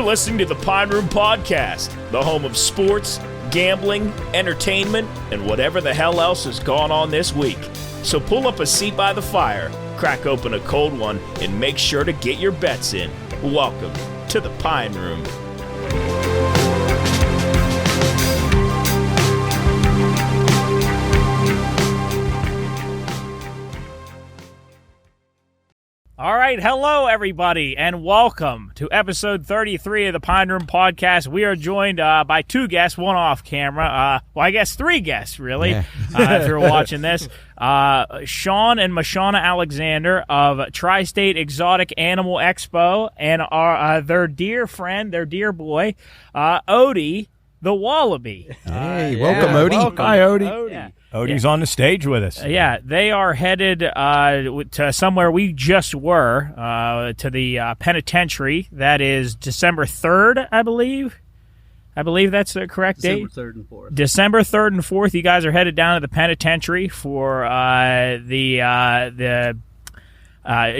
You're listening to the Pine Room Podcast, the home of sports, gambling, entertainment, and whatever the hell else has gone on this week. So pull up a seat by the fire, crack open a cold one, and make sure to get your bets in. Welcome to the Pine Room. All right, hello everybody, and welcome to episode 33 of the Pine Room Podcast. We are joined by two guests, one off camera. Well, I guess three guests, really, if you're watching this. Shawn and Shawn Alexander of Tri-State Exotic Animal Expo, and their dear friend, their dear boy, Odie the Wallaby. Hey, welcome, Odie. Welcome. Hi, Odie. Yeah. Odie's on the stage with us. Yeah, they are headed to somewhere we just were, to the penitentiary. That is December 3rd, I believe. I believe that's the correct date. December 3rd and 4th. December 3rd and 4th, you guys are headed down to the penitentiary for the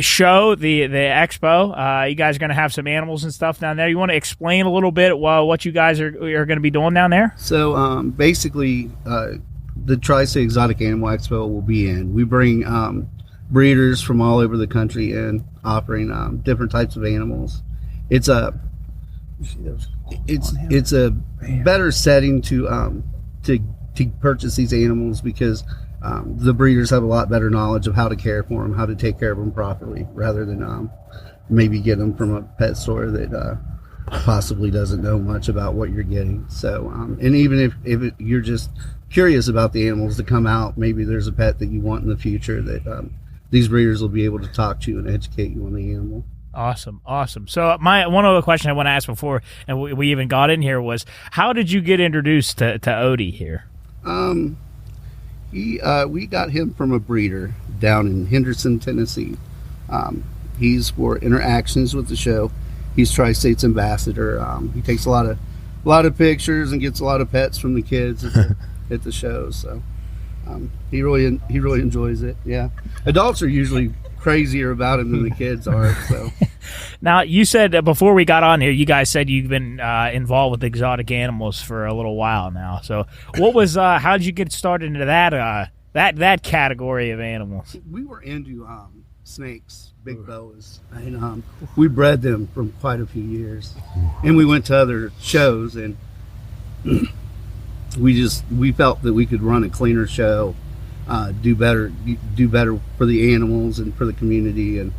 show, the expo. You guys are going to have some animals and stuff down there. You want to explain a little bit what you guys are going to be doing down there? So basically, the Tri-State Exotic Animal Expo will be in. We bring breeders from all over the country in, offering different types of animals. It's a better setting to purchase these animals because the breeders have a lot better knowledge of how to care for them, how to take care of them properly, rather than maybe get them from a pet store that possibly doesn't know much about what you're getting. So, and even if you're just curious about the animals that come out, maybe there's a pet that you want in the future that these breeders will be able to talk to you and educate you on the animal. Awesome. So one other question I want to ask before, and we even got in here, was how did you get introduced to Odie here? We got him from a breeder down in Henderson, Tennessee. He's for interactions with the show. He's Tri-State's ambassador. He takes a lot of pictures and gets a lot of pets from the kids at the show. So he really enjoys it. Yeah, adults are usually crazier about him than the kids are. So now, you said before we got on here, you guys said you've been involved with exotic animals for a little while now. So what was how did you get started into that category of animals? We were into snakes, big boas, and we bred them for quite a few years, and we went to other shows, and we felt that we could run a cleaner show, do better for the animals and for the community, and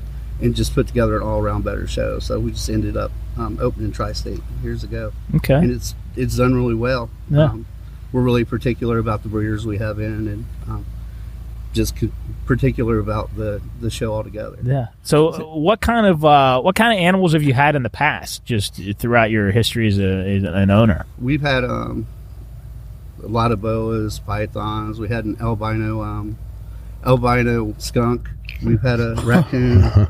just put together an all-around better show. So we just ended up opening Tri-State years ago. Okay, and it's done really well. Yeah. We're really particular about the breeders we have in, and just particular about the show altogether. Yeah. So what kind of animals have you had in the past, just throughout your history as an owner? We've had a lot of boas, pythons. We had an albino skunk. We've had a raccoon.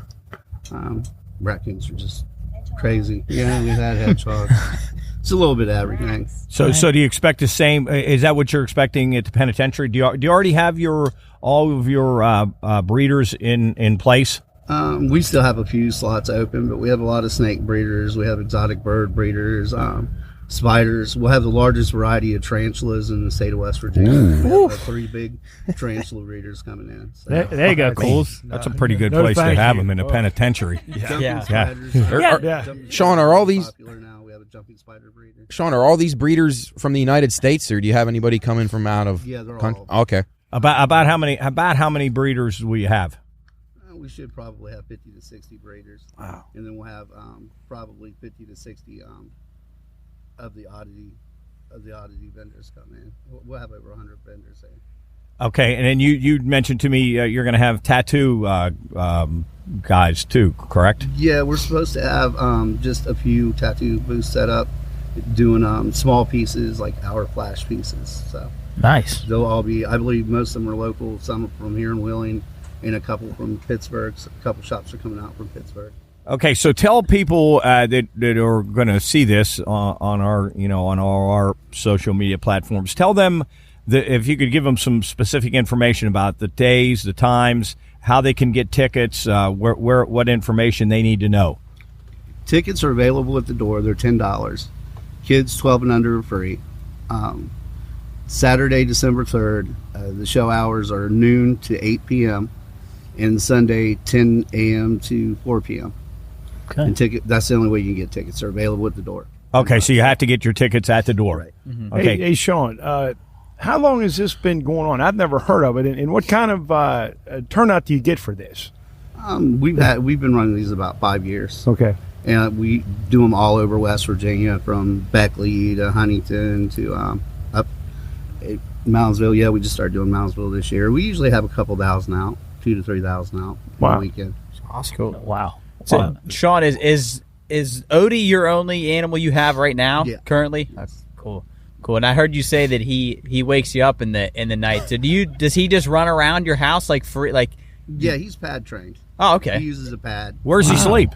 Raccoons are just crazy. Yeah, we've had hedgehogs. It's a little bit of everything. So do you expect the same? Is that what you're expecting at the penitentiary? Do you already have all of your breeders in place? We still have a few slots open, but we have a lot of snake breeders. We have exotic bird breeders, spiders. We'll have the largest variety of tarantulas in the state of West Virginia. We have 3 big tarantula breeders coming in. So. There you go, Coles. That's a pretty good place to have them in a penitentiary. Shawn, are all these popular now? We have a jumping spider breeder. Shawn, are all these breeders from the United States, or do you have anybody coming from out of? Yeah, they're country? all. Okay. About how many breeders will you have? We should probably have 50 to 60 breeders. Wow. And then we'll have probably 50 to 60 of the oddity vendors come in. We'll have over 100 vendors there. Okay, and then you mentioned to me you're going to have tattoo guys too, correct? Yeah, we're supposed to have just a few tattoo booths set up, doing small pieces like hour flash pieces. So nice. They'll all be. I believe most of them are local. Some are from here in Wheeling, and a couple from Pittsburgh. So a couple shops are coming out from Pittsburgh. Okay, so tell people that are going to see this on all our social media platforms. Tell them if you could give them some specific information about the days, the times, how they can get tickets, what information they need to know. Tickets are available at the door. They're $10. Kids 12 and under are free. Saturday, December 3rd, the show hours are noon to 8 p.m. and Sunday 10 a.m. to 4 p.m. Okay. And that's the only way you can get tickets. They're available at the door. Okay, so you have to get your tickets at the door. Right. Mm-hmm. Okay. Hey, Shawn, how long has this been going on? I've never heard of it. And what kind of turnout do you get for this? We've been running these about 5 years. Okay. And we do them all over West Virginia, from Beckley to Huntington to up at Moundsville. Yeah, we just started doing Moundsville this year. We usually have a couple thousand out, 2,000 to 3,000 out on the weekend. Awesome. Cool. Wow. So, Shawn, is Odie your only animal you have right now? Yeah. Currently? That's cool. Cool. And I heard you say that he wakes you up in the night. So does he just run around your house like free? Like? Yeah, he's pad trained. Oh, okay. He uses a pad. Where's he sleep?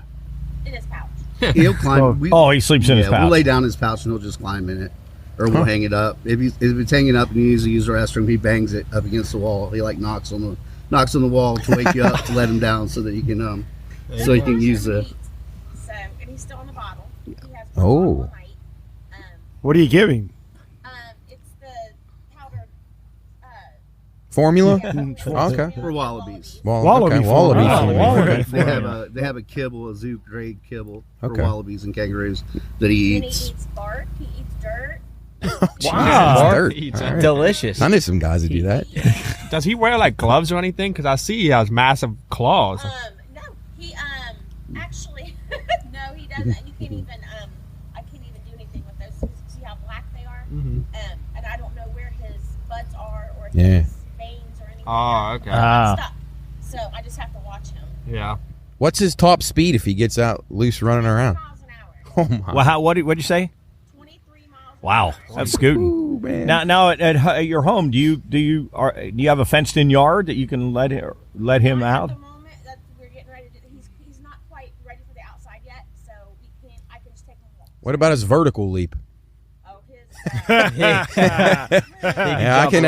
In his pouch. He'll climb. He sleeps in his pouch. We'll lay down his pouch and he'll just climb in it, or we'll hang it up. If it's hanging up and he needs to use the restroom, he bangs it up against the wall. He like knocks on the wall to wake you up to let him down so that you can use the. So, and he's still in the bottle. He has Oh. one bottle a night. What are you giving? It's the powder. Formula? Yeah. Okay. For wallabies. Wallaby Okay, formula. wallaby. Wallaby. They have a kibble, a zoo grade kibble for Okay. wallabies and kangaroos that he Then he eats. eats bark. He eats dirt. Wow. Dirt. It's All right. delicious. I knew some guys that do that. Does he wear like gloves or anything? Because I see he has massive claws. No, he actually no, he doesn't. You can't even I can't even do anything with those. See how black they are? Mm-hmm. And I don't know where his buds are or Yeah. his veins or anything. Oh, okay. Ah. Stuck. So I just have to watch him. Yeah. What's his top speed if he gets out loose running around? Miles an hour. Oh my. Well, what'd you say? 23 miles. Wow, that's scooting. Ooh, man. Now at your home, do you have a fenced in yard that you can let him out? At the moment, we're getting ready to. He's not quite ready for the outside yet, so we can't. I can just take him walk. What about his vertical leap? Oh, his. Yeah, I can.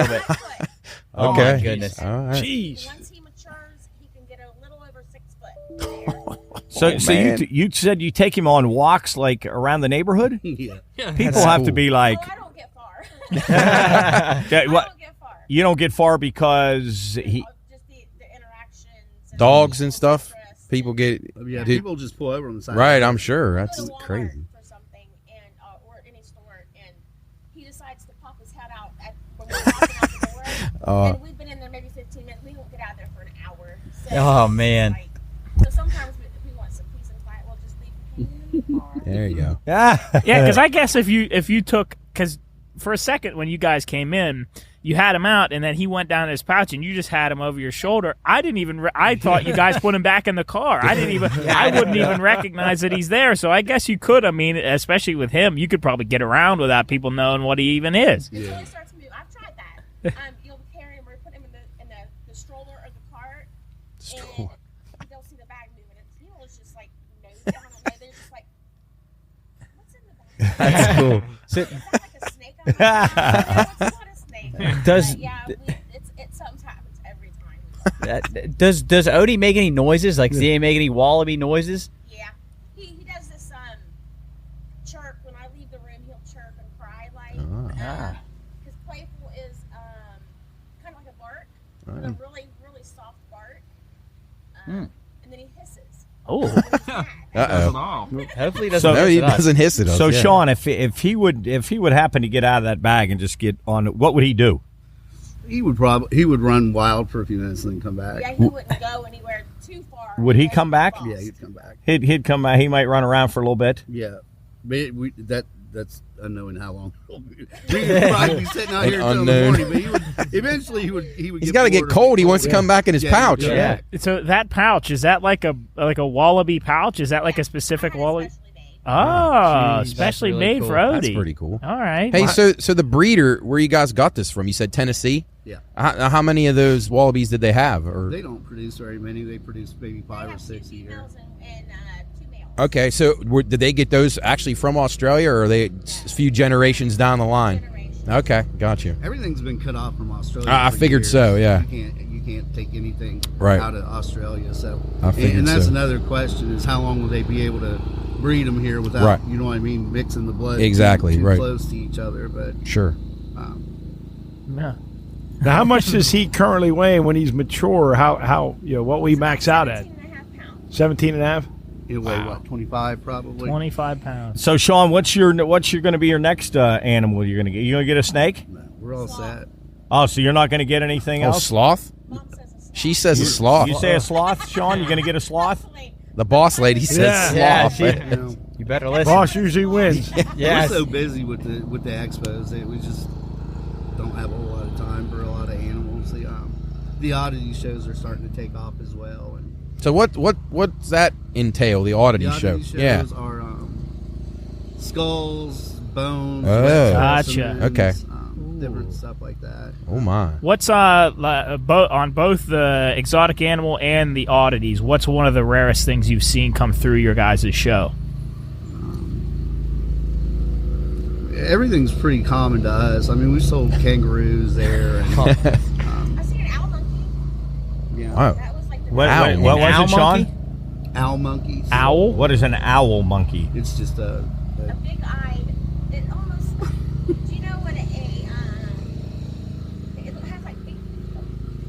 Oh Okay. my goodness. All right. Jeez. Once he matures, he can get a little over 6 foot. So man. you said you take him on walks like around the neighborhood? Yeah. People have to be like, I don't get far. yeah, I what? don't get far. You don't get far because he. Just the interactions. Dogs and stuff. People get. Yeah, Dude. people just pull over on the side. Right, I'm sure. That's Go to Walmart crazy. For something, and or any store, and he decides to pop his head out when we're walking out the door. And we've been in there maybe 15 minutes. We won't get out of there for an hour. So Oh, man. so sometimes if we want some peace and quiet, we'll just leave him in the car. There you go. Yeah, because I guess if you took, because for a second when you guys came in, you had him out, and then he went down his pouch, and you just had him over your shoulder. I didn't even. I thought you guys put him back in the car. I didn't even. I wouldn't even recognize that he's there. So I guess you could. I mean, especially with him, you could probably get around without people knowing what he even is. Until he starts moving. I've tried that. You'll carry him or put him in the stroller or the cart, and they'll see the bag moving. And people is just like, no, I don't know. They're just like, what's in the bag? That's cool. So, Is that like a snake? I'm like, no, it's not a snake. Does- But yeah, something happens every time. does Odie make any noises? Like, does he make any wallaby noises? Yeah, he does this chirp when I leave the room. He'll chirp and cry like. His playful is kind of like a bark, but a really really soft bark. And then he hisses. Oh, when he's mad. Uh-oh. Hopefully he doesn't. No, mess he it up. doesn't hiss at us. So yeah. Shawn, if he would happen to get out of that bag and just get on, what would he do? He would run wild for a few minutes and then come back. Yeah, he wouldn't go anywhere too far. Would he He'd come back? cross. Yeah, he'd come back. He'd come back. He might run around for a little bit. Yeah, but that's unknown how long. We could probably be sitting out here until the Unknown. morning, but he would. He's got to get cold. He wants to come back in his pouch. Yeah. so that pouch, is that like a wallaby pouch? Is that like a specific Kind of wallaby? specially made. Oh, Jeez, specially that's really made cool. for Odie. That's pretty cool. All right. Hey, so the breeder, where you guys got this from? You said Tennessee. Yeah, How many of those wallabies did they have? Or they don't produce very many. They produce maybe They 5 or have 6 a two year. females and 2 males. okay, so did they get those actually from Australia, or are they a few generations down the line? Generation. Okay, got you. Everything's been cut off from Australia. I for figured years. so, yeah. You can't take anything Right. out of Australia. So I figured and that's so. another question: is how long will they be able to breed them here without, Right. you know what I mean, mixing the blood Exactly, too right. close to each other. But Sure. Yeah. Now, how much does he currently weigh when he's mature? How what we max out at? 17.5 pounds. 17 and a half? he'll weigh what, 25 probably. 25 pounds. So, Shawn, what's going to be your next animal you're going to get? You going to get a snake? No, we're all set. Oh, so you're not going to get anything Oh, else? sloth? Mom says a sloth. She says a sloth. You say a sloth, Sean? You're going to get a sloth? The boss lady says Yeah, sloth. You know, You better listen. Boss usually wins. Yes. we're so busy with the expos that we just don't have a whole lot of time for a lot of animals. The oddity shows are starting to take off as well. And So what's that entail? The oddity the show? oddity shows Yeah. are skulls, bones, Oh. wet Gotcha. specimens, Okay. different stuff like that. Oh my. What's on both the exotic animal and the oddities? What's one of the rarest things you've seen come through your guys' show? Everything's pretty common to us. I mean, we sold kangaroos there. And, I seen an owl monkey. yeah, Wow. That was like the What Owl. was Owl it, Sean? monkey? owl monkeys. Owl? What is an owl monkey? It's just a big-eyed. It almost. Do you know what it has like big,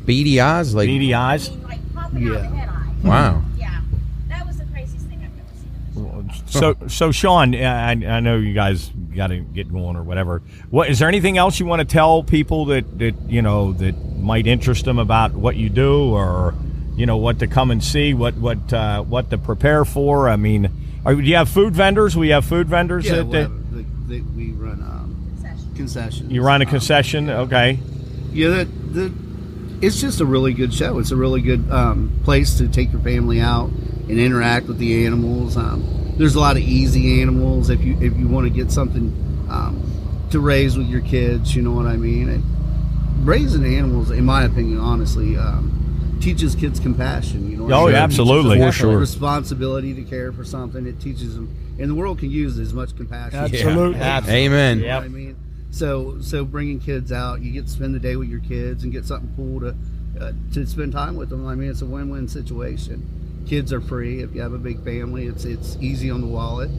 Beady eyes? Like Beady I eyes? mean, like popping out the head eye. wow. Yeah, that was the craziest thing I've ever seen in the show. So Sean, I know you guys got to get going or whatever. What is there anything else you want to tell people that might interest them about what you do, or what to come and see, what to prepare for? I mean, do you have food vendors? We have food vendors. Yeah, that we run concessions. you run a concession, okay? Yeah, it's just a really good show. It's a really good place to take your family out and interact with the animals. There's a lot of easy animals if you want to get something to raise with your kids. You know what I mean? And raising animals, in my opinion, honestly, teaches kids compassion. You know? What Oh, I mean? yeah, absolutely. It For teaches them sure. responsibility to care for something. It teaches them, and the world can use as much compassion. Absolutely. Amen. You know what I mean? So bringing kids out, you get to spend the day with your kids and get something cool to spend time with them. I mean, it's a win-win situation. Kids are free. If you have a big family, it's easy on the wallet.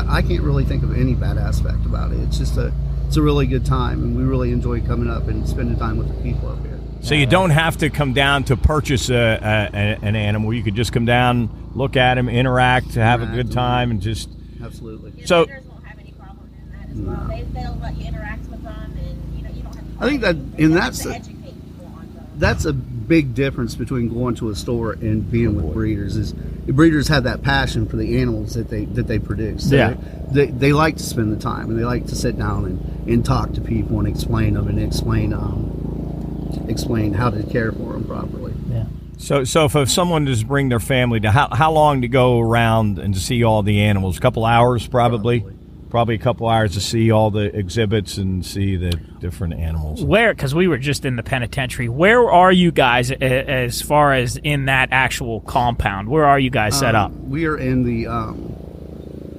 I can't really think of any bad aspect about it. It's just it's a really good time, and we really enjoy coming up and spending time with the people up here. So you don't have to come down to purchase an animal. You could just come down, look at him, interact, have a good time, and just Absolutely. Your So- vendors won't have any problem in that as well. They'll let you interact with them, and you don't have to. I think that- you and don't that's have to a- educate people on them. That's a big difference between going to a store and being with breeders. Is the breeders have that passion for the animals that they produce. So Yeah. they like to spend the time, and they like to sit down and talk to people and explain them and explain how to care for them properly. Yeah. so if someone just bring their family to how long to go around and to see all the animals? A couple hours, probably a couple hours to see all the exhibits and see the different animals. Where, because we were just in the penitentiary, where are you guys as far as in that actual compound? Where are you guys set up? We are in the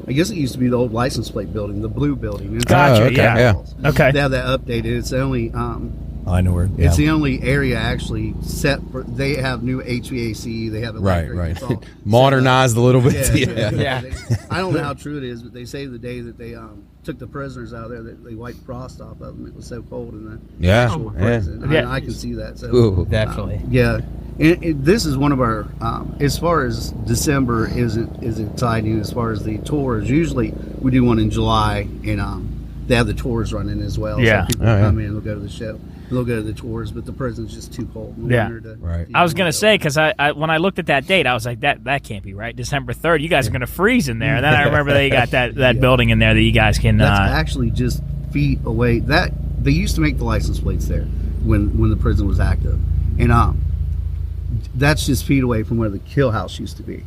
I guess it used to be the old license plate building, the blue building. Gotcha, okay, yeah. Okay. They have that updated. It's the only I know where. it's the only area actually set for. They have new HVAC. They have electric. Right. It's all Modernized a little bit. Yeah. I don't know how true it is, but they say the day that they took the prisoners out of there, that they wiped frost off of them. It was so cold in the Yeah. actual prison. Yeah. I can see that. So Ooh. Definitely. yeah. And this is one of our, as far as December isn't exciting as far as the tours. Usually we do one in July, and they have the tours running as well. Yeah. So people Oh, yeah. come in and they'll go to the show. They'll go to the tours, but the prison's just too cold in the Yeah. winter to Right. I was going to say, because I when I looked at that date, I was like, that can't be right. December 3rd, you guys are going to freeze in there. And then I remember they got that building in there that you guys can... That's actually just feet away. That they used to make the license plates there when the prison was active, and that's just feet away from where the kill house used to be.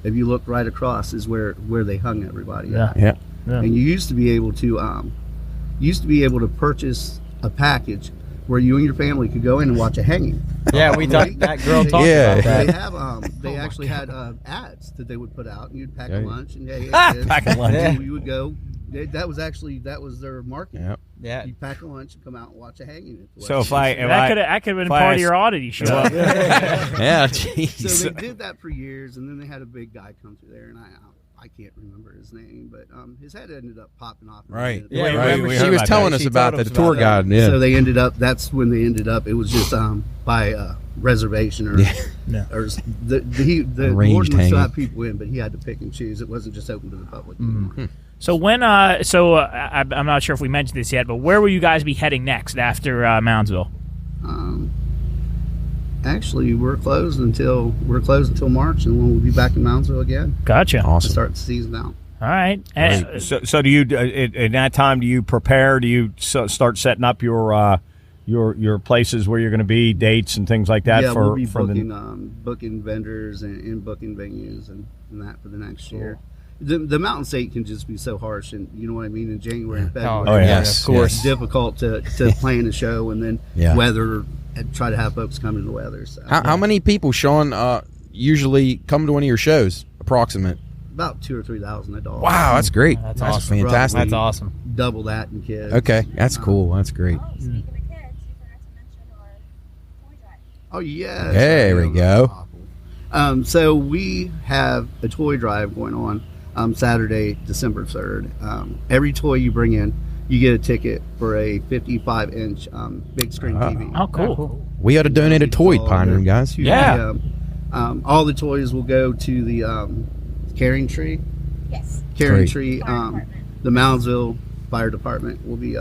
If you look right across, is where they hung everybody. Yeah. Yeah. And you used to be able to purchase a package where you and your family could go in and watch a hanging. Yeah, we talked. That girl talked Yeah. about that. They have they actually had ads that they would put out, and you'd pack a Okay. lunch, and Pack a lunch. and you would go That was their marketing. Yep. Yeah. You pack a lunch and come out and watch a hanging. So if I that could have been part of your oddity show. Yeah, jeez. So they did that for years, and then they had a big guy come through there, and I can't remember his name, but his head ended up popping off. Right. Yeah, right. we She was telling us about the tour guide. Yeah. So they ended up. That's when they ended up. It was just by reservation or the Arranged warden would hanging. still have people in, but he had to pick and choose. It wasn't just open to the public anymore. So when I'm not sure if we mentioned this yet, but where will you guys be heading next after Moundsville? Actually, we're closed until March, and we'll be back in Moundsville again Gotcha. to Awesome. start the season out. All right. And, So do you at that time? Do you prepare? Do you start setting up your places where you're going to be, dates and things like that? Yeah, for we'll be for booking vendors and booking venues and that for the next year. The Mountain State can just be so harsh, and you know what I mean. In January and February, Oh, yeah. Yes, of course. it's difficult to plan a show and then Yeah. weather and try to have folks come in the weather. So How many people, Shawn, usually come to one of your shows? Approximate. about 2,000 or 3,000 adults. Wow, that's great. That's That's awesome. fantastic. That's awesome. Double that in kids. Okay, that's cool. That's great. Oh, speaking of kids, you forgot to mention our toy drive. Oh yeah. There we go. So we have a toy drive going on Saturday, December 3rd. Every toy you bring in, you get a ticket for a 55-inch big screen TV. oh, cool. We ought to donate a toy, Pine Room, guys. Yeah. All the toys will go to the Caring Tree. Yes. Caring Great. Tree. Fire department. The Moundsville Fire Department will be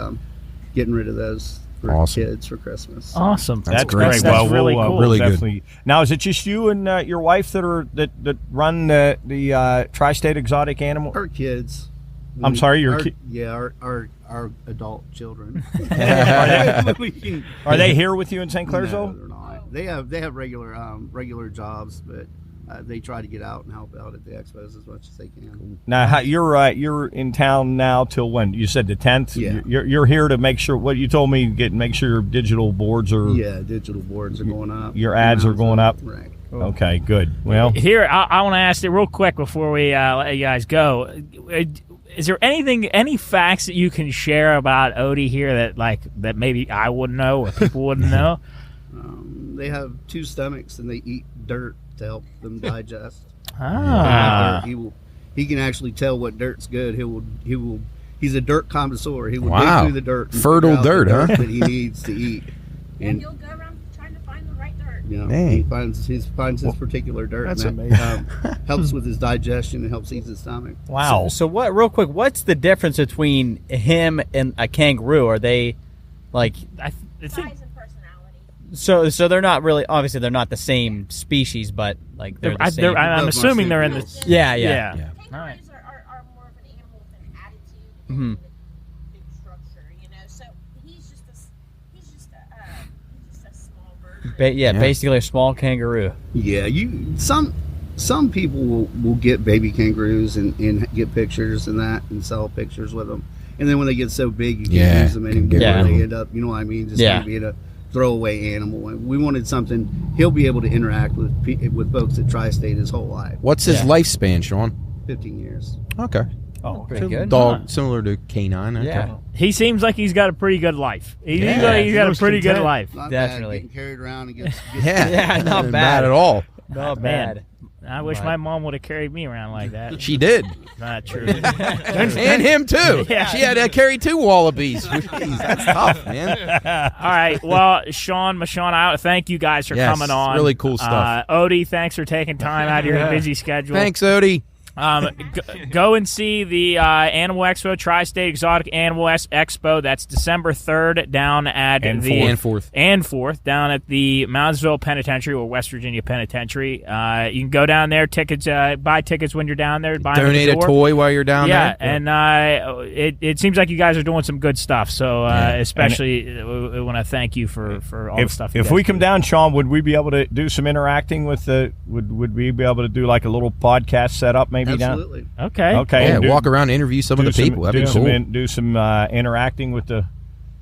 getting rid of those for Awesome. kids for Christmas. Awesome. That's great. great. That's Well, really we'll, cool. Really good. definitely. Now, is it just you and your wife that run the Tri-State Exotic Animal? Our kids. I'm sorry, your our, ki- Yeah, our adult children. Are they here with you in St. No, Clairsville? they're not. They have regular jobs, but they try to get out and help out at the expos as much as they can. Now, you're in town now till when? You said the 10th. Yeah. You're here to make sure what you told me. Make sure your digital boards are. Yeah, digital boards are going up. Your ads are going up. Right. Okay, good. Well, Here, I want to ask you real quick before we let you guys go. Is there any facts that you can share about Odie here that maybe I wouldn't know or people wouldn't know? They have 2 stomachs and they eat dirt to help them digest. Ah. He can actually tell what dirt's good. He's a dirt connoisseur. He will Wow. dig through the dirt. And Fertile figure out the dirt, huh? that he needs to eat. And you'll go around trying to find the right dirt. You know, Dang. he finds his particular dirt. That's and amazing. Helps with his digestion and helps ease his stomach. wow. So what? Real quick, what's the difference between him and a kangaroo? Are they like? I think Size and personality. So they're not really. Obviously, they're not the same species, but like they're the same. I'm Both assuming they're in marsupials. the Yeah. yeah. Kangaroos All right. are more of an animal with an attitude Mhm. and a big structure, you know. So he's just a small bird. Yeah, basically a small kangaroo. Yeah, some people will get baby kangaroos and get pictures and that and sell pictures with them, and then when they get so big, you can't Yeah, use them can anymore. get rid of They them. end up, you know what I mean, just Yeah. kind of being a throwaway animal. And we wanted something he'll be able to interact with folks at Tri-State his whole life. What's his lifespan, Shawn? 15 years. Okay. Oh, Pretty good. Dog, similar to canine. Okay. Yeah. He seems like he's got a pretty good life. He's Yeah, got a most pretty good content. life. Not Definitely. bad, getting carried around and get Yeah, Yeah, not bad. at all. Not Man. bad. I wish Right. my mom would have carried me around like that. She did, Not true. and him too. Yeah. She had to carry 2 wallabies. Jeez, that's tough, man. All right. Well, Shawn, thank you guys for Yes, coming on. really cool stuff. Odie, thanks for taking time out of your busy schedule. Thanks, Odie. Go and see the Animal Expo, Tri-State Exotic Animal Expo. That's December 3rd down at And the 4th. and 4th down at the Moundsville Penitentiary or West Virginia Penitentiary. You can go down there, buy tickets when you're down there. Buy them at Donate the a door. toy while you're down Yeah, there. and it seems like you guys are doing some good stuff. So especially, we want to thank you for all the stuff. you If guys we do. come down, Shawn, would we be able to do some interacting with the? Would we be able to do like a little podcast setup maybe Absolutely. down? Okay. Okay. Yeah, and walk around and interview some of the people. That'd be cool. Do some interacting with the.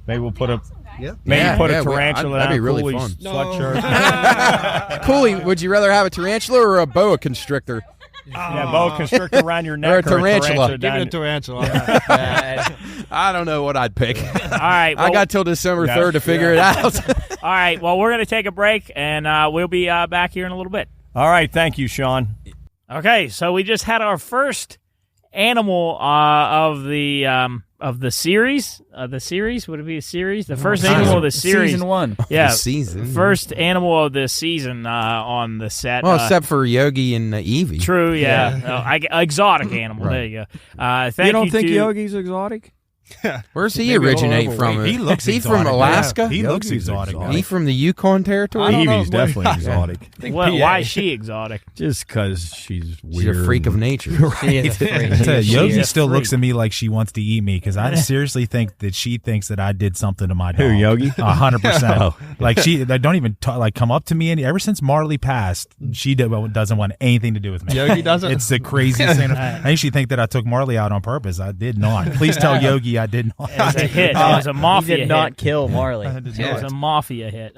Maybe we'll put a. Awesome, guys. Yeah. Maybe Yeah, put yeah, a tarantula that'd be down really Cooley's fun. sweatshirt. Cooley, would you rather have a tarantula or a boa constrictor? Yeah, boa constrictor around your neck Or a tarantula. Give me a tarantula. I don't know what I'd pick. All right. I got till December 3rd to figure it out. All right. Well, we're going to take a break, and we'll be back here in a little bit. All right, thank you, Shawn. Okay, so we just had our first animal of the series. The series, would it be a series? The first animal of the series. Season 1. Yeah, The season. First animal of the season on the set. Well, except for Yogi and Evie. True, yeah. Exotic animal. Right. There you go. Thank You don't think to, Yogi's exotic? Where's he Maybe a little originate from? overweight. He looks He exotic. from Alaska? Yeah. He looks Yogi's exotic. exotic. He from the Yukon territory? Evie's definitely exotic. Why is she exotic? Just because she's weird. She's a freak of nature. She is a freak. I tell you, She Yogi is a still freak. looks at me like she wants to eat me because I seriously think that she thinks that I did something to my dog. Who, Yogi? 100%. Like they don't even come up to me. And ever since Marley passed, she doesn't want anything to do with me. Yogi doesn't? It's the craziest thing. I think she think that I took Marley out on purpose. I did not. Please tell Yogi I did not. It was a hit. It was a He mafia did hit. not kill Marley. It was a mafia hit.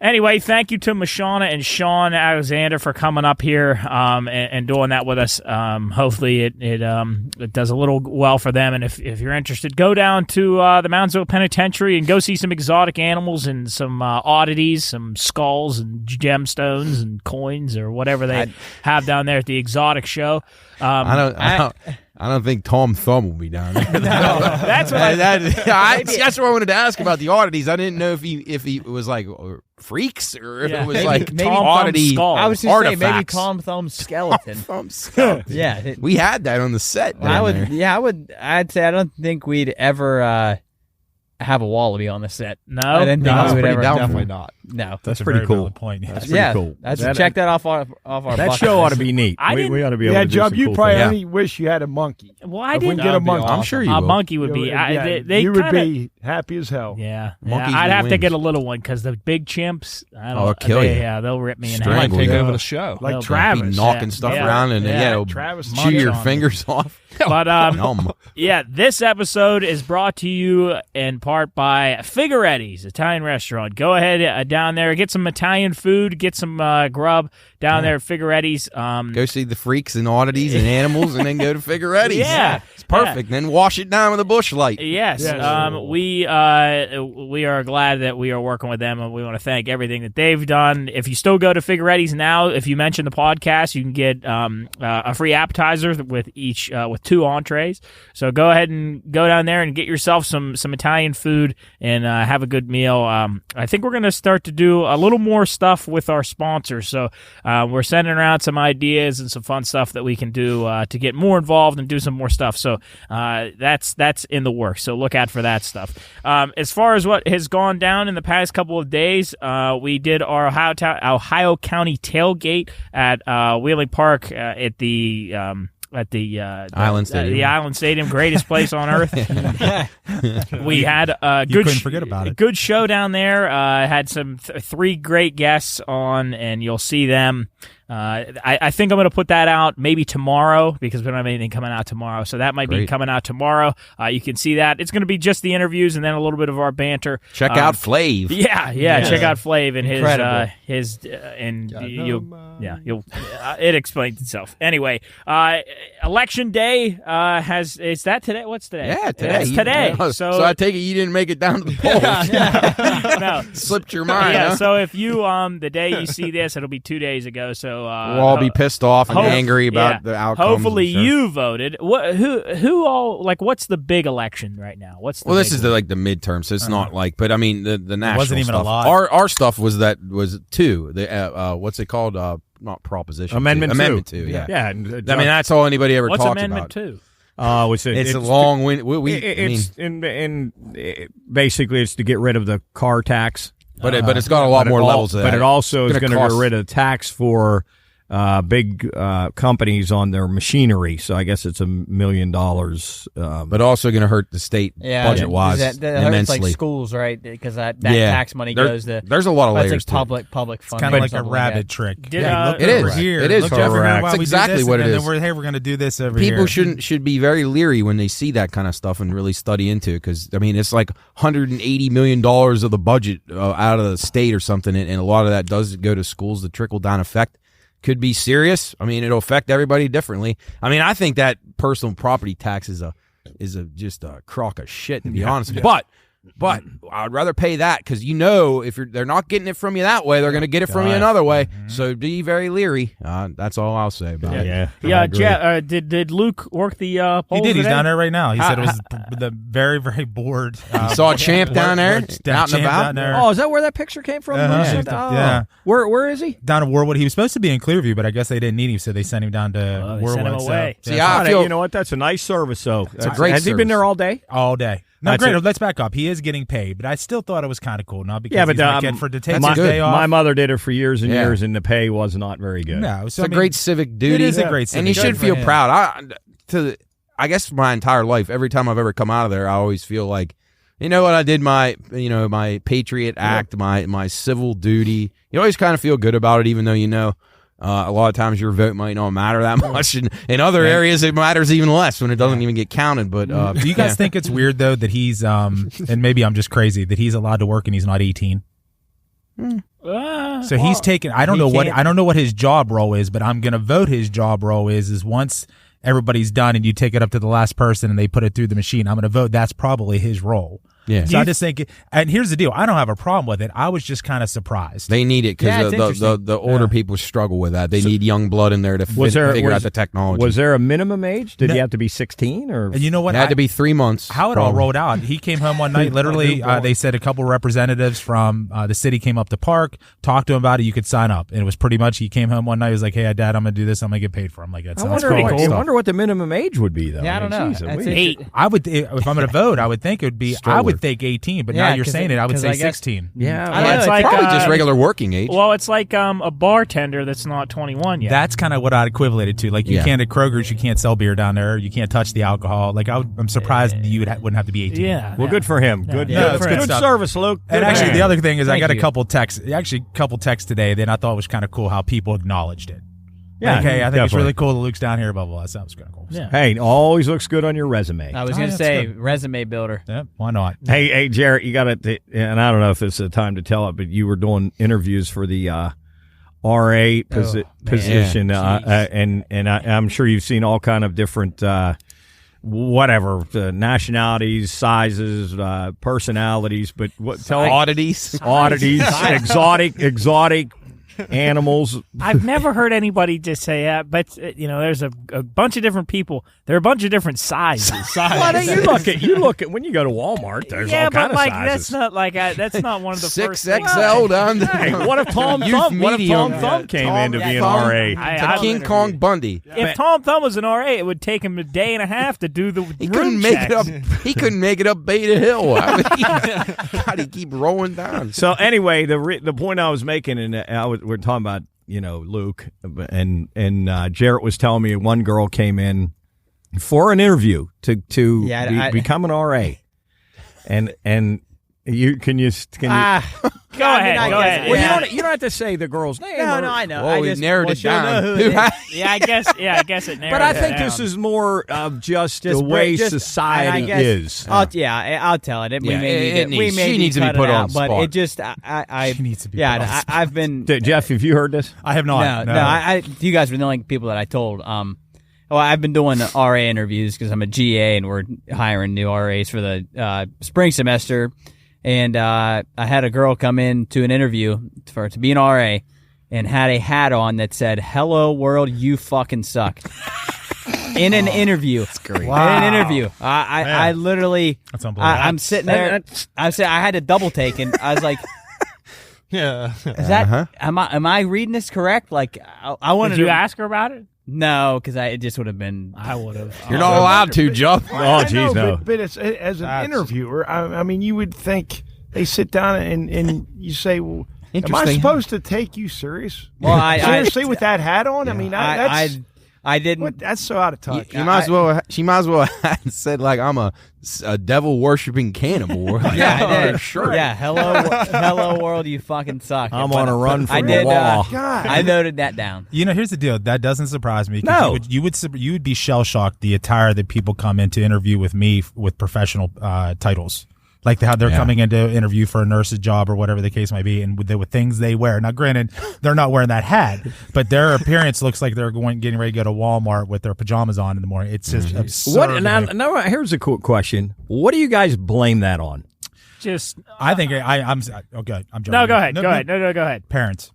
Anyway, thank you to Mashawna and Shawn Alexander for coming up here and doing that with us. Hopefully it does a little well for them. And if you're interested, go down to the Moundsville Penitentiary and go see some exotic animals and some oddities, some skulls and gemstones and coins or whatever they have down there at the exotic show. I don't think Tom Thumb will be down there. That's what That's what I wanted to ask about the oddities. I didn't know if he was like freaks or if it was Maybe- like maybe oddity. Tom I was just saying maybe artifacts. Tom Thumb's skeleton. Thumb skeleton. Yeah. We had that on the set. down there. I'd say I don't think we'd ever have a wallaby on the set. No, I didn't think that's we would pretty ever. doubtful. Definitely not. No. That's a pretty very cool. valid point. That's pretty Yeah. cool. Check that off our That bucket show ought to list. be neat. I We didn't- ought to be able Yeah, to do Job, some you cool probably things. only wish you had a monkey. Well, I If we didn't. can get a That'd be monkey. I'm sure you A will. monkey would be. You would kinda, be happy as hell. Yeah, Monkeys I'd with have to get a wings. little one because the big chimps. I don't. Oh, they'll kill you. Yeah, they'll rip me in Strangle half. Might take Yeah. over the show. Like They'll be Travis. knocking stuff Yeah. around and Yeah. it'll Travis chew your munch on fingers off. But Yum. yeah, this episode is brought to you in part by Figueretti's Italian restaurant. Go ahead down there, get some Italian food, get some grub down there at Figueretti's. Go see the freaks and oddities and animals, and then go to Figueretti's. Yeah. It's perfect. Then wash it down with a bush light. Yes, Yes. we are glad that we are working with them, and we want to thank everything that they've done. If you still go to Figueretti's now, if you mention the podcast, you can get a free appetizer with each with 2 entrees. So go ahead and go down there and get yourself some Italian food and have a good meal. I think we're going to start to do a little more stuff with our sponsors. So we're sending around some ideas and some fun stuff that we can do to get more involved and do some more stuff. So that's in the works. So look out for that stuff. As far as what has gone down in the past couple of days, we did our Ohio County tailgate at Wheeling Park at the Island Stadium. the Island Stadium, greatest place on earth. We had a You good, couldn't forget about it. good show down there. Had some 3 great guests on, and you'll see them. I think I'm going to put that out maybe tomorrow because we don't have anything coming out tomorrow. So that might be Great. coming out tomorrow. You can see that. It's going to be just the interviews and then a little bit of our banter. Check out Flav. Yeah. Check out Flav and Incredible. you'll it explains itself. Anyway, election day is that today? What's today? Yeah, today. It's today. So I take it you didn't make it down to the polls. no. Slipped your mind, Yeah, huh? so if you the day you see this, it'll be 2 days ago. So We'll all be pissed off and angry about the outcomes. Hopefully I'm sure. you voted. Who all like? What's the big election right now? What's the Well, this big is one? the midterm, so it's not like. But I mean, the national wasn't even a stuff. lot. Our stuff was 2. The what's it called? Not proposition. Amendment 2. two. Amendment 2. Yeah. Yeah. I mean, that's all anybody ever What's talks Amendment about. 2? It's a long win. Basically it's to get rid of the car tax. But it's got a lot more levels of that. But it also is It's going gonna to get cost- rid of tax for big companies on their machinery. So I guess it's $1 million. But also going to hurt the state budget wise that hurts immensely. like schools, right? Because that tax money goes to There's a lot of that's layers like to it. public funding. Kind of or like a something rabbit that. trick. Did, Hey, look it over is. here. It is, Look Jeff. over here Correct. while That's we do exactly this, what and it then is. We're going to do this over People here. should be very leery when they see that kind of stuff and really study into it because I mean it's like $180 million of the budget out of the state or something, and a lot of that does go to schools. The trickle down effect could be serious. I mean, it'll affect everybody differently. I mean, I think that personal property tax is just a crock of shit, to be honest. But I'd rather pay that because if they're not getting it from you that way, they're going to get it from you another way. So be very leery. That's all I'll say about it. Jeff, did Luke work the polls? He did. Today? He's down there right now. He said it was the very, very bored. You saw Champ down there, out and about. Oh, is that where that picture came from? Yeah. Where is he? Down to Warwood. He was supposed to be in Clearview, but I guess they didn't need him, so they sent him down to Warwood. Sent him away. See, I feel, you know what? That's a nice service, though. It's a great Has he been there all day? All day. No, That's great. it. Let's back up. He is getting paid, but I still thought it was kind of cool. Not because Yeah, but he's my kid to take my, his day off. my mother did it for years and years, and the pay was not very good. No, it's a great civic duty. It is a great civic and you duty. should feel proud. I guess my entire life, every time I've ever come out of there, I always feel like, you know what, I did my Patriot Act, my civil duty. You always kind of feel good about it, even though a lot of times your vote might not matter that much. And in other areas, it matters even less when it doesn't even get counted. But do you guys think it's weird, though, that he's, and maybe I'm just crazy, that he's allowed to work and he's not 18? So he's taken, I don't know what his job role is, but I'm going to vote his job role is once everybody's done and you take it up to the last person and they put it through the machine, I'm going to vote that's probably his role. Yeah. So I just think, and here's the deal, I don't have a problem with it. I was just kind of surprised. They need it because the older people struggle with that. They need young blood in there to figure out the technology. Was there a minimum age? Did he have to be 16? Or? And you know what? It had to be 3 months. How it all rolled out. He came home one night, literally, they said a couple representatives from the city came up to park, talked to him about it, you could sign up. And it was pretty much, he came home one night, he was like, hey, Dad, I'm going to do this, I'm going to get paid for it. I'm like, that sounds pretty cool. I wonder what the minimum age would be, though. Yeah, I don't know. That's 8. I would, if I'm going to vote, I would think it would be, I would think 18, but now you're saying it, I would say 16. Yeah, it's like probably just regular working age. Well, it's like a bartender that's not 21 yet. That's kind of what I'd equate it to. Like, you can't at Kroger's, you can't sell beer down there. You can't touch the alcohol. Like, I'm surprised you wouldn't have to be 18. Yeah. Well, good for him. Good service, Luke. And actually, the other thing is I got a couple texts today that I thought was kind of cool how people acknowledged it. Yeah, like, hey, I think definitely. it's really cool that Luke's down here, blah, blah, blah. That was kind of cool. Yeah. Hey, always looks good on your resume. I was going to say, resume builder. Yeah, why not? Hey, Jarrett, you got it. And I don't know if it's the time to tell it, but you were doing interviews for the RA position, and I'm sure you've seen all kind of different, nationalities, sizes, personalities. But oddities, exotic animals. I've never heard anybody just say that, but there's a bunch of different people. There are a bunch of different sizes. Well, you look at when you go to Walmart. There's all kind of sizes. That's not one of the first 6XL down. Hey, what if Tom Thumb came in to be an RA? King Kong Bundy. If Tom Thumb was an RA, it would take him a day and a half to do the. He couldn't make it up. He couldn't make it up Beta Hill. God, he keep rolling down. So anyway, the point I was making, and we're talking about Luke, and Jarrett was telling me one girl came in for an interview to become an RA, and you can you go ahead. Well, you don't have to say the girl's name. No, I know. Well, we narrowed it down. I guess it narrowed. But I think it down. this is more of just the way society is. I'll tell it. She needs to be put on spot. But it just She needs to be put on spot. I've been Jeff, have you heard this? I have not. No. You guys were the only people that I told. I've been doing RA interviews because I'm a GA and we're hiring new RAs for the spring semester. And I had a girl come in to an interview to be an RA and had a hat on that said, "Hello world, you fucking suck." In an interview. That's great. Wow. In an interview. I literally, that's unbelievable. I'm sitting there. I had to double take and I was like, yeah. Is that, am I reading this correct? Like, I wanted Did you ask her about it? No, because it just would have been. I would have. You're not allowed to, Jeff. Oh, jeez, no. But it's, as an interviewer, I mean, you would think they sit down and you say, well, am I supposed to take you serious? Well, seriously, with that hat on? I mean, I didn't. What, that's so out of touch. She might as well have said like I'm a devil worshipping cannibal. Yeah, I did. Sure. Yeah, hello world, you fucking suck. I'm on a run from the wall. I noted that down. Here's the deal. That doesn't surprise me. No, you would be shell shocked the attire that people come in to interview with me with professional titles. like how they're coming in to interview for a nurse's job or whatever the case might be, and with things they wear. Now, granted, they're not wearing that hat, but their appearance looks like they're getting ready to go to Walmart with their pajamas on in the morning. It's just absurd. Now, here's a cool question. What do you guys blame that on? I think I'm okay. I'm jumping. No, go ahead. Go ahead. Parents.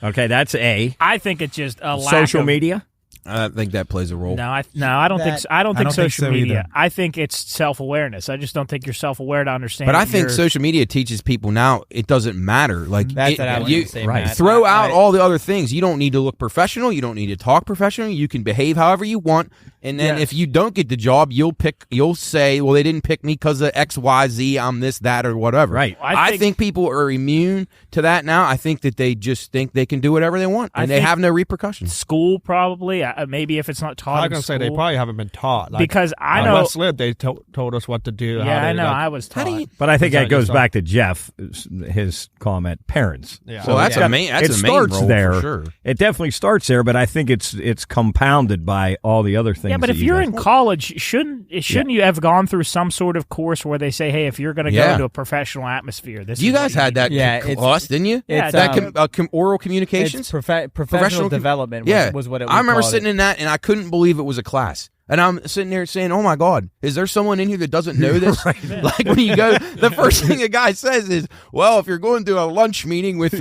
Okay, that's A. I think it's just a lack Social of media. I think that plays a role. No, I don't think so. I don't think social so media. either. I think it's self-awareness. I just don't think you're self-aware to understand. But I think social media teaches people now it doesn't matter. Like That's what I was gonna say, Matt. throw out all the other things. You don't need to look professional. You don't need to talk professional. You can behave however you want. And then if you don't get the job, you'll say, well, they didn't pick me because of X, Y, Z. I'm this, that, or whatever. Right. I think people are immune to that now. I think that they just think they can do whatever they want, and they have no repercussions. School probably. Maybe if it's not taught. I was going to say they probably haven't been taught. Like, because I know West Lib, they told us what to do. Yeah, I know. I was taught. But I think that goes back to Jeff, his comment, parents. Yeah. So that's a main starts role there. for sure. It definitely starts there, but I think it's compounded by all the other things. Yeah, but if you're in college, shouldn't you have gone through some sort of course where they say, hey, if you're going to go into a professional atmosphere, this you is guys had that class, didn't you? Yeah, that oral communications, professional development. Was what it was. I remember sitting in that, and I couldn't believe it was a class. And I'm sitting there saying, oh, my God, is there someone in here that doesn't know this? Like when you go, the first thing a guy says is, well, if you're going to a lunch meeting with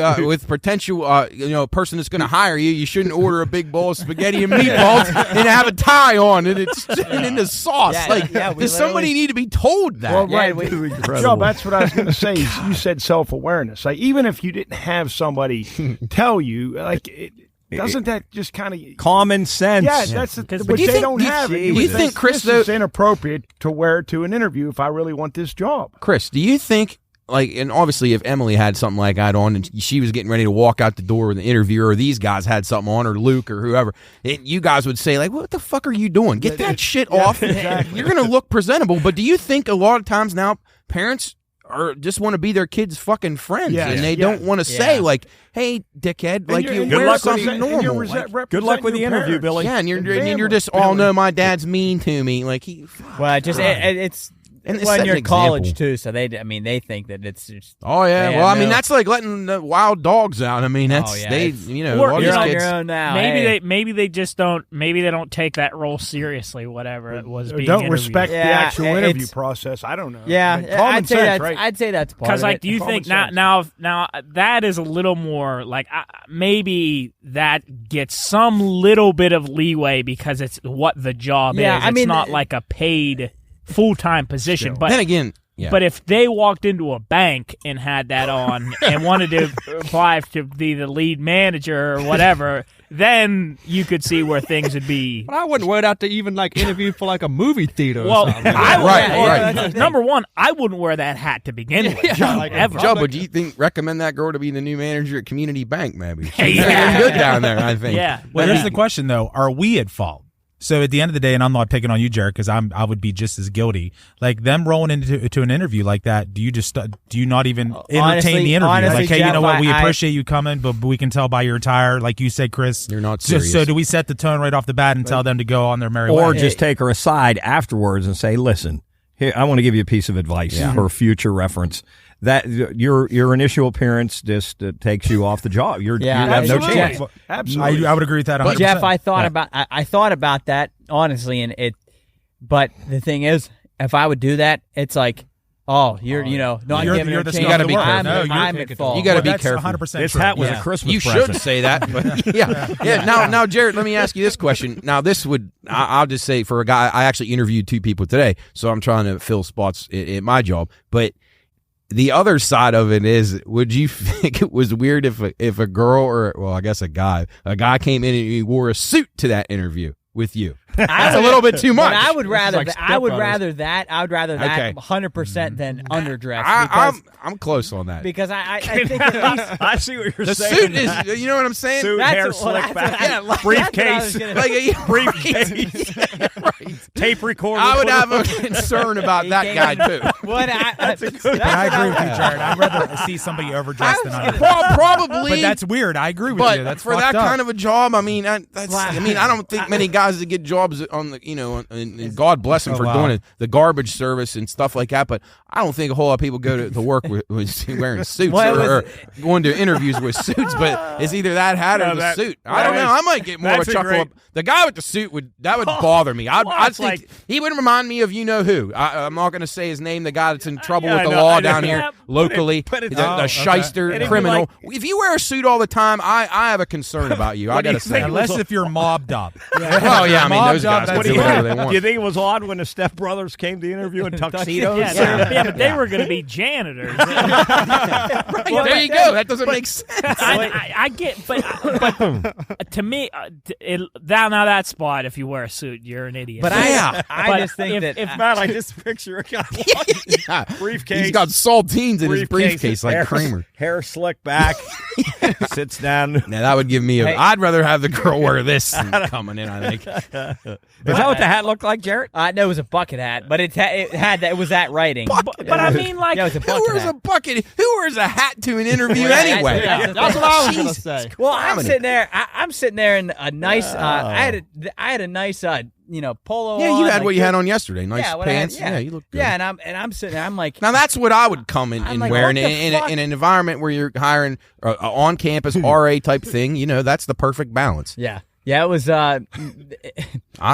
potential person that's going to hire you, you shouldn't order a big bowl of spaghetti and meatballs and have a tie on and it's in the sauce. Does somebody need to be told that? Well, right. Joe, that's what I was going to say. You said self-awareness. Like, even if you didn't have somebody tell you, doesn't that just kind of common sense? Yeah, that's but they don't have it. Do you think, Chris, this is inappropriate to wear to an interview if I really want this job? Chris, do you think, and obviously if Emily had something like that on and she was getting ready to walk out the door with the interviewer, or these guys had something on, or Luke or whoever, you guys would say, what the fuck are you doing? Get that shit off. Exactly. You're going to look presentable. But do you think a lot of times now parents just want to be their kids' fucking friends, and they don't want to say hey, dickhead, wear something normal. Good luck with the interview, Billy. Yeah, and you're just, no, my dad's mean to me. It's when you're in college too, so they think that it's just. Oh yeah, that's like letting the wild dogs out. I mean, that's you're on your own now. Maybe they just don't. Maybe they don't take that role seriously. Whatever it was, being don't respect the actual interview process. I don't know. Yeah, I'd say that's right. I'd say that's part of it. Because do you think now that is a little more maybe that gets some little bit of leeway because it's what the job is. It's not like a paid full-time position. But then again, but if they walked into a bank and had that on and wanted to apply to be the lead manager or whatever, then you could see where things would be. But I wouldn't wear that to even interview for a movie theater. Well, or something. Right. Number one, I wouldn't wear that hat to begin with. Ever. Joe, but do you recommend that girl to be the new manager at Community Bank? Maybe she's good down there. I think. Yeah. Well, here's the question though: are we at fault? So at the end of the day, and I'm not picking on you, Jared, because I would be just as guilty. Like them rolling into an interview like that, do you not even entertain the interview? Honestly, hey, Jeff, you know what? We appreciate you coming, but we can tell by your attire, like you said, Chris, you're not serious. So do we set the tone right off the bat and tell them to go on their merry way, or just take her aside afterwards and say, "Listen, here, I want to give you a piece of advice for future reference." That your initial appearance just takes you off the job. You have no chance. Absolutely, I would agree with that. 100%. But Jeff, I thought about that honestly, but the thing is, if I would do that, it's like, not giving her a chance. You got to be careful. I'm at fault. You got to be careful. 100% this hat was a Christmas You present. should say that. But Now, Jared, let me ask you this question. Now, I'll just say for a guy, I actually interviewed 2 people today, so I'm trying to fill spots in my job, but. The other side of it is, would you think it was weird if a girl a guy came in and he wore a suit to that interview with you? That's a little bit too much. I would rather that 100% than underdressed. I'm close on that. Because I think at least I see what you're the saying. suit is, you know what I'm saying? Suit, hair slick back, briefcase, briefcase, right. Tape recorder. I would have a concern about that guy too. I agree with you, Jared. I'd rather see somebody overdressed than underdressed. Probably, but that's weird. I agree with you. That's for that kind of a job. I mean, I don't think many guys that get jobs jobs on the, and God bless them for doing the garbage service and stuff like that. But I don't think a whole lot of people go to work with wearing suits or going to interviews with suits. But it's either that hat or the suit. I don't know. I might get more of a chuckle. The guy with the suit would bother me. I think he would remind me of who. I'm not going to say his name. The guy that's in trouble with the law down here locally, the shyster criminal. If you wear a suit all the time, I have a concern about you. I got to say, unless if you're mobbed up. Oh yeah, I mean those guys can do whatever they want. Do you think it was odd when the Step Brothers came to interview in tuxedos? Yeah, but they were going to be janitors. Well, there you go. That doesn't make sense. I get, but to me, now that spot, if you wear a suit, you're an idiot. But I just think if not, I just picture a guy briefcase. He's got saltines in his briefcase like Kramer. Hair slicked back, sits down. Now that would give me I'd rather have the girl wear this than coming in. I think. Is that what the hat looked like, Jarrett? No, it was a bucket hat, but it was that writing. But I mean, like, it was a bucket who wears hat. a bucket? Who wears a hat to an interview anyway? That's what I was going to say. Well, I'm sitting there. I'm sitting there in a nice. I had a nice. Polo. Yeah, on, you had what you had on yesterday. Nice what pants. I had, you look good. Yeah, and I'm sitting there. I'm like, now that's what I would come in like, wearing what the in fuck? an environment where you're hiring on campus RA type thing. That's the perfect balance. yeah. It was. I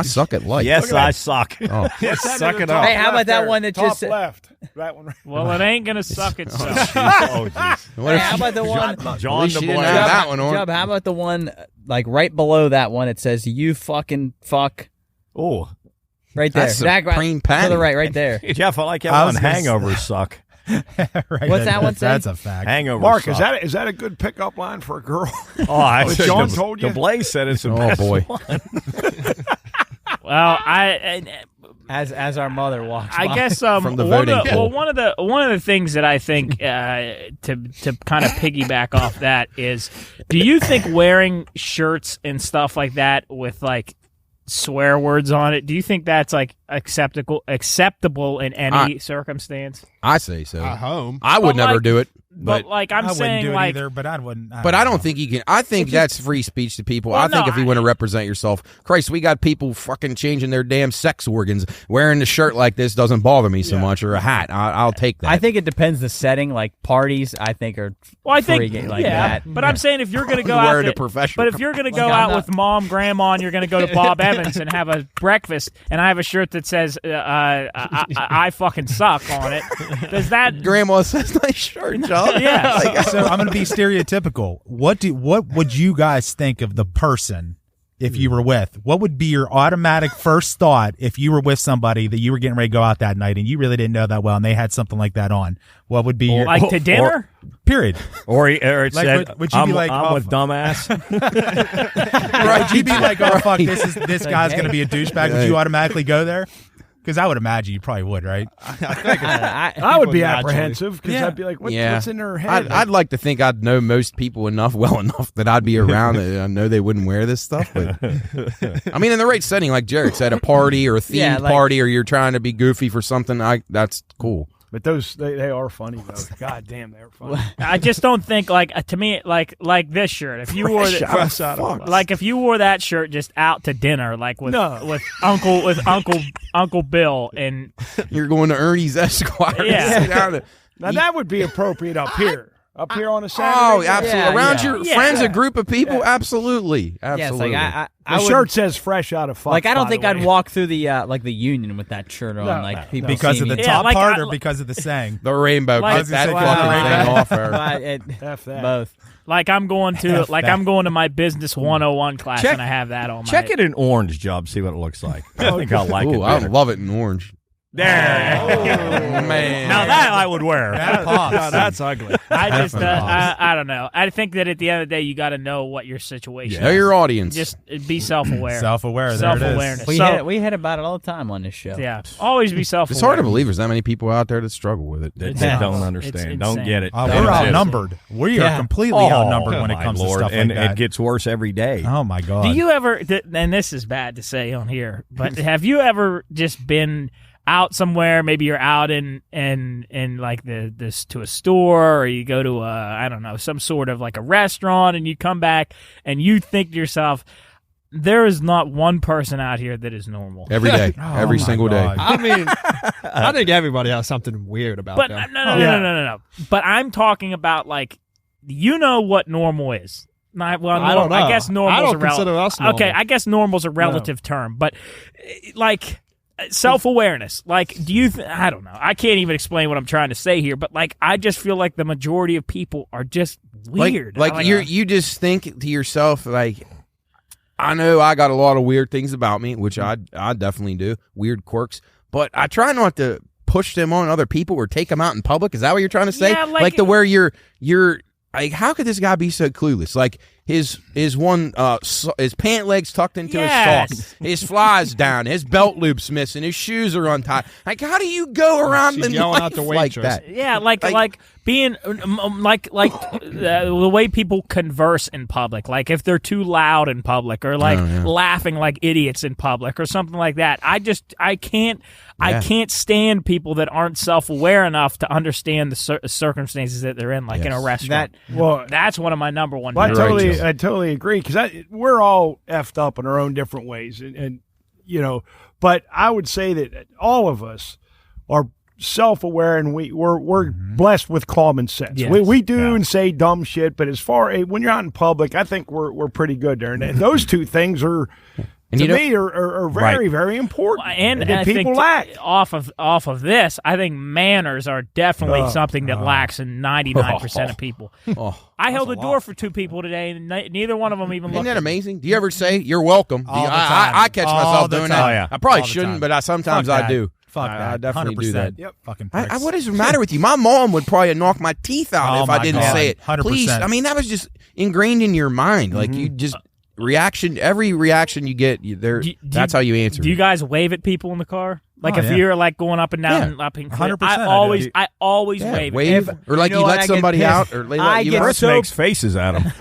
suck at life. Yes, I suck. Oh. Yes, suck it up. Hey, how about that one that top just? left? That one. Right. well, it ain't gonna suck itself. Oh, jeez. Hey, how about the one? John she the didn't Boy. have that one on. Chubb, how about the one like right below that one? It says "You fucking fuck." Oh, Right there. That's supreme to patty. the right there. Jeff, I like how I on was gonna hangovers suck. Right, What's that one say? That's a fact. Hangovers Mark, suck. is that a good pickup line for a girl? Oh, I What said John the- told you? The Blaze said it's the Oh best boy. one. Well, As our mother walks. I by. guess From the one voting of the, poll. one of the things that I think to kind of piggyback off that is, do you think wearing shirts and stuff like that with like swear words on it, do you think that's like acceptable in any circumstance? I say so. At home. I would But, never like, do it. But like I I'm wouldn't saying, do it like, either, but I wouldn't. But I don't think you can. I think that's free speech to people. Well, I think no, if you want to represent yourself, Christ, we got people fucking changing their damn sex organs. Wearing a shirt like this doesn't bother me so much, or a hat. I'll take that. I think it depends the setting. Like parties, I think are. well, I think free like yeah, that. but I'm saying if you're gonna go Wear out, it a professional. but if you're gonna go Like, I'm out not- with mom, grandma, and you're gonna go to Bob Evans and have a breakfast, and I have a shirt that says I fucking suck on it, does that? Grandma says nice shirt, John. Yeah. So I'm going to be stereotypical. What would you guys think of the person if you were with? What would be your automatic first thought if you were with somebody that you were getting ready to go out that night and you really didn't know that well and they had something like that on? What would be your Like to dinner? period? Or it Like, said, would you be like, I'm oh, with dumbass. Right? Would you be like, oh fuck, this guy's going to be a douchebag? Would you automatically go there? Because I would imagine you probably would, right? I would be apprehensive because Yeah. I'd be like, Yeah. what's in her head? I'd like to think I'd know most people well enough that I'd be around that I know they wouldn't wear this stuff. But I mean, in the right setting, like Jared said, a party or a themed party, or you're trying to be goofy for something, that's cool. But those they are funny though. God damn, they're funny. I just don't think to me like this shirt. If you wore if you wore that shirt just out to dinner, like with Uncle Bill, and You're going to Ernie's Esquire. Yeah. Sit down and Now that would be appropriate up here. Up here on a Oh, Saturday. absolutely. Yeah, Around yeah. your Yeah. friends, a group of people, absolutely. Yeah, it's Absolutely. like The I would, shirt says fresh out of fuck. Like I don't by think the I'd way. walk through the like the Union with that shirt on. No, like people Because of see the me. Yeah, top like, part I- or because of the saying? the rainbow. Like- Get that Wow. fucking thing off her. But F that. both. like I'm going to my business 101 class, Check- and I have that on. Check it in orange, Job. See what it looks like. I think I'll like Ooh, it. I better. love it in orange. There. Man. Now that I would wear. That pops. Now that's ugly. I just I don't know. I think that at the end of the day, you got to know what your situation Know is. your audience. Just be self-aware. Self-aware. There it is. Self-awareness. We hit about it all the time on this show. Yeah, always be self-aware. It's hard to believe there's that many people out there that struggle with it. They Yeah. don't It's understand. Don't insane. get it. We're Don't get it. outnumbered. We are Yeah. completely outnumbered when it my comes Lord. to stuff and like that. it gets worse every day. Oh my god! Do you ever? And this is bad to say on here, but have you ever just been out somewhere? Maybe you're out in like this to a store, or you go to I don't know, some sort of like a restaurant, and you come back and you think to yourself, there is not one person out here that is normal. Every day, every single day. I mean, I think everybody has something weird about But them. no. But I'm talking about like, what normal is. I don't know. I guess normal's I don't a relative. consider us normal. Okay, I guess normal's a relative term, but like self-awareness. Like, do you? I don't know. I can't even explain what I'm trying to say here, but like, I just feel like the majority of people are just weird. Like you just think to yourself like, I know I got a lot of weird things about me, which I definitely do, weird quirks, but I try not to push them on other people or take them out in public. Is that what you're trying to say? Yeah, like to where you're like, how could this guy be so clueless? Like his pant legs tucked into his socks, his flies down, his belt loop's missing, his shoes are untied. Like, how do you go around and yelling out the like waitress. that? Yeah, like being the way people converse in public, like if they're too loud in public or like laughing like idiots in public or something like that. I can't stand people that aren't self-aware enough to understand the circumstances that they're in, like in a restaurant. That's one of my number one. Well, I totally agree, because we're all effed up in our own different ways, and but I would say that all of us are self-aware, and we're blessed with common sense. Yes. We do and say dumb shit, but as far as when you're out in public, I think we're pretty good there, and those two things are. And to me, are very, very important. And that I people think lack. Off of this, I think manners are definitely something that lacks in 99% of people. I held the door for two people today, and neither one of them even looked. Isn't that amazing? Do you ever say you're welcome? I catch myself doing that. Oh, yeah. I probably shouldn't, but sometimes I do. Fuck that. I definitely 100%. do that. Yep. Fucking what is the matter with you? My mom would probably knock my teeth out if I didn't say it. 100%. Please. I mean, that was just ingrained in your mind. Like you just every reaction you get, that's how you answer. Do you guys wave at people in the car? Like if you're like going up and down, up and 100%. I always wave. Or like you let somebody out, or Chris makes faces at them.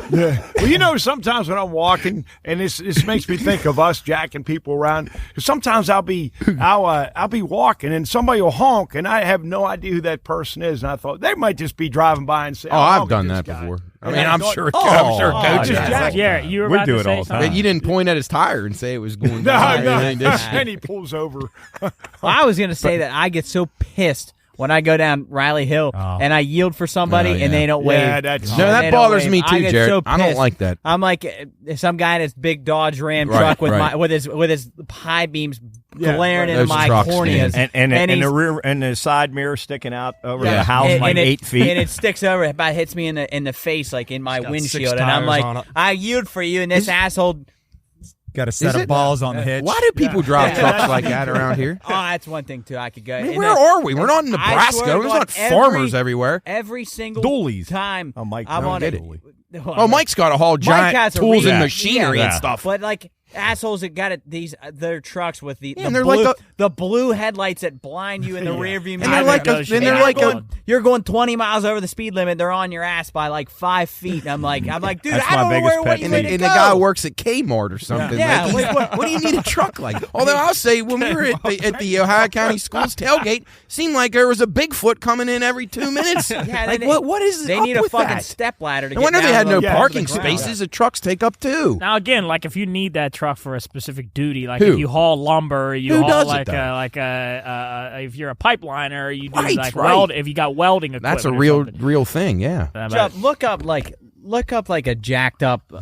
Well, sometimes when I'm walking, and this makes me think of us jacking people around. Sometimes I'll be walking, and somebody will honk, and I have no idea who that person is, and I thought they might just be driving by and say, I've done that before. I mean, I'm sure coaches. Yeah, you were about to say something. You didn't point at his tire and say it was going No, down. and he pulls over. Well, I was going to say that I get so pissed when I go down Riley Hill and I yield for somebody and they don't wave. Yeah, that bothers me too, Jared. So I don't like that. I'm like some guy in his big Dodge Ram truck with his high beams glaring into my corneas, and the side mirror sticking out over the house 8 feet, and it sticks over, about hits me in the face, like in my windshield, and I'm like, I yield for you, and this asshole. Got a set of balls on the hitch. Why do people drive trucks like that around here? Oh, that's one thing too. I could go. I mean, where are we? We're not in Nebraska. There's not farmers everywhere. Every single time. Oh, Mike, I'm on it. Mike's got to haul giant tools and machinery and stuff. But like assholes that got their trucks with the blue headlights that blind you in the rearview mirror. You're going 20 miles over the speed limit. They're on your ass by like 5 feet. I'm like, dude, that's I don't know where and the guy works at Kmart or something. Yeah. What do you need a truck like? Although I'll say, when we were at the Ohio County Schools tailgate, seemed like there was a Bigfoot coming in every 2 minutes. What is they up need a with fucking that? step ladder to No get wonder down they had no the parking spaces. The trucks take up too. Now again, like if you need that truck for a specific duty, like Who? if you haul lumber, you Who haul does it, if you're a pipeliner, you do Right, if you got welding equipment. That's a real thing. Yeah. Look up like a jacked up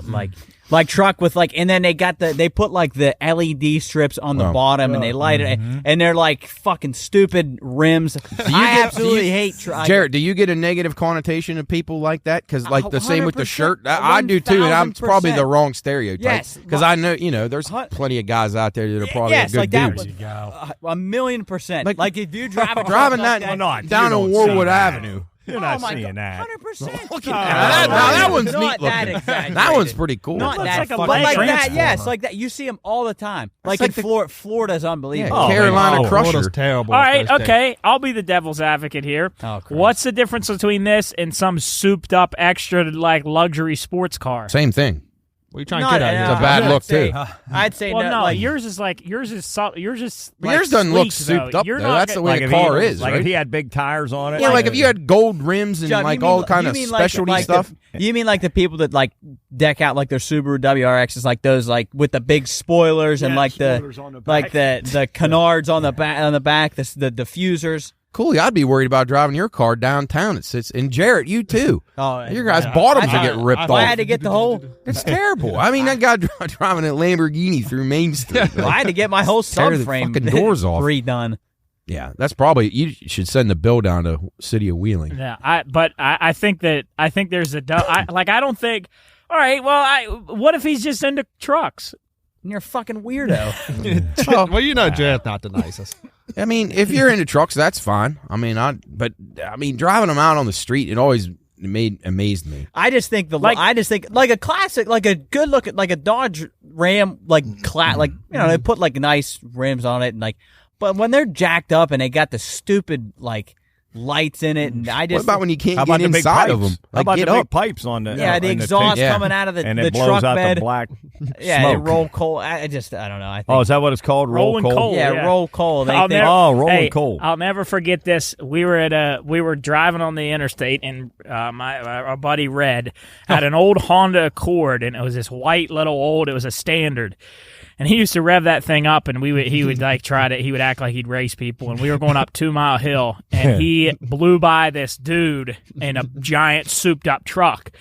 like truck with and then they put like the LED strips on the bottom and they light it and they're like fucking stupid rims. I absolutely hate trucks. Jared, do you get a negative connotation of people like that? Because like the same with the shirt, I do too, and I'm probably the wrong stereotype. Yes, because I know there's plenty of guys out there that are probably good dudes. That 1,000,000%. Like if you drive driving that down on Warwood Avenue. You're not seeing that. 100%. Look at that one's neat looking. That one's pretty cool. Not that, like but like that, yes, like that. You see them all the time. Like in Florida's unbelievable. Carolina Crusher. Florida's terrible. All right, okay. I'll be the devil's advocate here. Oh, what's the difference between this and some souped up extra like luxury sports car? Same thing. What are you trying to get at? It's a bad look too. I'd say Well, no, like, yours is But like yours doesn't look sleek, souped up You're though. not That's the gonna- way a car is, Like right? if he had big tires on it. Yeah, like if you had gold rims and John, like you all mean- kind you of mean specialty like stuff. You mean like the people that like deck out like their Subaru WRXs, like those like with the big spoilers and like spoilers on the like the canards on the back, the diffusers. Cool. I'd be worried about driving your car downtown. It sits, and Jarrett, you too. Oh, Your guys' bottoms will get ripped I off. had to get the whole. It's terrible. I mean, that guy driving a Lamborghini through mainstay. I had to get my whole Tear the subframe fucking doors off. redone. Yeah, that's probably, you should send the bill down to City of Wheeling. Yeah, I think there's a I don't think. All right, well, what if he's just into trucks? You're a fucking weirdo. Well, you know, Jared's not the nicest. I mean, if you're into trucks, that's fine. I mean, driving them out on the street, it always amazed me. I just think like a classic, like a good look at like a Dodge Ram, like they put like nice rims on it, and like, but when they're jacked up and they got the stupid like lights in it, and I just. What about when you can't How get about the big inside pipes? of them? How about get the big up. pipes on the the exhaust Yeah. coming out of and the it blows truck out bed. the black Yeah, smoke. they roll coal. I don't know. I think. Oh, is that what it's called? Rolling coal. Yeah, yeah. roll coal. I'll never- rolling coal. I'll never forget this. We were driving on the interstate, and our buddy Red had an old Honda Accord, and it was this white it was a standard. And he used to rev that thing up, and he would like he would act like he'd race people, and we were going up 2 Mile Hill, and he blew by this dude in a giant souped up truck,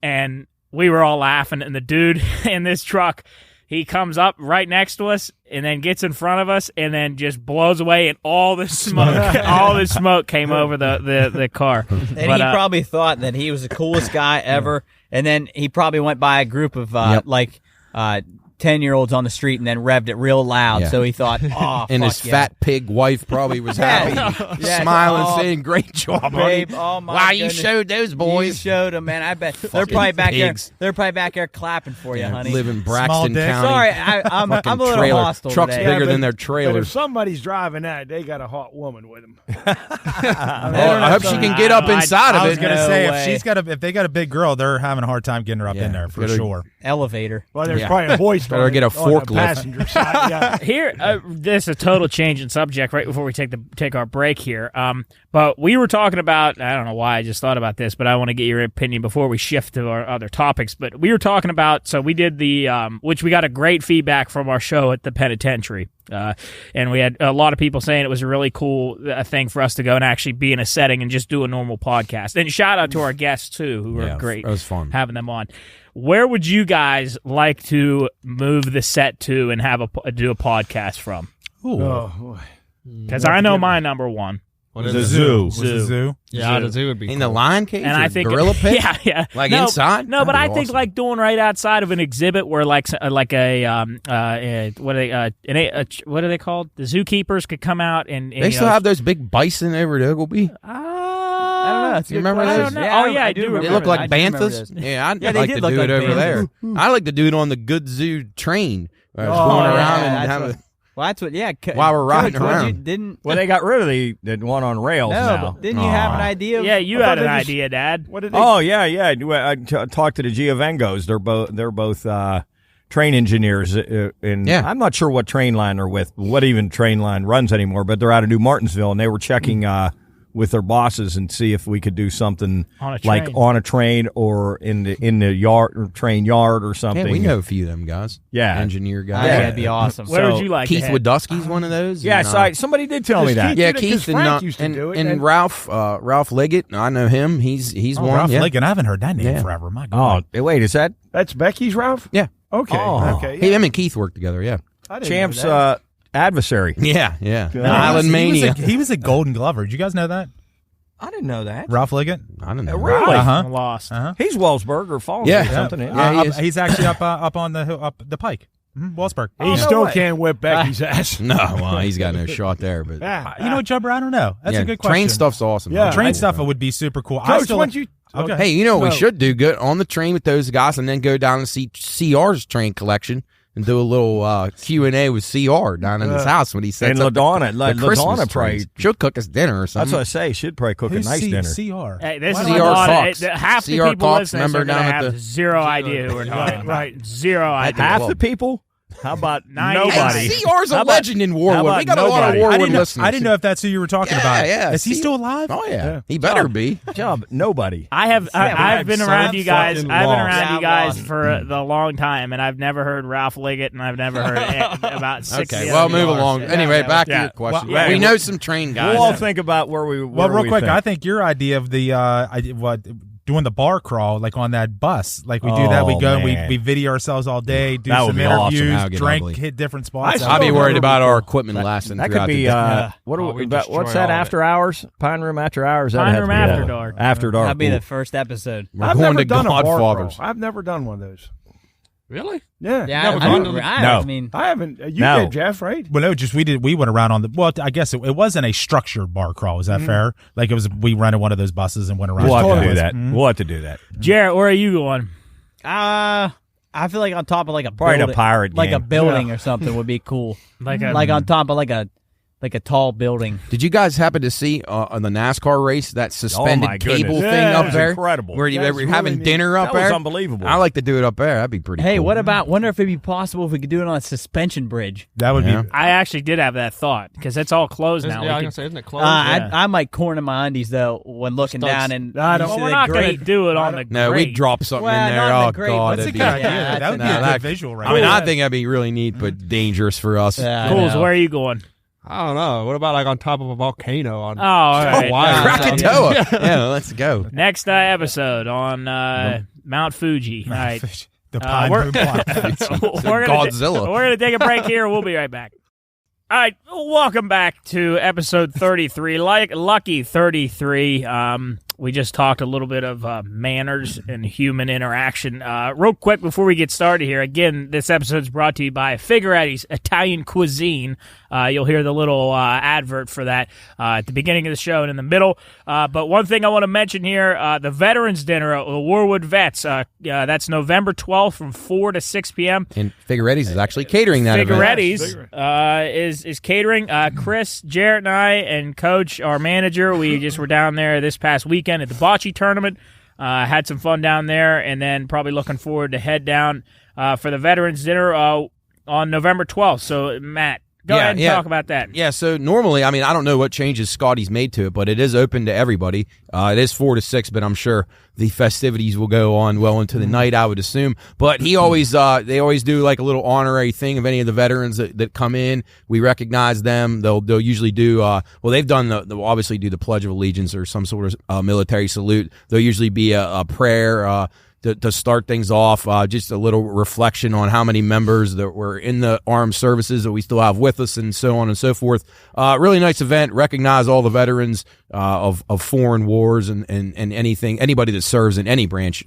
and we were all laughing, and the dude in this truck, he comes up right next to us and then gets in front of us and then just blows away, and all the smoke came over the car. And he probably thought that he was the coolest guy ever, and then he probably went by a group of 10-year-olds on the street and then revved it real loud. Yeah. So he thought, oh, And his fat pig wife probably was happy, Yeah. smiling, saying, "Great job, babe, honey. oh my Wow, goodness. you showed those boys." You showed them, man. I bet they're probably back pigs. there. They're probably back there clapping for you, honey. Live in Small Braxton dick. County. Sorry, I'm a Fucking little trailer. hostile Trucks today. bigger than their But trailers. if somebody's driving that, they got a hot woman with them. I hope she can get up inside I of was it. gonna No say way. if they got a big girl, they're having a hard time getting her up in there for Gotta- sure. Elevator. Well, there's Yeah. probably a voice. Better get a on the forklift. passenger side. Yeah. Here, this is a total change in subject right before we take our break here. But we were talking about, I don't know why I just thought about this, but I want to get your opinion before we shift to our other topics. But we were talking about, so we did the, which we got a great feedback from our show at the penitentiary. And we had a lot of people saying it was a really cool thing for us to go and actually be in a setting and just do a normal podcast. And shout out to our guests too, who were great. It was fun having them on. Where would you guys like to move the set to and do a podcast from? Oh, boy. Because I know my number one. What is The it? zoo. Was the zoo? Yeah, the zoo would be in cool. the lion cage, And or I think gorilla pit. yeah, Like no, inside? No, but That'd I be think awesome. like doing right outside of an exhibit where what are they called? The zookeepers could come out and They still have those big bison over at Ogleby. I don't know. That's a You good remember question. those? I don't know. Oh, yeah, I do They remember look like I do remember banthas. those. Yeah, I'd Yeah, they like did to look do like it over banthas. there. I like to do it on the Good Zoo train. Going yeah, around and that's having. what- Well, that's what. Yeah. While we're riding Coach, what'd around. you, didn't. Well, they got rid of the one on rails No, now. but didn't you have an Aw. idea? Yeah, you I had thought an they just- idea, Dad. What did they? Oh yeah. I talked to the Giovengos. They're both train engineers, and Yeah. I'm not sure what train line they're with, what even train line runs anymore. But they're out of New Martinsville, and they were checking with their bosses and see if we could do something On a like train. on a train or in the yard or train yard or something. Yeah, we know a few of them guys. Yeah. Engineer I guys. think Yeah. that'd be awesome. Where So, would you like to Keith head? Wadusky's one of those. Yeah, and, so somebody did tell me that. Keith yeah, did it 'cause Keith and, Frank used to do it, and and- Ralph Liggett. I know him. He's one. Ralph Yeah. Liggett. I haven't heard that name Yeah. forever. My God. Oh, wait, is that That's Becky's Ralph? Yeah. Okay. Oh. Okay. Him and Keith worked together. Yeah. I didn't know Champ's that. adversary? Yeah. He Island was Mania. he was a Golden Glover. Did you guys know that? I didn't know that. Ralph Liggett. I don't know. Really? Uh-huh. Lost. He's Wellsburg or Falls Yeah. or something. Yeah, he is. He's actually up on the hill, up the pike. Wellsburg. He no still way. can't whip Becky's ass. No, well, he's got no shot there. But You know what, Jubber? I don't know. That's yeah, a good question. train stuff's awesome. Yeah. Train stuff would be super cool. I Coach, still once you Okay. Hey, you know what No. we should do? Go on the train with those guys and then go down and see CR's train collection and do a little Q&A with CR down in his house when he sets and up LaDonna Christmas probably trees. She'll cook us dinner or something. That's what I say. She'd probably cook Who's a nice dinner. CR? Hey, this is CR a lot Cox. half the CR people Cox, listening are remember going to down at have the- zero idea who we're talking about. Right. Zero idea. Half the people? How about 90. nobody? Hey, CR's a How about- legend in how Warwood. about We got a lot of nobody? Warwood listeners. I didn't know if that's who you were talking about. Yeah. Is he still alive? Oh, yeah. He better be. Job, nobody. I've been around you guys. fucking I've been lost. around Yeah, you guys I'm for the long time, and I've never heard Ralph Liggett, and I've never heard about 60 Okay, other well, move others. along. Yeah, Anyway, yeah. back to Yeah. your question. Well, we yeah. know some trained guys. We'll all think about where we. Well, real quick, think. I think your idea of the doing the bar crawl like on that bus, like we do that. We Oh, go and man. we video ourselves all day, do That would some be awesome. interviews, That would get drink, ugly. hit different spots. I I'll be still worried never about be our cool. equipment lasting that throughout could be. the day. What Oh, are we what's destroy that? all of After hours? Pine Room after hours. That'd Pine have Room to be After that. Dark. After dark. That'd be Ooh. the first episode. We're I've going never to done a bar Godfathers. crawl. I've never done one of those. Really? Yeah. Yeah, Never I gone don't- to the- I No. mean, I haven't. You No. did, Jeff, right? Well, no, just we went around on the. Well, I guess it wasn't a structured bar crawl. Is that fair? Like it was. We rented one of those buses and went around. We'll have to Totally. do that. Mhm. We'll have to do that. Jarrett, where are you going? I feel like on top of like a Probably building, a pirate like a game. building or something would be cool. Like on top of like a tall building. Did you guys happen to see on the NASCAR race that suspended my cable goodness. thing Yeah, up it was there? incredible. Where you That's were really having neat. dinner up That was there? unbelievable. I like to do it up there. That'd be pretty Hey, cool. what about? Wonder if it'd be possible if we could do it on a suspension bridge. That would Yeah. be. I actually did have that thought because it's all closed now. Yeah, We I was could- gonna say, isn't it closed? I might corner my undies though when looking Studs. down and I don't- you see well, we're the not going to grate. do it on the No, grate. we'd drop something Well, in there. not in Oh, the grate, God. but That's a that'd good be- idea. Yeah, That would be nah, a that- good visual, right? I mean, there. I think that'd be really neat, but dangerous for us. Yeah, I Cools, know. where are you going? I don't know. What about like on top of a volcano? On Oh, all right. Hawaii? Krakatoa. Yeah, let's go. Next episode on Mount Fuji. All right. The Pine we're- Room Podcast. We're gonna Godzilla. We're going to take a break here. We'll be right back. All right, welcome back to episode 33. Lucky 33. We just talked a little bit of manners and human interaction. Real quick before we get started here, again, this episode is brought to you by Figueretti's Italian Cuisine. You'll hear the little advert for that at the beginning of the show and in the middle. But one thing I want to mention here, the Veterans Dinner at the Warwood Vets. That's November 12th from 4 to 6 p.m. And Figueretti's is actually catering that event. Figueretti's is catering. Chris, Jarrett, and I, and Coach, our manager, we just were down there this past weekend at the bocce tournament. Had some fun down there, and then probably looking forward to head down for the Veterans Dinner on November 12th. So, Matt, go ahead and talk about that. Yeah, so normally, I mean, I don't know what changes Scotty's made to it, but it is open to everybody. It is 4 to 6, but I'm sure the festivities will go on well into the night, I would assume. But he always, they always do like a little honorary thing of any of the veterans that come in. We recognize them. They'll usually do, well, they've done they'll obviously do the Pledge of Allegiance or some sort of military salute. There'll usually be a prayer, to start things off, just a little reflection on how many members that were in the armed services that we still have with us, and so on and so forth. Really nice event. Recognize all the veterans of foreign wars and anybody that serves in any branch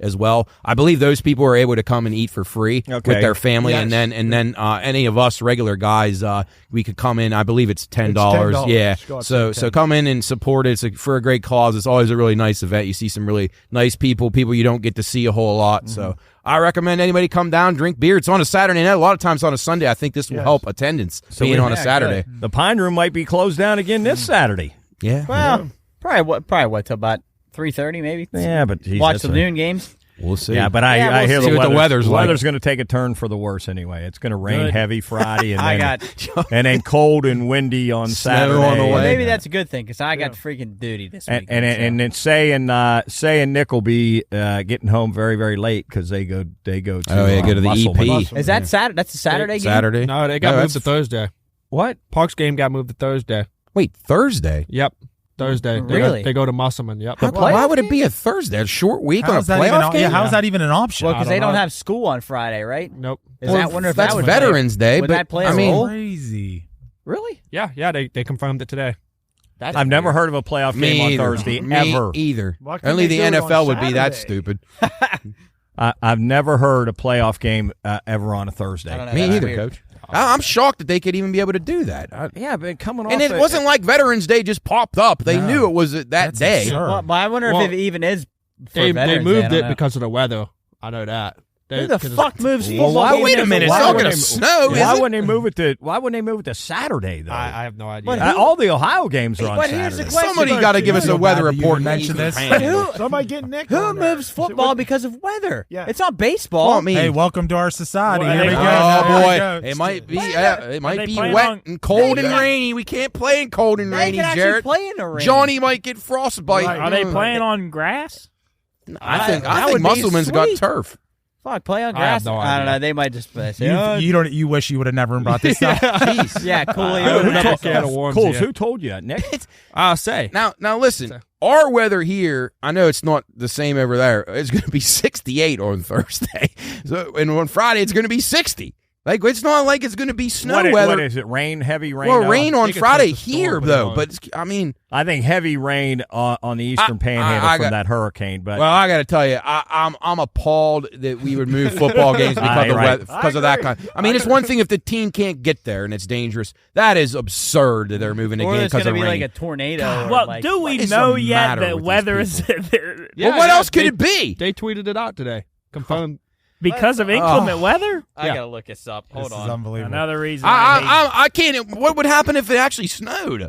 as well. I believe those people are able to come and eat for free with their family, Yes. and then any of us regular guys, we could come in. I believe it's $10. $10. Yeah, Scott so said $10. come in and support it. It's for a great cause. It's always a really nice event. You see some really nice people you don't get to see a whole lot. So I recommend anybody come down, drink beer. It's on a Saturday night. A lot of times on a Sunday. I think this will help attendance being on a Saturday. The Pine Room might be closed down again this Saturday. Yeah. Well, probably what till about 3:30 maybe. Yeah, but geez, watch that's the noon games. We'll see. Yeah, but Yeah, I we'll hear see the what the weather's like. weather's going to take a turn for the worse anyway. It's going to rain Good. heavy Friday and I then, got and then cold and windy on Snow Saturday. on the way. well, maybe that's a good thing because I got freaking duty this week. And then Say and Nick will be getting home very, very late because they go to go to the Musselman. EP. is that Saturday? That's a Saturday game. Saturday. No, they got No, moved to that's- Thursday. What? Parks game got moved to Thursday. Wait, Thursday? Yep, Thursday. Really? They go to Musselman. Yep. Why would it be a Thursday? A short week on a How's that playoff even? game? Yeah, how's that even an option? Well, because I they don't don't know. have school on Friday, right? Nope. Is Well, that wonder if that's that would Veterans Day, would but that play I a mean, role? Crazy. Really? Yeah. They confirmed it today. That's I've never weird. heard of a playoff Me game on either. Thursday Me ever. either. Why can't Only they the do it on NFL would be that Saturday? stupid. I've never heard a playoff game ever on a Thursday. I don't know. Me That's either, weird. Coach. I'm shocked that they could even be able to do that. Yeah, but coming off And it a- wasn't like Veterans Day just popped up. They No. knew it was that That's day. absurd. Well, but I wonder Well, if it even is. For They veterans moved Day, I it don't know. because of the weather. I know that. Who the fuck moves football? Well, wait a minute. It's not going to snow, is Why it? wouldn't they move it to? Why wouldn't they move it to Saturday though? I have no idea. But All the Ohio games are on But here's the Saturday. question. Somebody got to give us a weather report. Mention this. But who Somebody get Nick. who on there. moves football because of weather? Yeah. It's not baseball. Well, I mean, Hey, welcome to our society. Well, Here we they- go. oh There we boy, go. it might be They playing wet on- and cold and They- rainy. We can't play in cold and They rainy, can actually Jared. play in the rain. Johnny might get frostbite. Right. Are they playing on grass? I think That would be Musselman's got sweet. turf. Fuck, play on I have grass. no I don't idea. know. They might just say, You wish you would have never brought this up. Jeez. yeah, cool. Who Another told- can of worms Coles, here. who told you, Nick? I'll say. Now listen. Our weather here, I know it's not the same over there. It's going to be 68 on Thursday, and on Friday it's going to be 60. Like it's not like it's going to be snow weather. What is it? Rain, heavy rain. Well, rain on think it's Friday just a storm, here but though, on. but it's, I mean, I think heavy rain on the eastern panhandle I from got- that hurricane. But well, I got to tell you, I'm appalled that we would move football games because of Right. weather, because of that kind. I mean, it's one thing if the team can't get there and it's dangerous. That is absurd that they're moving the or game it's because going to of be rain. like a tornado. or Well, like, do we what is know the yet matter that with these weather is Well, what else could it be? They tweeted it out today. Confirmed. because of inclement weather? I got to look this up. Hold This is on. unbelievable. Another reason. I hate I can't. What would happen if it actually snowed?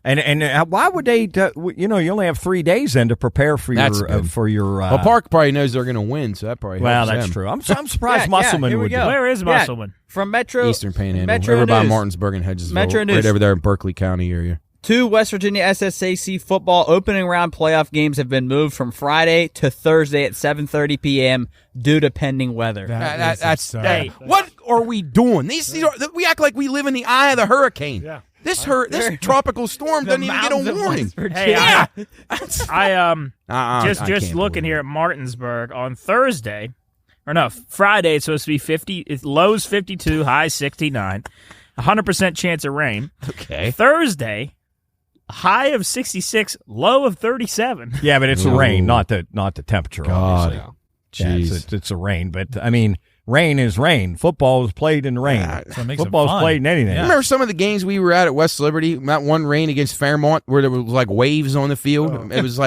and why would they? You only have 3 days then to prepare for That's your good. Well, Park probably knows they're going to win, so that probably well, helps that's them. true. I'm surprised Yeah, Musselman here we would. go. Where is Yeah. Musselman? From Metro Eastern Panhandle, Metro over by News. Martinsburg and Hedgesville, Metro right News. over there in Berkeley County area. 2 West Virginia SSAC football opening round playoff games have been moved from Friday to Thursday at 7:30 p.m. due to pending weather. That is That's absurd. Hey. what are we doing? These are, we act like we live in the eye of the hurricane. Yeah. This tropical storm doesn't even get a mountains of warning. West Virginia. Hey, I just can't looking believe here at Martinsburg on Thursday, or no, Friday. It's supposed to be 50. It's lows 52, highs 69, 100% chance of rain. Okay. Thursday, high of 66, low of 37. Yeah, but it's the rain, not the temperature. God. Obviously. Yeah, Jeez. it's a rain, but I mean, rain is rain. Football is played in the rain. So it makes it Football is fun. played in anything. Yeah. Remember some of the games we were at West Liberty? That one rain against Fairmont, where there was like waves on the field. It was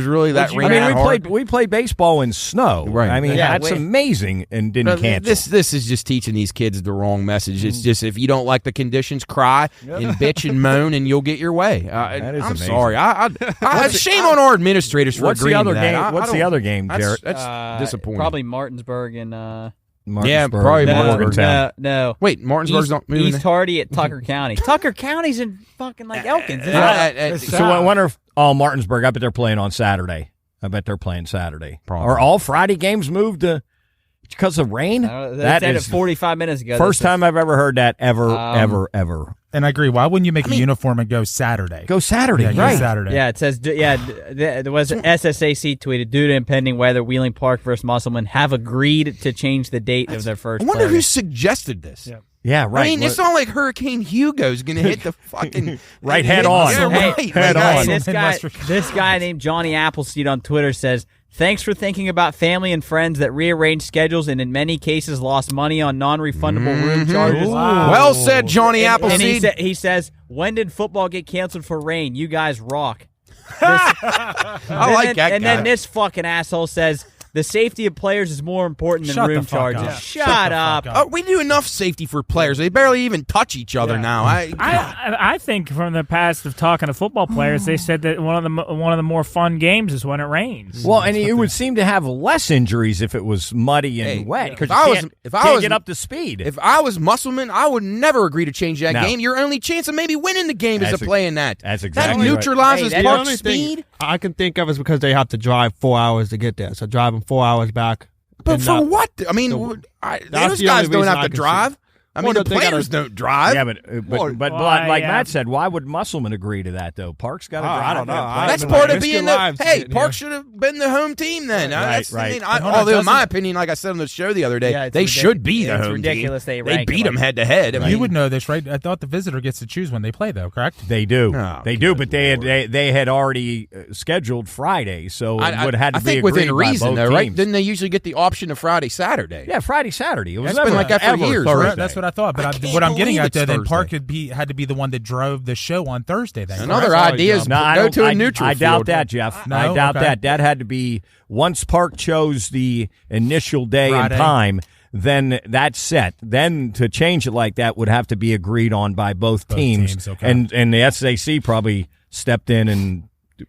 really that rain. I mean, that hard. we played baseball in snow. Right. I mean, Yeah, that's wait. amazing, and didn't But cancel. this is just teaching these kids the wrong message. It's just if you don't like the conditions, cry and bitch and moan, and you'll get your way. That is I'm amazing. sorry. Shame on our administrators for What's the agreeing other to that. game? I What's the don't- other game, Jarrett? That's disappointing. Probably Martinsburg and Martinsburg. probably no, Martinsburg. no. Wait, Martinsburg's not moving. East Hardy at Tucker County. Tucker County's in fucking like Elkins. Isn't it? So I wonder if Martinsburg. I bet they're playing on Saturday. I bet they're playing Saturday. Probably. Are all Friday games moved because of rain? I don't know. That That is is 45 minutes ago. first time I've ever heard that ever. And I agree. Why wouldn't you make a uniform and go Saturday? Go Saturday, Yeah, go right? Saturday. Yeah, it says, there was SSAC tweeted, due to impending weather, Wheeling Park versus Musselman have agreed to change the date of their first I wonder playoff who game. suggested this. Yeah, right. I mean, it's not like Hurricane Hugo's going to hit the fucking Right head on. Yeah, Hey, right. head Like, on. This guy named Johnny Appleseed on Twitter says, thanks for thinking about family and friends that rearranged schedules and in many cases lost money on non-refundable room charges. Well said, Johnny And Appleseed. he says, when did football get canceled for rain? You guys rock. I like that And guy. then this fucking asshole says, the safety of players is more important than Shut the room fuck charges. up. Shut Shut the up. fuck up. We do enough safety for players. They barely even touch each other now. I think from the past of talking to football players, they said that one of the more fun games is when it rains. Well, and you would seem to have less injuries if it was muddy and Hey, wet because if I you was- can't, if I can't was- get up to speed. If I was Musselman, I would never agree to change that No. game. Your only chance of maybe winning the game is That's to play in that. that's That exactly right. neutralizes Hey, The Park's only speed. thing I can think of is because they have to drive 4 hours to get there. So driving 4 hours back. But and for not- what? I mean, that's those the guys only don't reason have I to can drive. see. I mean, Well, the they gotta- players don't drive. Yeah, but Why, like yeah. Matt said, why would Musselman agree to that though? Park's got to drive. I don't know. that. That's I've part been of being risking the. lives to Hey, get Park here. should have been the home team then. Right, I mean, But hold on, although in my doesn't- opinion, like I said on the show the other day, Yeah, it's they should be the it's home ridiculous team. they They rank beat them. them head to head. I mean, You would know this, right? I thought the visitor gets to choose when they play, though, correct? They do. Oh, they do, but they had already scheduled Friday, so it would have had to I be think agreed within by reason, both though, right? teams. Didn't they usually get the option of Friday, Saturday? Yeah, Friday, Saturday. It was That's never been like that for ever years, Thursday. right? That's what what I thought. But what I'm getting at, though, then Park had to be the one that drove the show on Thursday. Then another idea is go to a neutral I field. doubt that, Jeff. No? I doubt Okay. that. That had to be once Park chose the initial day Friday. and time. Then that's set. Then to change it like that would have to be agreed on by both teams. Okay. And the SAC probably stepped in and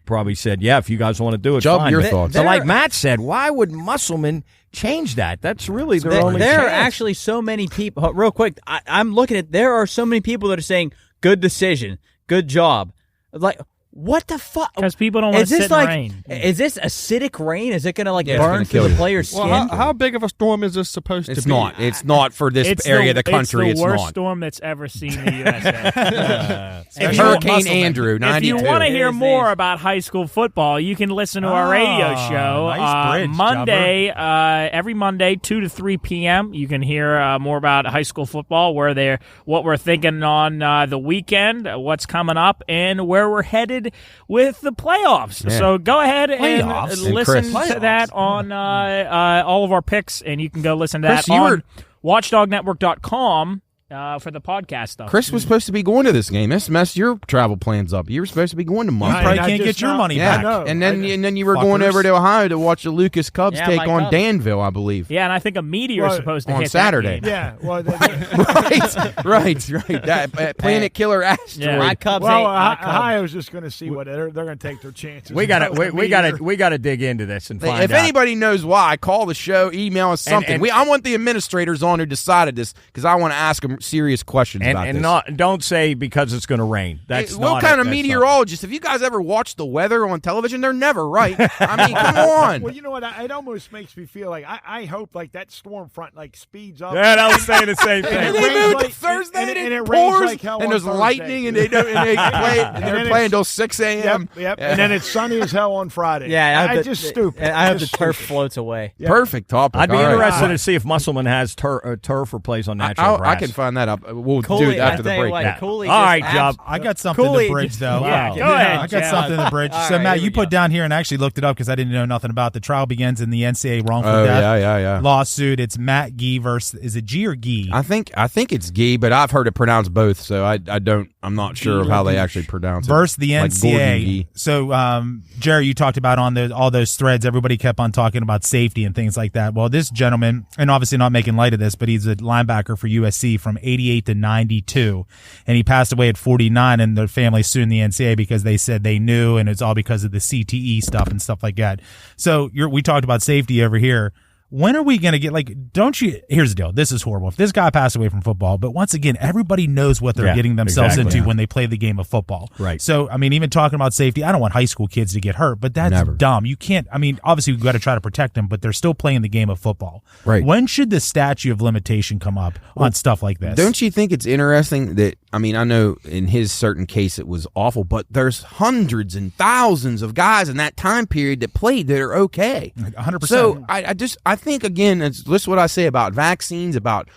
probably said, "Yeah, if you guys want to do it, Chubb, fine." your thoughts? So like Matt said, why would Musselman change that? That's really their only There are chance. actually so many people. Real quick, I'm looking at. There are so many people that are saying, "Good decision, good job." Like, what the fuck? Because people don't want to sit in rain. Is this acidic rain? Is it going to it's burn gonna through kill the you. player's skin? Well, how big of a storm is this supposed to It's be? not. It's not for this area of the country. It's the worst not. storm that's ever seen the USA. It's Hurricane Andrew, If 92. you want to hear It is more nice. about high school football, you can listen to our radio show nice bridge, Monday, every Monday, 2 to 3 p.m. You can hear more about high school football, what we're thinking on the weekend, what's coming up, and where we're headed with the playoffs. Yeah. So go ahead and Playoffs? And listen Chris. to that on all of our picks, and you can go listen to that Chris, you on were- watchdognetwork.com for the podcast stuff. Chris was supposed to be going to this game. This messed your travel plans up. You were supposed to be going to You Muncie. probably I can't just get your know- money Yeah, back. know. and then you were going Fuckers. over to Ohio to watch the Lucas Cubs Yeah, take my on Cubs. Danville, I believe. Yeah, and I think a meteor is Well, supposed to on hit Saturday. that game. Yeah, well, right. That planet killer asteroid. Yeah. My Cubs well, ain't. My Cubs. Ohio's just going to see what they're going to take their chances. we got to dig into this and find If out. anybody knows why, call the show, email us something. and- I want the administrators on who decided this because I want to ask them serious questions about and this. don't say because it's going to rain. That's What not kind of that's meteorologist? Have you guys ever watched the weather on television? They're never right. I mean, come on. Well, you know what? It almost makes me feel like I hope like that storm front like speeds up. Not, I was saying the same thing. And it They rains moved like- to Thursday and and it it rains pours like hell and on there's Thursday. lightning and they play and then they're playing it's- until 6 a.m. Yep. And then it's sunny as hell on Friday. Yeah, I just stupid. I hope the Just turf stupid. floats away. Perfect topic. I'd be All right. interested to see if Musselman has turf or plays on natural grass. I can find that up. We'll do Cooley, it after the I tell you break. what, Yeah. Cooley All just right, Job. I got something Cooley to bridge, just- though. Yeah, go ahead, I got Jeff. something to bridge. All So, right, Matt, here you we put go. down here and actually looked it up because I didn't know nothing about the trial begins in the NCAA wrongful Oh, death yeah. lawsuit. It's Matt Gee versus, is it G or Gee? I think it's Gee, but I've heard it pronounced both, so I'm not sure of how they actually pronounce it. Versus the Like Gordon NCAA. Gee. So, Jerry, you talked about on all those threads, everybody kept on talking about safety and things like that. Well, this gentleman, and obviously not making light of this, but he's a linebacker for USC from 88 to 92, and he passed away at 49, and the family sued the NCAA because they said they knew, and it's all because of the CTE stuff and stuff like that. So we talked about safety over here. When are we going to get, here's the deal. This is horrible. If this guy passed away from football, but once again, everybody knows what they're getting themselves into when they play the game of football. Right. So, I mean, even talking about safety, I don't want high school kids to get hurt, but that's Never. dumb. You can't, I mean, obviously we've got to try to protect them, but they're still playing the game of football. Right. When should the statute of limitation come up on stuff like this? Don't you think it's interesting that, I mean, I know in his certain case it was awful, but there's hundreds and thousands of guys in that time period that played that are okay. 100%. So I think, again, it's just what I say about vaccines, about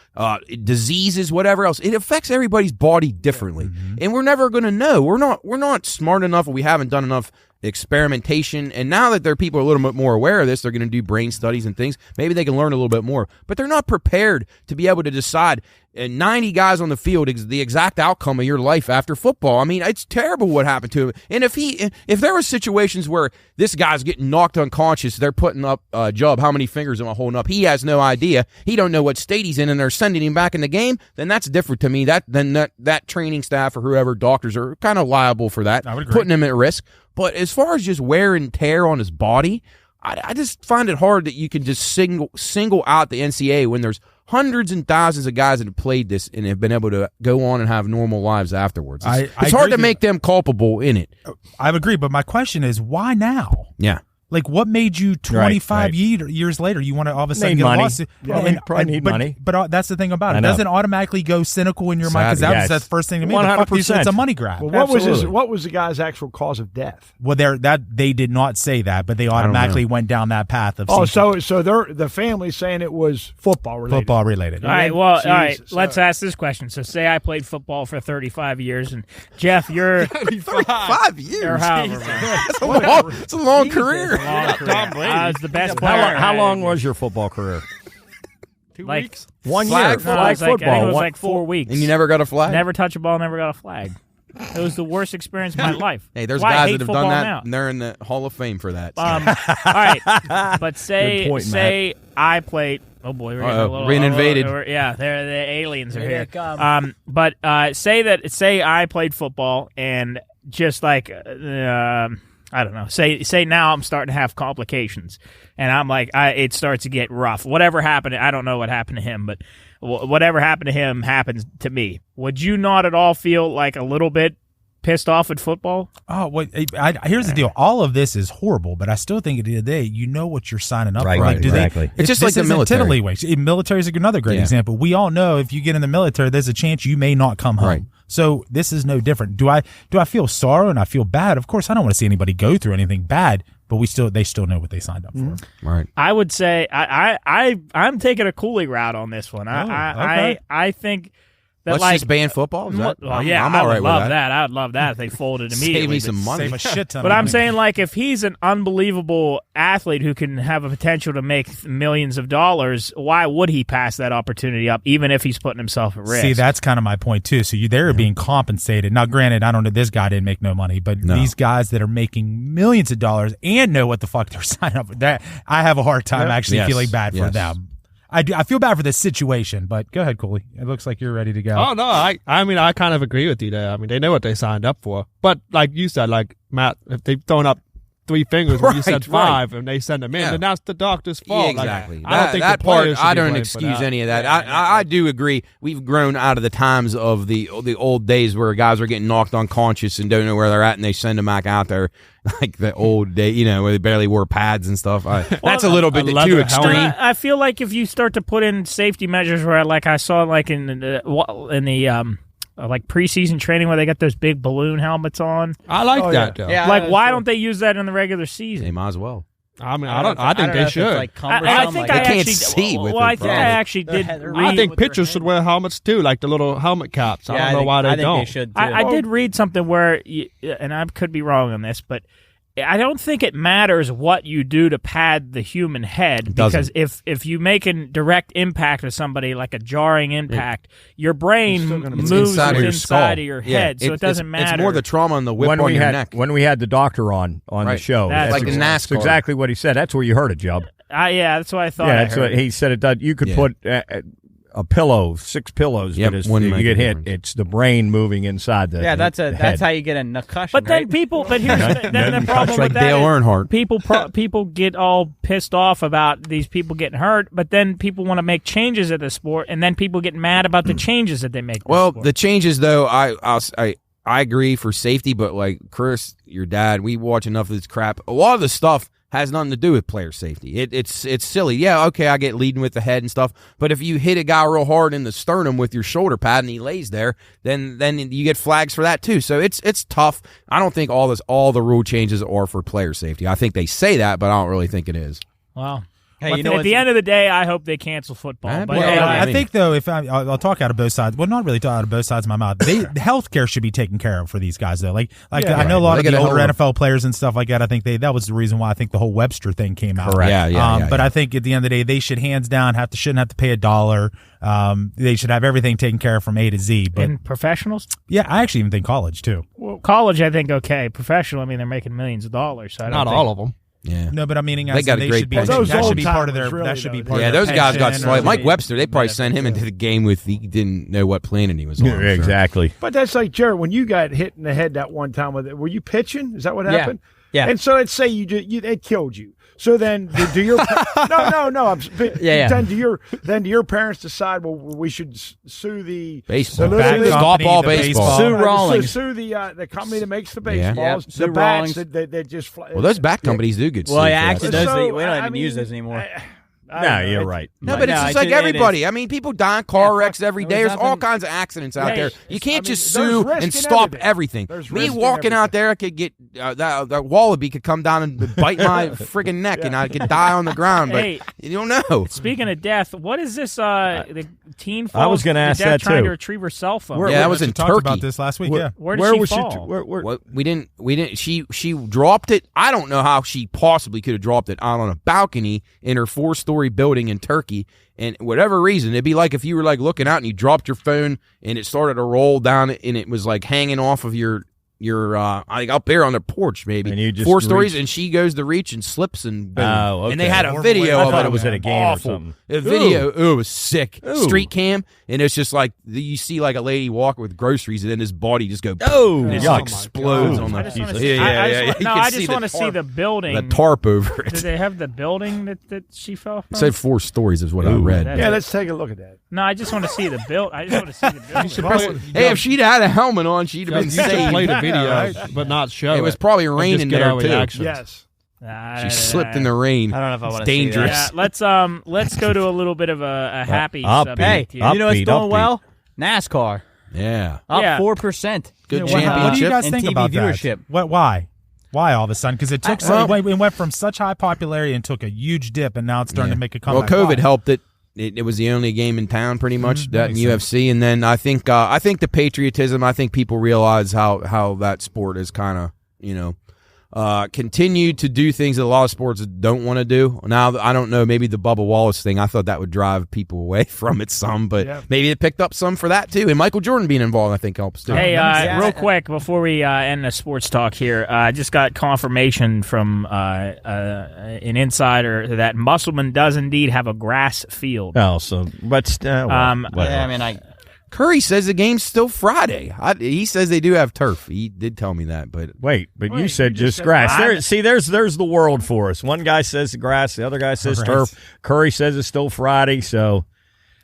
diseases, whatever else. It affects everybody's body differently. And we're never going to know. We're not smart enough, or we haven't done enough experimentation, and now that people are a little bit more aware of this, they're going to do brain studies and things. Maybe they can learn a little bit more, but they're not prepared to be able to decide 90 guys on the field is the exact outcome of your life after football. I mean, it's terrible what happened to him. And if there were situations where this guy's getting knocked unconscious, they're putting up Jubb, how many fingers am I holding up? He has no idea. He don't know what state he's in, and they're sending him back in the game. Then that's different to me. That training staff or whoever, doctors, are kind of liable for that, I would agree. putting him at risk. But as far as just wear and tear on his body, I just find it hard that you can just single out the NCAA when there's hundreds and thousands of guys that have played this and have been able to go on and have normal lives afterwards. It's hard to make them culpable in it. I agree, but my question is, why now? Yeah. Like, what made you 25 years later, you want to all of a sudden Need get money. a lawsuit? Yeah, probably need money. But that's the thing about it. I It know. doesn't automatically go cynical in your mind, because Yes. that's the first thing to me. The fuck you said, it's a money grab. Well, what Absolutely. was the guy's actual cause of death? Well, they did not say that, but they automatically went down that path of Oh, CTE. so the family's saying it was football related. Football related. All right, well, all right. Jesus. Let's ask this question. So, say I played football for 35 years, and Jeff, you're 5 years. or however. It's a long career. Long career. I was the best player. How long was your football career? 2 Like, weeks? 1 Flag year. football. No, it was like, I think football. it was like 4 weeks. And you never got a flag? Never touch a ball, never got a flag. It was the worst experience of my life. Hey, there's Why I guys hate that have football done that, now. and they're in the Hall of Fame for that. All right, but Good say point, I played. Oh boy, we're getting a little being invaded. Yeah, the aliens are Here here. they come. But say I played football and just like I don't know. Say now I'm starting to have complications, and I'm like it starts to get rough. Whatever happened, I don't know what happened to him, but whatever happened to him happens to me. Would you not at all feel like a little bit pissed off at football? Oh, wait, here's the deal. All of this is horrible, but I still think at the end of the day, you know what you're signing up Right, for. right, exactly. It's just like the military. Military is another great Yeah. example. We all know if you get in the military, there's a chance you may not come home. Right. So this is no different. Do I feel sorrow and I feel bad? Of course, I don't want to see anybody go through anything bad, but they still know what they signed up for. Right. I would say I'm taking a Cooley route on this one. Okay. I think that Let's just ban football. Is that, well, yeah, I'm I all would right love with that. I would love that if they folded immediately. Save me some money. Save a shit ton But of I'm money. saying, like, if he's an unbelievable athlete who can have a potential to make millions of dollars, why would he pass that opportunity up, even if he's putting himself at risk? See, that's kind of my point too. So they're being compensated. Now, granted, I don't know. This guy didn't make no money, but these guys that are making millions of dollars and know what the fuck they're signing up for, that I have a hard time actually Yes. feeling bad for Yes. them. I feel bad for the situation, but go ahead, Cooley. It looks like you're ready to go. Oh no, I mean I kind of agree with you there. I mean they know what they signed up for, but like you said, like Matt, if they've thrown up 3 fingers when you said Right, 5 and they send them in, Yeah. then that's the doctor's fault. Yeah, exactly. Like, I don't think that the players part, should I be don't blamed for excuse that. any of that. I do agree. We've grown out of the times of the old days where guys are getting knocked unconscious and don't know where they're at, and they send them back out there like the old day, where they barely wore pads and stuff. That's a little bit too leather extreme. helmet. I feel like if you start to put in safety measures where, like I saw, like in the like preseason training where they got those big balloon helmets on. I like that though. Yeah, Like, why don't they use that in the regular They season? might as well. I mean I think they should. Like I think They I can't actually see with well, I it, think I probably. actually did They're read. I think pitchers should wear helmets too, like the little helmet caps. I don't know why they don't. I think they should too. I did read something where, and I could be wrong on this, but I don't think it matters what you do to pad the human head, because if you make a direct impact with somebody, like a jarring impact, your brain moves inside of your inside skull. of your head, so it doesn't matter. It's more the trauma on the whip when on we your had neck. when we had the doctor on the Right. show, That's like in that's NASCAR. exactly what he said. That's where you heard it, Job. Yeah, that's what I thought. Yeah, I that's what heard. he said. It does. You could put a pillow, 6 pillows. Yep, that is, wouldn't you make get a hit. difference. It's the brain moving inside the. yeah, the that's head. how you get a concussion. But then right? but here's the problem like with that Dale is Earnhardt. people get all pissed off about these people getting hurt, but then people want to make changes at the sport, and then people get mad about the changes that they make. to Well, sport. the changes though, I agree for safety, but like Chris, your dad, we watch enough of this crap. A lot of the stuff has nothing to do with player safety. It's silly. Yeah, okay, I get leading with the head and stuff, but if you hit a guy real hard in the sternum with your shoulder pad and he lays there, then you get flags for that too. So it's tough. I don't think all the rule changes are for player safety. I think they say that, but I don't really think it is. Well, Hey, but you know at the end of the day, I hope they cancel football. Well, But well, hey, I I mean- think though, if I'll talk out of both sides. Well, not really talk out of both sides of my mouth. The healthcare should be taken care of for these guys though. Like I know a lot They of get the a older hell of- NFL players and stuff like that. I think that was the reason why I think the whole Webster thing came out. Correct. Yeah, But I think at the end of the day, they should hands down shouldn't have to pay $1. They should have everything taken care of from A to Z. But and professionals, yeah, I actually even think college too. well, college, I think okay. Professional, I mean, they're making millions of dollars. So I don't Not think- all of them. Yeah. No, but I'm meaning They got a great should be pension. Those that should be part of old-timers, their really, that should be though. part Yeah, of their those guys got pension slight. or- Mike Webster, they probably sent him into the game with he didn't know what planet he was on. Yeah, I'm sure. exactly. But that's like Jared, when you got hit in the head that one time with it, were you pitching? Is that what happened? Yeah. And so let's say it killed you. So then do your no. Yeah. Then do your parents decide? Well, we should sue the Baseball. the little league- Stop all the baseball. Sue uh, Rawlings. Sue the company that makes the Yeah. baseballs. Yep, The Sue bats Rawlings. that just fly. Well, those bat companies do good. Well, sued yeah, for actually, that. those we don't I even mean, use those anymore. I No, don't know. you're right. No, but it's No, just it- like it everybody. is. I mean, people die in car wrecks every day. There's There's all nothing- kinds of accidents out Hey, there. You can't I mean, just there's sue risk and in stop everything. everything. There's Me risk in walking out everything. there, I could get that wallaby could come down and bite my friggin' neck, and I could die on the ground. But Hey. you don't know. Speaking of death, what is this? The teen falls. I was gonna ask to death that, trying too. to retrieve her cell phone. Yeah, that was in talked Turkey. about this last week. Yeah. Where did Where she was fall? she? What we didn't. She dropped it. I don't know how she possibly could have dropped it out on a balcony in her 4-story 4-story building in Turkey, and whatever reason, it'd be like if you were like looking out and you dropped your phone and it started to roll down and it was like hanging off of your like up there on the porch, maybe. And you just 4 stories, reach. and she goes to reach and slips, and boom. Oh, okay. And they had a video of I thought it. it was at a game awful. or something. A video. Ooh, it was sick. Ooh. Street cam, and it's just like you see like a lady walking with groceries, and then his body just go. Oh, and it just yuck. explodes on the. I just want to Yeah, see. yeah, yeah. You No, can I see just the want to see tarp- the building. the tarp over it. Did they have the building that she fell from? It said 4 stories is what I read. Yeah, let's take a look at that. No, I just want to see the build. I just want to see the building. Hey, if she'd had a helmet on, she'd have been You should saved. play the video, right? but not show it. It was probably And raining just get there our too. reactions. Yes. She slipped in the rain. I don't know if I It's want to see that. dangerous. Yeah, let's go to a little bit of a happy upbeat. subject Hey, here. you know what's Upbeat, doing upbeat. well? NASCAR Yeah. up Yeah. 4%. Good What do you championship. guys And think TV about viewership. that? Why? Why all of a sudden? Because it took it went from such high popularity and took a huge dip, and now it's starting to make a Well, comeback. COVID Why? helped it. It was the only game in town, pretty much, that in makes UFC. And then I think the patriotism. I think people realize how that sport is kind of continued to do things that a lot of sports don't want to do. Now, I don't know, maybe the Bubba Wallace thing, I thought that would drive people away from it some, but maybe it picked up some for that too. And Michael Jordan being involved, I think, helps too. Hey, real quick before we end the sports talk here, I just got confirmation from an insider that Musselman does indeed have a grass field. Oh, so but Yeah, I mean, Curry says the game's still Friday. He says they do have turf. He did tell me that, but you said just grass. There's the world for us. One guy says grass, the other guy says turf. Curry says it's still Friday, so.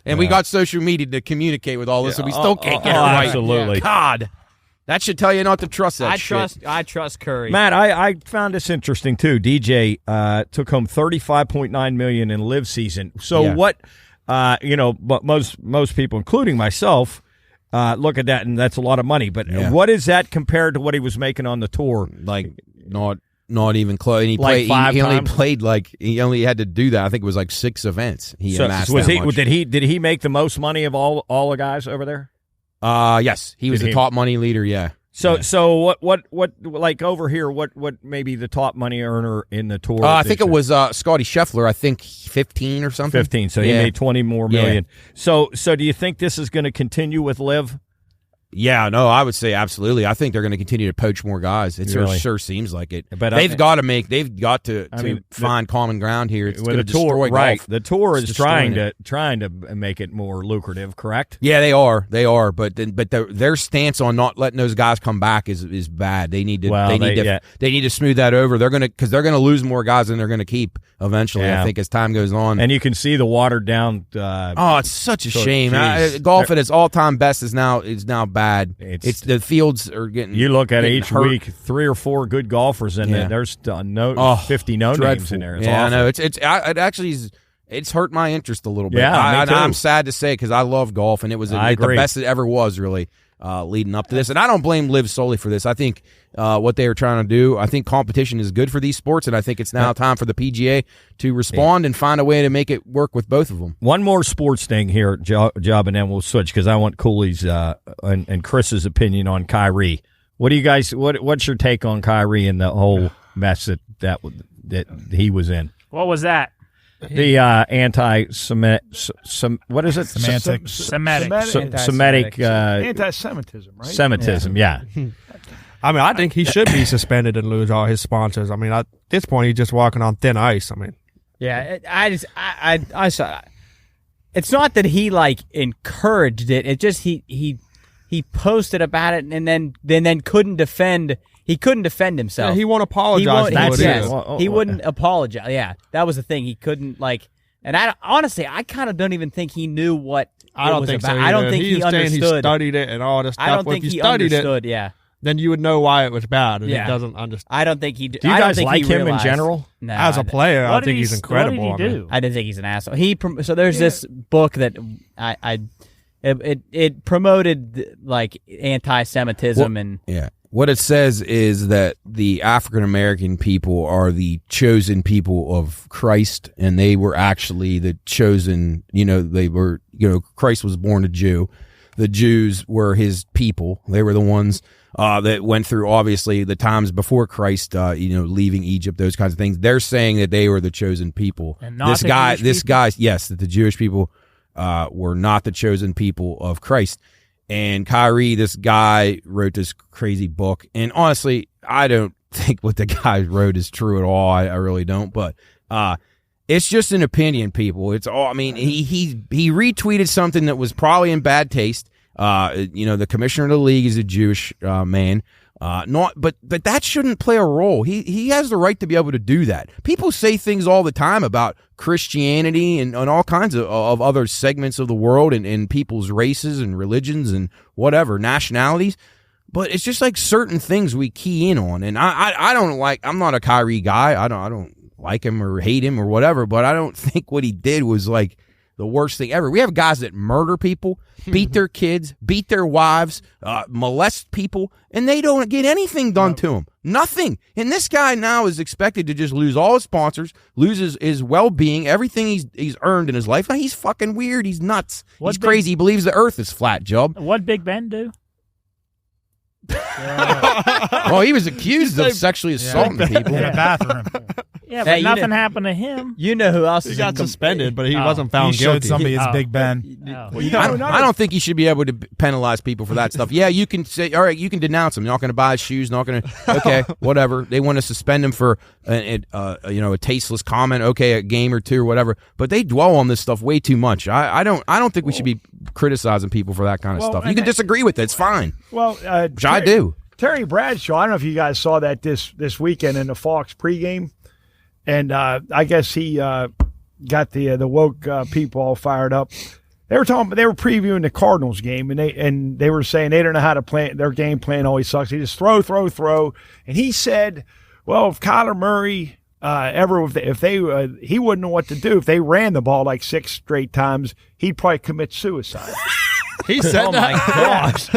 And we got social media to communicate with all this, so we still can't get it right. Absolutely. God, that should tell you not to trust that shit. I trust Curry. Matt, I found this interesting too. DJ took home $35.9 million in live season. So what? But most people, including myself, look at that and that's a lot of money. But what is that compared to what he was making on the tour? Like not even close. And he Like played. He only times? played he only had to do that. I think it was like 6 events. He amassed was that he? much. Did he make the most money of all the guys over there? Yes, he was the top money leader. Yeah. So what like over here? What maybe the top money earner in the tour? I think it was Scotty Scheffler. I think 15 or something. 15. So he made 20 more million. So do you think this is going to continue with Liv? Yeah, no, I would say absolutely. I think they're going to continue to poach more guys. It Really? sure seems like it. But they've got to find common ground here. It's going to destroy golf. The tour is It's trying destroying to make it more lucrative. Correct? Yeah, they are. But their stance on not letting those guys come back is bad. They need to they need to smooth that over. They're going to lose more guys than they're going to keep eventually. Yeah. I think as time goes on. And you can see the watered down. It's such a shame. geez. Golf at its all-time best is now bad. It's the fields are getting. You look at each hurt. week, 3 or 4 good golfers, and there's 50 no names in there. It's I awful. know. It actually is. It's hurt my interest a little bit. Yeah, me too. I'm sad to say because I love golf and it was the best it ever was really leading up to this. And I don't blame Liv solely for this. I think what they were trying to do. I think competition is good for these sports, and I think it's now time for the PGA to respond and find a way to make it work with both of them. One more sports thing here, Job, and then we'll switch because I want Cooley's and Chris's opinion on Kyrie. What do you guys? What's your take on Kyrie and the whole mess that he was in? What was that? The anti-Semitic, what is it? Semitic. Semitic anti-Semitism, right? Semitism, yeah. I mean, I think he should be suspended and lose all his sponsors. I mean, at this point, he's just walking on thin ice. I mean, yeah, I saw. It's not that he encouraged it. It just he posted about it and then couldn't defend. He couldn't defend himself. Yeah, he won't apologize for it. He wouldn't apologize. Yeah, that was the thing. He couldn't And I honestly, I kind of don't even think he knew what I don't think about. so. I don't think he understood. He studied it and all this stuff. I don't think he understood. Yeah. Then you would know why it was bad, and he doesn't understand. I don't think he. Do you guys like him in general? No, as a player, I think he's incredible. What did he do? I didn't think he's an asshole. So there's this book that it promoted anti-Semitism and what it says is that the African American people are the chosen people of Christ, and they were actually the chosen. Christ was born a Jew. the Jews were his people. They were the ones that went through, obviously, the times before Christ, leaving Egypt, those kinds of things. They're saying that they were the chosen people. And not the Jewish people? Yes, that the Jewish people were not the chosen people of Christ. And Kyrie, this guy, wrote this crazy book. And honestly, I don't think what the guy wrote is true at all. I really don't. But it's just an opinion, people. It's all. I mean, he retweeted something that was probably in bad taste. The commissioner of the league is a Jewish man. But that shouldn't play a role. He has the right to be able to do that. People say things all the time about Christianity and all kinds of other segments of the world and people's races and religions and whatever, nationalities. But it's just like certain things we key in on. And I don't like, I'm not a Kyrie guy. I don't like him or hate him or whatever, but I don't think what he did was like the worst thing ever. We have guys that murder people, beat their kids, beat their wives, molest people, and they don't get anything done to them. Nothing. And this guy now is expected to just lose all his sponsors, lose his well-being, everything he's earned in his life. He's fucking weird. He's nuts. He's crazy. He believes the earth is flat, Job. What'd Big Ben do? Well, he was accused of sexually assaulting people in a bathroom. Yeah, but nothing happened to him. You know who else He got suspended, but he wasn't found He showed guilty. somebody it's Big Ben. I don't think you should be able to penalize people for that stuff. Yeah, you can say, all right, you can denounce them. You're not going to buy his shoes. Not going to. Okay, whatever. They want to suspend him for a tasteless comment. Okay, a game or two or whatever. But they dwell on this stuff way too much. I don't think we should be criticizing people for that kind of stuff. You can disagree with it. It's fine. Well, which I do. Terry Bradshaw. I don't know if you guys saw that this weekend in the Fox pregame. And I guess he got the woke people all fired up. They were previewing the Cardinals game, and they were saying they don't know how to play. Their game plan always sucks. They just throw. And he said, "Well, if Kyler Murray he wouldn't know what to do if they ran the ball like 6 straight times. He'd probably commit suicide." He said that.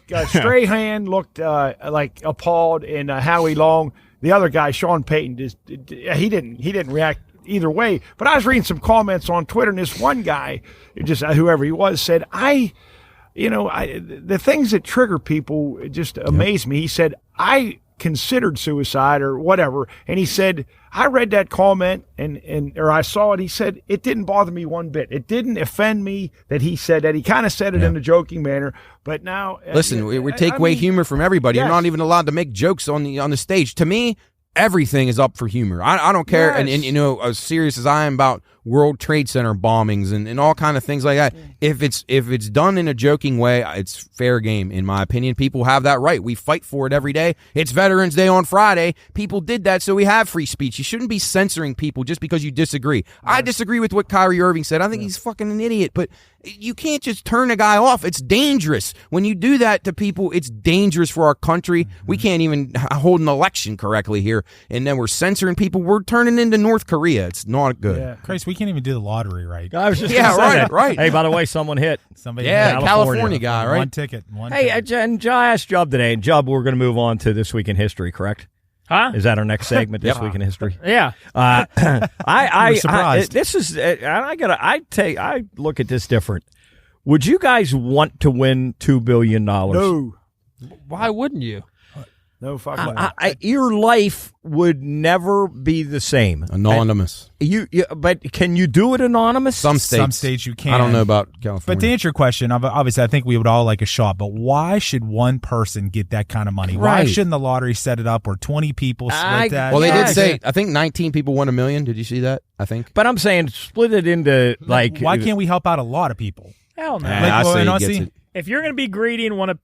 And Strahan looked like appalled, and Howie Long. The other guy, Sean Payton, he didn't react either way. But I was reading some comments on Twitter, and this one guy, just whoever he was, said, the things that trigger people just amaze me. He said, I considered suicide or whatever, and he said, I read that comment or I saw it. He said it didn't bother me one bit. It didn't offend me that he said that. He kind of said it in a joking manner, but now listen, we take away humor from everybody. Yes. You're not even allowed to make jokes on the stage. To me, everything is up for humor. I don't care, yes. and as serious as I am about World Trade Center bombings and all kind of things like that, if it's done in a joking way, it's fair game, in my opinion. People have that right. We fight for it every day. It's Veterans Day on Friday. People did that, so we have free speech. You shouldn't be censoring people just because you disagree. I disagree with what Kyrie Irving said. I think he's fucking an idiot, but you can't just turn a guy off. It's dangerous. When you do that to people, it's dangerous for our country. We can't even hold an election correctly here, and then we're censoring people. We're turning into North Korea. It's not good. Yeah. Chris, we can't even do the lottery right. I was just gonna say that. Right. Hey, by the way, someone hit. Somebody California guy, right? One ticket. Hey, and I asked Job today, and Job, we're going to move on to This Week in History, correct? Huh? Is that our next segment, This Week in History? Yeah. I surprised. This is, I look at this different. Would you guys want to win $2 billion? No. Why wouldn't you? No fucking way. Your life would never be the same. Anonymous. But can you do it anonymous? Some states you can. I don't know about California. But to answer your question, obviously, I think we would all like a shot. But why should one person get that kind of money? Why Right. shouldn't the lottery set it up where 20 people split that? Well, they did Yes. say, I think 19 people won $1 million. Did you see that? I think. But I'm saying split it into like. Why can't we help out a lot of people? Hell no. I say he gets see- it. If you're going to be greedy and want to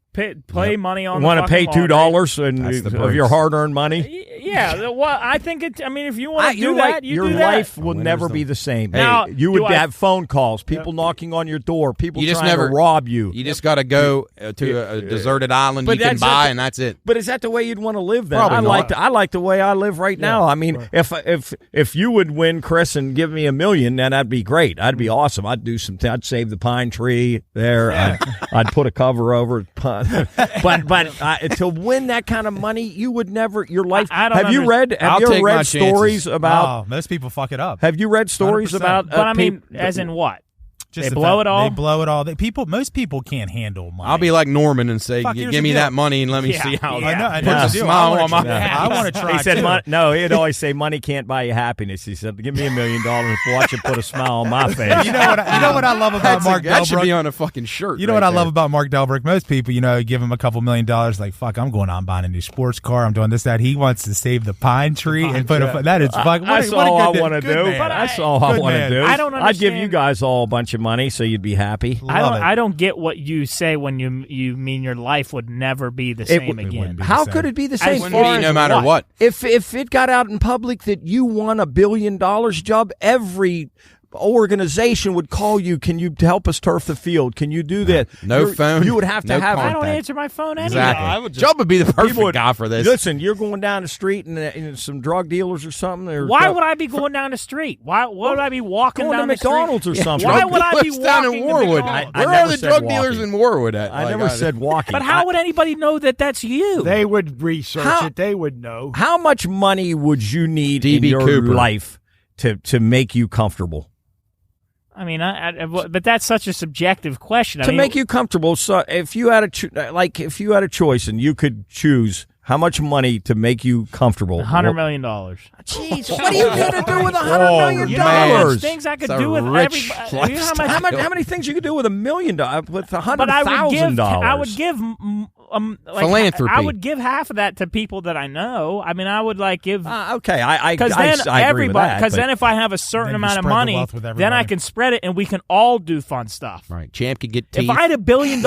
play money on want the to pay fucking $2 That's the of your breaks. hard-earned money? Yeah, well, I think it. I mean, if you want to do that, you your do that. life will never be the same. Now, You do would I- have phone calls, people knocking on your door, people You just trying never- to rob you. You just got to go to a deserted island But you can that's buy, it. and that's it. But is that the way you'd want to live then? Probably I like the way I live right now. I mean, if you would win, Chris, and give me $1 million, then that'd be great. That'd be awesome. I'd do some. I'd save the pine tree there. I'd put a cover over it. But to win that kind of money, you would never. Your life. I don't Have you read my stories chances. about? Most people fuck it up. Have you read stories 100%. about? But I mean, as in what? Just They the blow fact- it all? They blow it all. Most people can't handle money. I'll be like Norman and say, Fuck, here's give the me deal. that money and let me Yeah. see how Yeah. I it know. puts a smile on my face. I want to try. He said, too. no, he'd always say, money can't buy you happiness. He said, give me $1 million and watch it put a smile on my face. You know what I love about Mark That should be Delbrook? on a fucking shirt. You know right what I there. love about Mark Delbrook? Most people, give him a couple $1 million, like, fuck, I'm going on buying a new sports car. I'm doing this, that. He wants to save the pine tree and put a. That is fuck. That's all I want to do. Man. That's all I Good want to man. do. I don't I'd give understand- you guys all a bunch of money so you'd be happy. Love it. I don't get what you say when you mean your life would never be the same again. wouldn't be. How same. could it be the I same? wouldn't Wouldn't be no matter what. If it got out in public that you won $1 billion job, every organization would call you. Can you help us turf the field? Can you do that? No phone, You would have to no have. I don't contact. answer my phone anyway. Exactly. Job would be the perfect guy for this. Listen, you're going down the street and some drug dealers or something. Or Why would I be going down the street? Why would I be walking Going to down the street? McDonald's or something? Why would I be What's down walking in to Warwood? McDonald's? I Where never are the said drug walking. dealers in Warwood at? I Like, never said walking. But how would anybody know that that's you? They would research How- it. They would know. How much money would you need in DB your Cooper. life to make you comfortable? I mean, but that's such a subjective question. To make you comfortable. So if you had a choice and you could choose how much money to make you comfortable, $100 million. Jeez, what are you going to do with $100 million? You know how much things I could It's a do with rich everybody. You know how much, How many things you could do with $1 million? With $100,000? but I would give Philanthropy. I would give half of that to people that I know. I mean, I would give Okay, I because agree then with everybody. that. Because but- then if I have a certain Then you amount of spread the money, wealth with then everybody. I can spread it, and we can all do fun stuff. Right. Champ could get teeth. If I had $1 billion,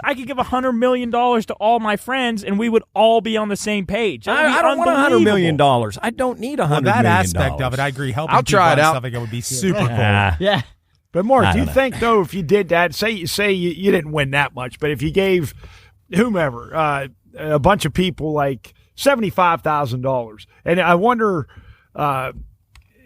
I could give $100 million to all my friends, and we would all be on the same page. That would be I don't want $100 million. unbelievable. I don't need $100 Well, million. that aspect of it, I agree. Helping I'll try people it and out. stuff like that would be super cool. Yeah. But Mark, I do you don't know. think though, if you did that, say you didn't win that much, but if you gave whomever a bunch of people like $75,000, and I wonder,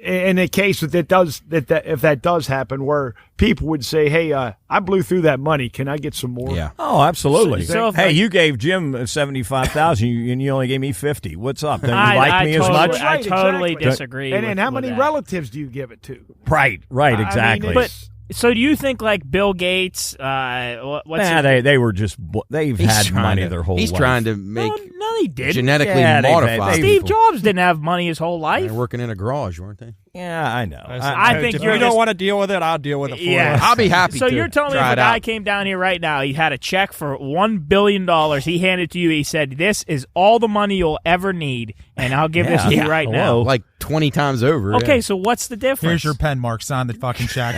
in a case that if that does happen, where people would say, "Hey, I blew through that money. Can I get some more?" Yeah. Oh, absolutely. So if hey, I- you gave Jim $75,000 and you only gave me $50. What's up? Don't you I like me as totally- much? I totally Exactly. disagree. And then how with many that. relatives do you give it to? Right, exactly. But So do you think like Bill Gates? What's his- they were just they've had money their whole He's life. trying to make No, he didn't. genetically Yeah, they- modify they- Steve people. Jobs didn't have money his whole life. They're working in a garage, weren't they? Yeah, I know. I think if you're you don't just- want to deal with it, I'll deal with it for Yeah. you. I'll be happy So to you're telling me if try a it guy out. came down here right now, he had a check for $1 billion, he handed it to you, he said, "This is all the money you'll ever need, and I'll give this to you right now." Hello. like 20 times over. Okay, yeah. so what's the difference? Here's your pen, Mark. Sign the fucking check.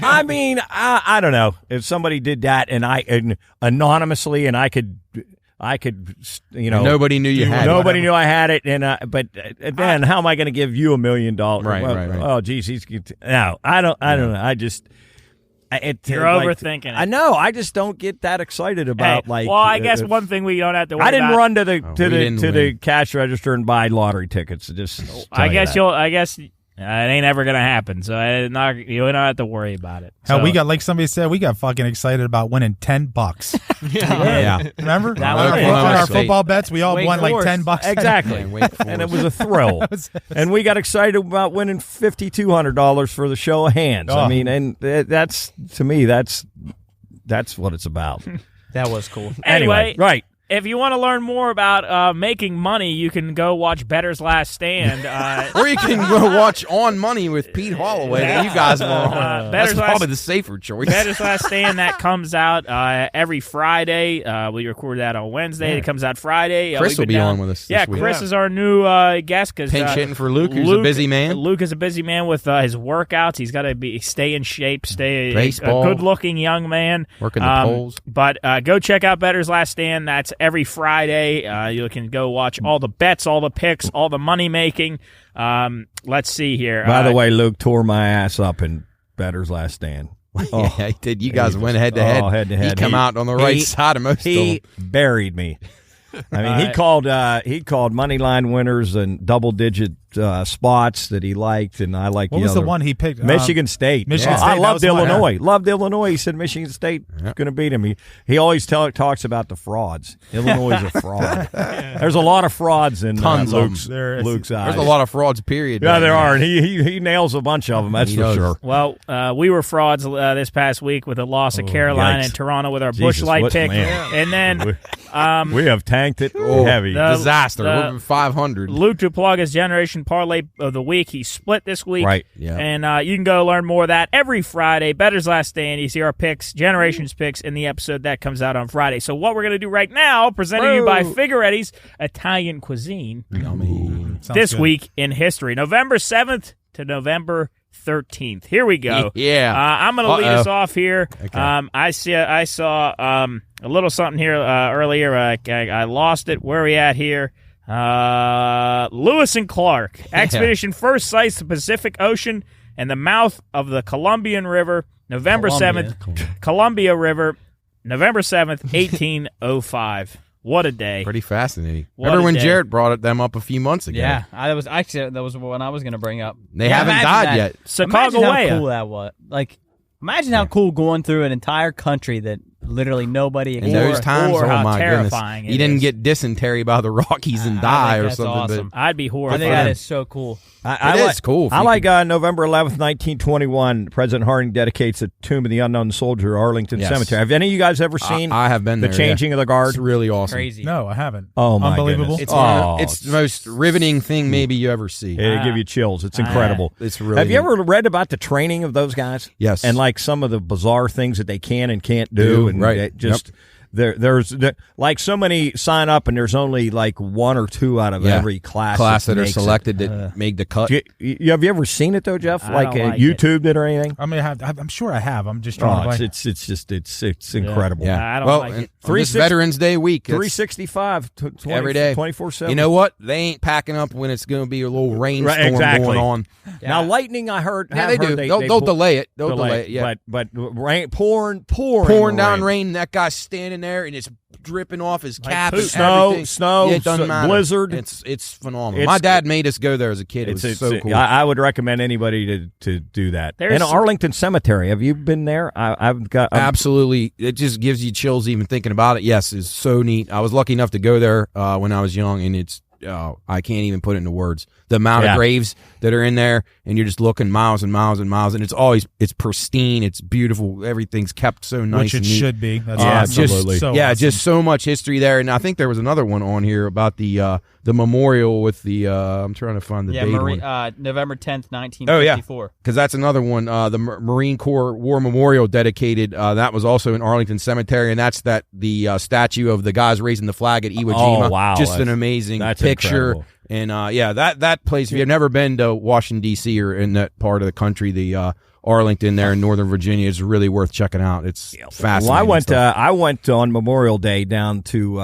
I mean, I don't know if somebody did that and anonymously, and I could, Nobody knew you had it. Nobody knew I had it, and but then how am I going to give you $1 million? Right, Well, right. Oh, geez, no, I don't know. I just. You're like, overthinking it. I know. I just don't get that excited about Hey, well, I guess one thing we don't have to worry I didn't about. run to the we didn't the win. cash register and buy lottery tickets. Just I guess you. it ain't ever gonna happen. So you don't have to worry about it. Hell, So- we got, like somebody said, we got fucking excited about winning $10. Yeah. Remember? That was on great. our Oklahoma State. football bets, we all Wake won like Forest. $10. Exactly. Yeah, Wake And it Forest. was a thrill. And we got excited about winning $5,200 for the show of hands. I Oh. mean, and that's, to me, that's what it's about. That was cool. Anyway, right. if you want to learn more about making money, you can go watch Better's Last Stand. Or you can go watch On Money with Pete Holloway that you guys were on. That's Better's probably Last- the safer choice. Better's Last Stand, that comes out every Friday. We record that on Wednesday. It comes out Friday. Chris We've will been be down- on with us this Yeah, week. Chris is our new guest. Cause, Pinch hitting for Luke, who's a busy man. Luke is a busy man with his workouts. He's got to stay in shape, stay a Baseball. good-looking young man. Working the polls. But go check out Better's Last Stand. That's every Friday. You can go watch all the bets, all the picks, all the money making. Let's see here. By the way, Luke tore my ass up in Better's Last Stand. Yeah, he did. You guys went head to head. Oh, head to head. He come out on the right side of most of He them. buried me. I mean, he called money line winners and double digit spots that he liked, and I liked What the was other. the one he picked? Michigan State. Michigan State. I that loved was the one, Illinois. yeah. Loved Illinois. He said Michigan State is going to beat him. He always talks about the frauds. Illinois is a fraud. There's a lot of frauds in Tons of Luke's There's eyes. a lot of frauds, period. Yeah, down there are, and he nails a bunch of them. That's He for does. sure. Well, we were frauds this past week with the loss of Carolina yikes. and Toronto with our Jesus, Busch Light what pick, man. and then We have tanked it heavy. Disaster. the- We're 500. Luke Duplaga's Generation Parlay of the Week. He split this week. Right. Yeah. And you can go learn more of that every Friday. Bettor's Last Stand. You see our picks, Generations picks, in the episode that comes out on Friday. So what we're going to do right now, presented to you by Figueretti's Italian Cuisine, Sounds this good. week in history, November 7th to November 13th. Here we go. Yeah. I'm going to lead us off here. Okay. I saw a little something here earlier. I lost it. Where are we at here? Lewis and Clark. Expedition first sights the Pacific Ocean and the mouth of the Columbian River, November 7th. Columbia River, November 7th, 1805. What a day. Pretty fascinating. What Remember a when day. Jarrett brought them up a few months ago? Yeah, that was one I was going to bring up. They haven't imagine died that. yet. Chicago Imagine how way. cool that was. Like, imagine how cool going through an entire country that literally nobody In those times, or oh how my goodness. terrifying He it didn't is. get dysentery by the Rockies and I die think or that's something. awesome. I'd be I horrified. think that is so cool. It is cool if I you like can- November 11th, 1921. President Harding dedicates a tomb of the unknown soldier, Arlington Yes. Cemetery. Have any of you guys ever seen I have been the there, changing yeah. of the guard? It's really awesome. Crazy. No, I haven't. Oh, my Unbelievable. goodness. It's the most riveting thing maybe you ever see. It'll give you chills. It's incredible. It's really Have you neat. ever read about the training of those guys? Yes. And like some of the bizarre things that they can and can't do, and right. it just there's like so many sign up, and there's only like one or two out of every class that are makes it. selected that make the cut. Have you ever seen it though, Jeff? I Like, don't like YouTubed it or anything? I mean, I'm sure I have. I'm just trying Oh, to. it's incredible. Yeah. I don't well, like it. on this Veterans Day week, it's 365 every day, 24/7. You know what? They ain't packing up when it's going to be a little rainstorm exactly. going on. Now lightning, I heard. Yeah, have they heard do. They'll delay it. They'll delay it. Yeah. But rain, pouring down rain. And that guy's standing there and it's dripping off his cap. And Snow, everything. snow, Yeah, it doesn't matter. blizzard. It's phenomenal. My dad made us go there as a kid. It was so cool. I would recommend anybody to do that. There's And some- Arlington Cemetery. Have you been there? I've got Absolutely. It just gives you chills even thinking about it. Yes, it's so neat. I was lucky enough to go there when I was young, and it's I can't even put it into words. The amount of graves that are in there, and you're just looking miles and miles and miles, and it's pristine, it's beautiful, everything's kept so nice which it and neat. should be. That's absolutely. So yeah, awesome. just so much history there, and I think there was another one on here about the memorial with the. I'm trying to find the date one. November 10th, 1954. Because that's another one. The Marine Corps War Memorial dedicated. That was also in Arlington Cemetery, and that's the statue of the guys raising the flag at Iwo Jima. Oh, wow. Just an amazing that's picture. incredible. And that place. If you've never been to Washington D.C. or in that part of the country, the Arlington there in Northern Virginia is really worth checking out. It's fascinating. Well, I went on Memorial Day down to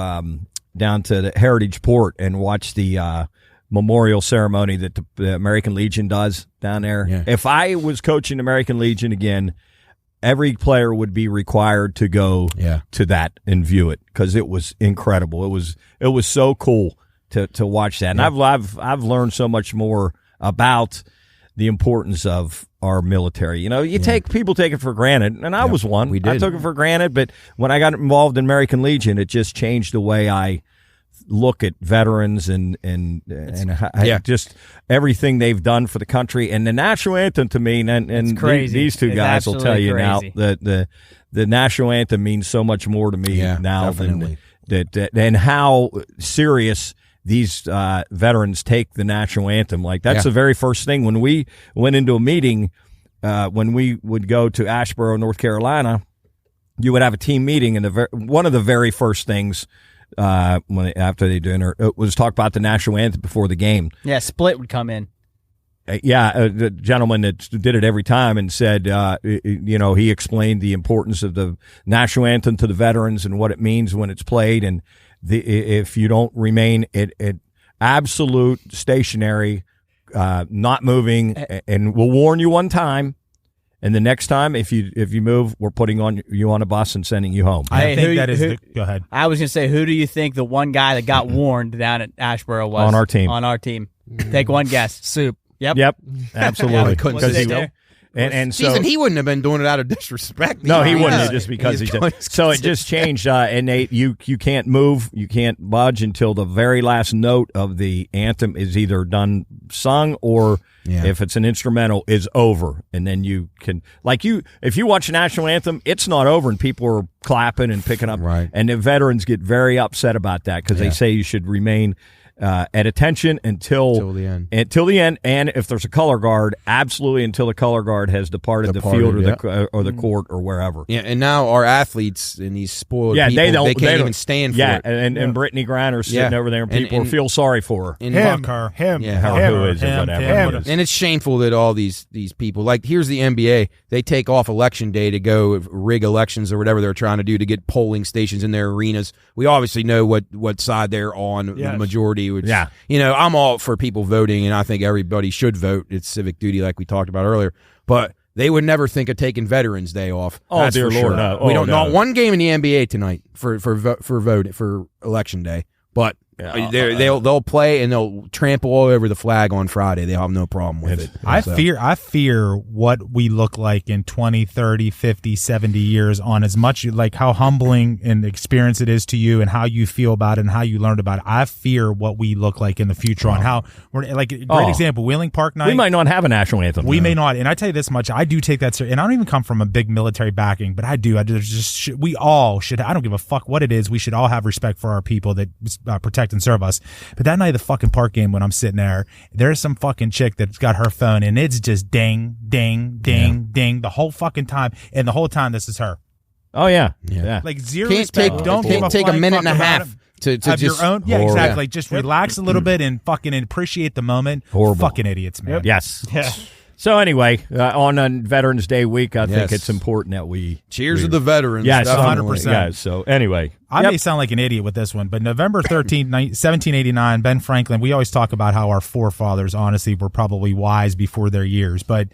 the Heritage Port and watched the memorial ceremony that the American Legion does down there. Yeah. If I was coaching American Legion again, every player would be required to go to that and view it because it was incredible. It was so cool to watch that. And I've learned so much more about the importance of our military. You know, people take it for granted, and I was one. We did. I took it for granted, but when I got involved in American Legion, it just changed the way I look at veterans and just everything they've done for the country. And the national anthem to me, and crazy. These two It's guys will tell you absolutely now that the national anthem means so much more to me now definitely. than that, and how serious these veterans take the national anthem. Like that's the very first thing when we went into a meeting. When we would go to Asheboro, North Carolina, you would have a team meeting, and one of the very first things after they dinner was talk about the national anthem before the game. Yeah, Split would come in. The gentleman that did it every time and said, he explained the importance of the national anthem to the veterans and what it means when it's played, and if you don't remain at absolute stationary, not moving, and we'll warn you one time, and the next time if you move, we're putting you on a bus and sending you home. I think that is. Go ahead. I was going to say, who do you think the one guy that got warned down at Asheboro was? On our team. On our team. Take one guess. Soup. Yep, absolutely. couldn't Because say he still. and so Season, he wouldn't have been doing it out of disrespect. no, he wouldn't Yeah. have just because He's he doing- did. So it just changed. And Nate, you can't move, you can't budge until the very last note of the anthem is either done sung or if it's an instrumental is over, and then you can if you watch the national anthem, it's not over, and people are clapping and picking up. Right. And the veterans get very upset about that because they say you should remain at attention until the end. Until the end, and if there's a color guard, absolutely until the color guard has departed the field or the court or wherever. Yeah, and now our athletes and these spoiled people, they can't even stand for it. and Brittany Griner's sitting over there, and people feel sorry for her. And Him, her. him, Yeah, him, who is or him, whatever. him. it is. And it's shameful that all these people, like, here's the NBA, they take off election day to go rig elections or whatever they're trying to do to get polling stations in their arenas. We obviously know what side they're on, the majority. Which, I'm all for people voting, and I think everybody should vote. It's civic duty, like we talked about earlier. But they would never think of taking Veterans Day off. Oh, That's dear for Lord, sure. no. We Oh, don't no. not one game in the NBA tonight for election day, but they'll play and they'll trample all over the flag on Friday. They'll have no problem with it. I So. fear what we look like in 20, 30, 50, 70 years on as much like how humbling an experience it is to you and how you feel about it and how you learned about it. I fear what we look like in the future on how we're like a great example, Wheeling Park night. We might not have a national anthem. We may not. And I tell you this much, I do take that serious. And I don't even come from a big military backing, but I do. We all should, I don't give a fuck what it is. We should all have respect for our people that protect and serve us. But that night of the fucking park game when I'm sitting there, there's some fucking chick that's got her phone and it's just ding, ding, ding, ding the whole fucking time. And the whole time this is her. Oh, yeah. Like zero Can't respect. take, Don't can't give take a flying minute fuck and a about half it. to Of just your own, yeah, Horrible. exactly. Just relax a little bit and fucking appreciate the moment. Horrible. Fucking idiots, man. Yes. So anyway, on Veterans Day week, I think Yes. it's important that we cheers to the veterans. Yes, definitely. 100%. Yeah. So anyway, I may sound like an idiot with this one, but November 13th, 1789, Ben Franklin, we always talk about how our forefathers, honestly, were probably wise before their years, but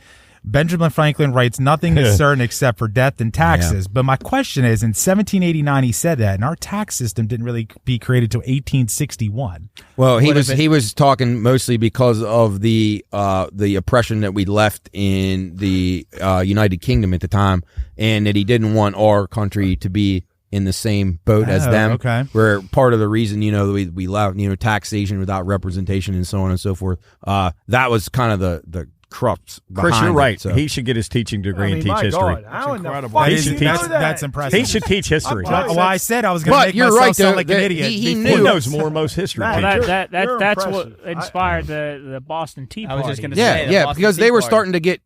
Benjamin Franklin writes, nothing is certain except for death and taxes. Yeah. But my question is, in 1789, he said that, and our tax system didn't really be created till 1861. Well, he was talking mostly because of the oppression that we left in the United Kingdom at the time, and that he didn't want our country to be in the same boat as them. Okay. Where part of the reason, we left, taxation without representation and so on and so forth. That was kind of the crux behind Chris, you're it, right. so. He should get his teaching degree and teach my history. God, how in the incredible. fuck He did should you teach- know that? That's impressive. He should teach history. Well, I said I was going to But make you're myself right, sound though, like an that idiot. he before- He knew. knows more most history. Matt, teachers. you're That's what impressive. inspired the Boston Tea I Party. was just going to say. the Yeah, Boston because Tea they were Party. starting to get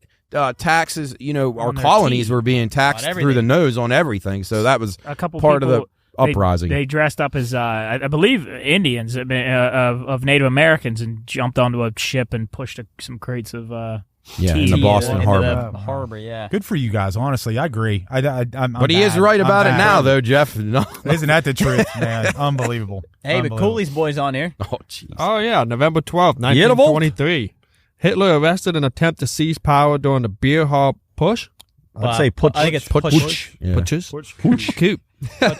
taxes. Our On their colonies tea. were being taxed On through the everything. nose on everything. So that was A couple part of the people, uprising. They dressed up as, I believe, Indians of Native Americans and jumped onto a ship and pushed some crates of Yeah, tea in the Boston into Harbor. the harbor, yeah. Good for you guys, honestly. I agree. I'm But he is bad. right I'm about it bad. now, though, Jeff. No. Isn't that the truth, man? Unbelievable. Hey, but Unbelievable. Cooley's boys on here. Oh, jeez. Oh, yeah, November 12th, Beautiful. 1923. Hitler arrested in an attempt to seize power during the Beer Hall Push. I'd say putsch. I think it's Putsch. Yeah. Putsch. Coup.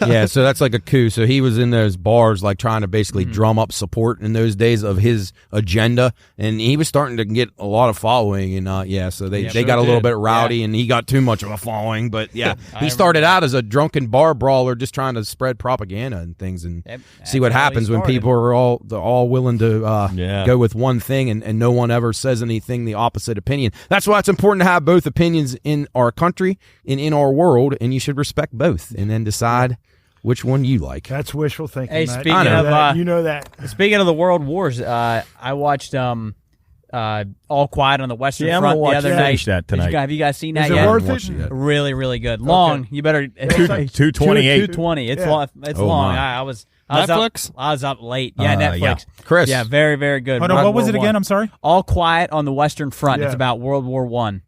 Yeah, so that's like a coup. So he was in those bars, like trying to basically drum up support in those days of his agenda, and he was starting to get a lot of following. And so they sure got a little did. bit rowdy, and he got too much of a following. But yeah, he started out as a drunken bar brawler, just trying to spread propaganda and things, and Yep, see what that's how he happens when started. people are all willing to Yeah. go with one thing, and no one ever says anything the opposite opinion. That's why it's important to have both opinions in our country and in our world, and you should respect both, and then decide which one you like. That's wishful thinking. Hey, Matt. speaking You know of, that. You know that. Speaking of the World Wars, I watched All Quiet on the Western Yeah, I'm gonna Front watch the other that. night. Finish that tonight. Have you guys seen that Is it yet? worth Watch it? yet. Really, really good. Long. You better. It's 228. 220. It's Yeah. long. It's Oh, long. my. I was Netflix? I was up late. Yeah, Netflix. yeah. Chris. Yeah, very, very good. Hold on, World what was War it again? One. I'm sorry. All Quiet on the Western Front. Yeah. It's about World War One.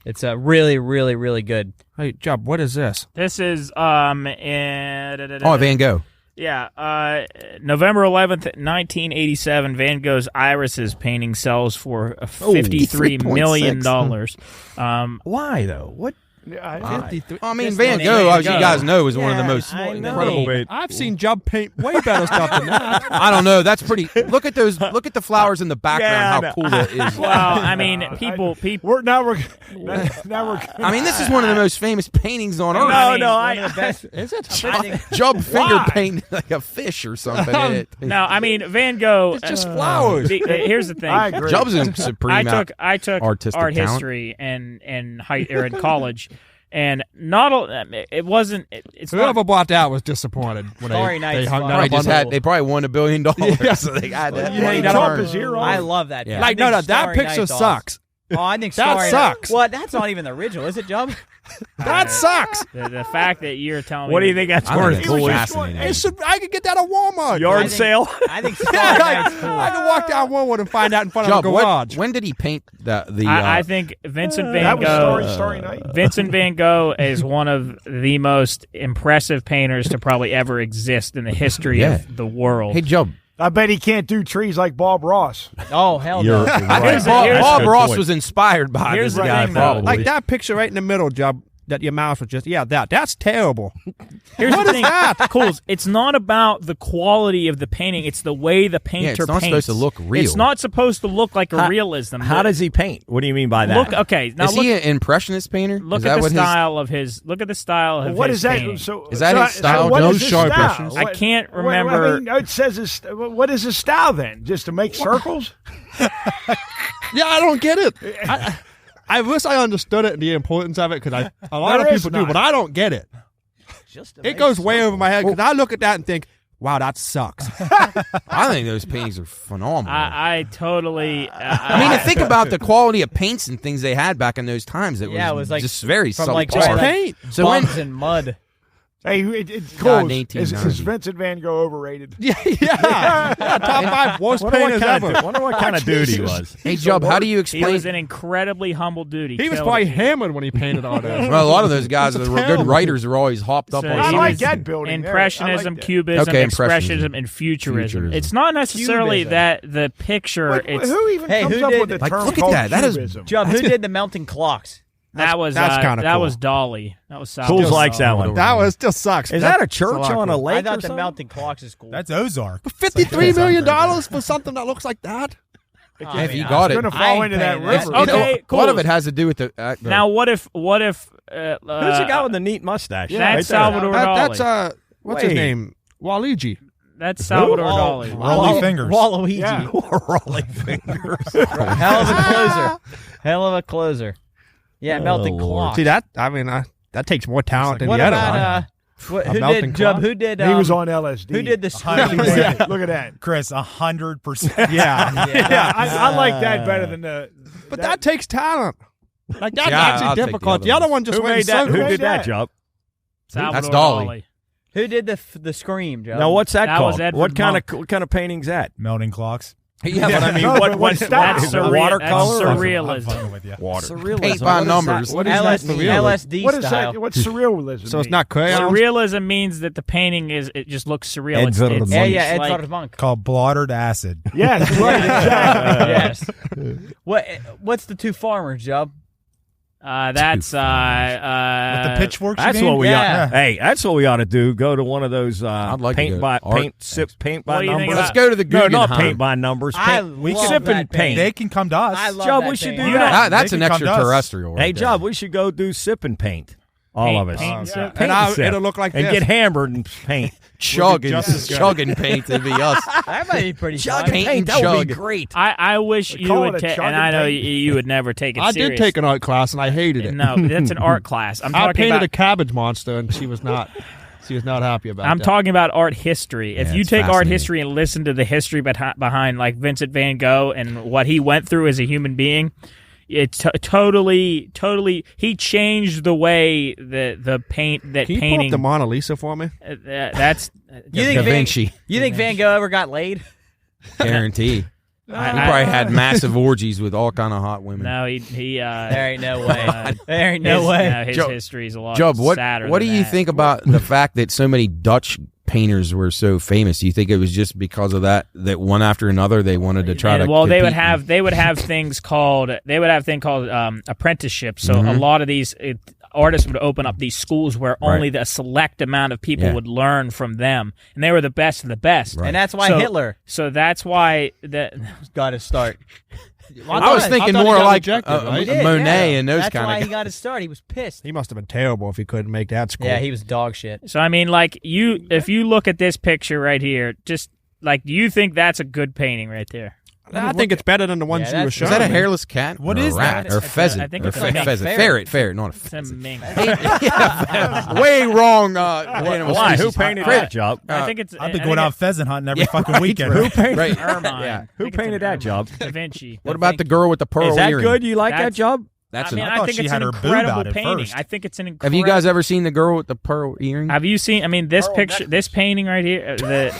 It's really, really, really good. Hey, Job, what is this? This is Van Gogh. Yeah, November 11th, 1987, Van Gogh's Irises painting sells for $53 million. Why though? What? Yeah, 53. I mean, Van Gogh, as you guys know, is one of the most incredible. I've seen Jub paint way better stuff than that. I don't know. That's pretty. Look at those. Look at the flowers in the background. How cool that is. Well, I mean, people. We're now we're. I mean, this is one of the most famous paintings on earth. Is it? Jub finger paint like a fish or something. No, I mean Van Gogh. It's just flowers. Here's the thing. I agree. Jub's in supreme. I took artistic art talent. history and in college, and it wasn't. It's Whoever not. bought that was disappointed when Starry they Night's hung fun. that They up on the- they probably won $1 billion. Yeah. So they got that. Yeah, Trump is here. I love that. Yeah. I Like, think no, that Starry picture Night's sucks. Awesome. Oh, I think That Starry sucks. What? That's not even the original, is it, Jub? That sucks. The fact that you're telling me. What do you think that's I worth? think it's boys? fascinating. I could get that at Walmart. Yard I think- sale? I think Yeah, Starry Night's cool. I could walk down Walmart and find out in front of Jub, a garage. when did he paint the? I think Vincent Van That was Gogh. Starry Night. Vincent Van Gogh is one of the most impressive painters to probably ever exist in the history Yeah. of the world. Hey, Jub. I bet he can't do trees like Bob Ross. Oh, hell no. I think Bob Ross was inspired by Here's this the guy. thing, though. Probably. Like that picture right in the middle, Jub, that your mouse was just, that's terrible. Here's the thing, Coles. It's not about the quality of the painting; it's the way the painter it's not paints. supposed to look real. It's not supposed to look like a realism. How does he paint? What do you mean by that? Look? Okay, now Is he an impressionist painter? look is at that the what style of his. Look at the style of What his is that? painting. So Is that his style? What No is his sharp style? brushes. I can't remember. I mean, it says his. What is his style then? Just to make circles? Yeah, I don't get it. I wish I understood it and the importance of it because a lot of There is people do, not. but I don't get it. It goes way over my head because I look at that and think, wow, that sucks. I think those paintings are phenomenal. I totally. I mean, to think about the quality of paints and things they had back in those times. It was like just very from subpar. like Just probably, like, paint. So when bumps and mud. Hey, it's God, cool. Is 1890. Vincent Van Gogh overrated? Yeah, top 5 worst painters ever. Wonder what kind of dude he was. Hey, Jub, how do you He explain? was an incredibly humble dude. He was killed probably it. hammered when he painted all that. Well, a lot of those guys that were good terrible. writers are always hopped up So on. I he like was that building there. Impressionism, I like that. Cubism, Okay, Expressionism, and Futurism. It's not necessarily Cubism. that the picture. Like, It's who even Hey, comes who up did- with the Like, term look at called that. That is- cubism? Jub, who did the melting clocks? that was that's kinda that cool. was Dolly. That was Sal. Fools likes that one. That was still sucks. Is that a church lot on a cool. lake I or thought the something? melting clocks is cool. That's Ozark. $53 million for something that looks like that? If you got It's it, going to fall into that paying that. river. Okay, a lot of cool. it has to do with the. Now, what if? Who's the guy with the neat mustache? That's right there. Salvador Dali. That's what's his Wait. name? Waluigi. That's Salvador Dali. Rolly fingers. Waluigi. Yeah. Rolling fingers. Hell of a closer. Hell of a closer. Yeah, melting clock. See that? I mean, that takes more talent than What the other about one. who melting did Jub? clock? Who did? He was on LSD. Who did the Hundred scream? percent. Look at that. Chris, 100%. Yeah. Yeah, I like that better than the. But that takes talent. Like that's Yeah, I'll actually take the difficult. other The other one. one just Who went made that? so Who made did that, that? Job? Salvador That's Dali. Dali. Who did the scream, Jub? Now, what's that, That called? was Edward What kind Monk. of painting's that? Melting clocks. Yeah, But I mean, No, what but what style? That's is it? surreal. Watercolor? That's I'm surrealism. fucking with you. Water. paint by numbers. What is that? LSD What is style. that? What's surrealism? So it's mean? not crayons. Surrealism means that the painting it just looks surreal. It's Edward Monk. Yeah, yeah, it's like- Edward Monk. Called blottered acid. Yes, right. Exactly. Yes. What's the two farmers, Jub? That's With the pitchforks. That's you what mean? we Yeah. ought. Hey, that's what we ought to do. Go to one of those I'd like to paint go by art paint sip paint by What do you think numbers. Let's go to the No, not Guggenheim. paint by numbers. I Paint. We love sip that and paint. They can come to us. I love Job, that we should thing. do You that. That's They an can come to us. extraterrestrial. Hey, right Job, there. we should go do sip and paint. All of us. Paint, sip. Paint And sip. it'll look like and this. get hammered and paint. chugging, just as good. chugging paint to be us. That might be pretty Chug fun. paint. Paint, that would be Chug. great. I wish you call would it a take, chug and and I know paint. you would never take it I serious. did take an art class and I hated it. No, that's an art class. I'm I talking painted about. a cabbage monster and she was not happy about I'm that. talking about art history. If Yeah, you it's take art fascinating. history and listen to the history behind like Vincent Van Gogh and what he went through as a human being, it's totally. He changed the way the paint that Can you pull painting. up the Mona Lisa for me? That's You think Da Van, Vinci, you think Van Gogh ever got laid? guarantee. He probably had massive orgies with all kind of hot women. no, he There ain't no way. There ain't no way. No, his Job- history is a lot Job, what sadder. do than you that. think about the fact that so many Dutch painters were so famous? Do you think it was just because of that one after another they wanted to try to? Well, they would compete? have things called apprenticeships. So a lot of these artists would open up these schools where only the select amount of people would learn from them, and they were the best of the best. And that's why Hitler. So that's why got to start. I was thinking more like Monet and those That's kind why of he got his start. He was pissed. He must have been terrible if he couldn't make that school. Yeah, he was dog shit. So I mean, like if you look at this picture right here, just like, do you think that's a good painting right there? I think it's better than the ones you were showing. Is that a hairless cat? What or is a rat? that? Or a pheasant? I think or it's a mink. pheasant. Ferret, not a It's a pheasant. mink. Way wrong. Animal Why? species. Who painted that job? I think it's. I've been going out pheasant hunting every fucking weekend. Who painted? Right. Ermine. Who painted that job? Da Vinci. What about the girl with the pearl Is that earring? good? You like that That's- job? That's I mean, I thought think she it's had an her boob incredible out at painting. first. I think it's an Have incredible. you guys ever seen the girl with the pearl earring? Have you seen? I mean, this picture, this painting right here, the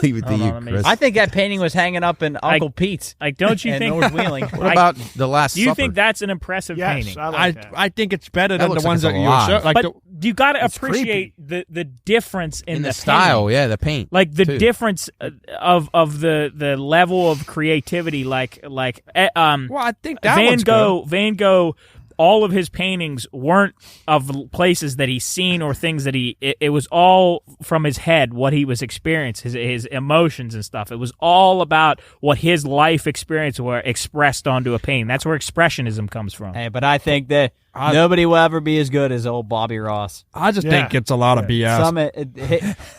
Leave it to hold you, on, let me- Chris. I think that painting was hanging up in Uncle Pete's. like, don't you and think? North Wheeling. What about the Last Do you Supper? think that's an impressive Yes, painting? I like that. I think it's better That than the looks like ones it's that you were alive. showing. Like But you got to It's appreciate the difference in in the painting. style, yeah, the paint. Like the too. difference of the level of creativity, like well, I think that Van one's Gogh. Van Gogh, all of his paintings weren't of places that he's seen or things that it was all from his head, what he was experiencing, his emotions and stuff. It was all about what his life experience were expressed onto a painting. That's where expressionism comes from. Hey, but I think that nobody will ever be as good as old Bobby Ross. I just think it's a lot of BS.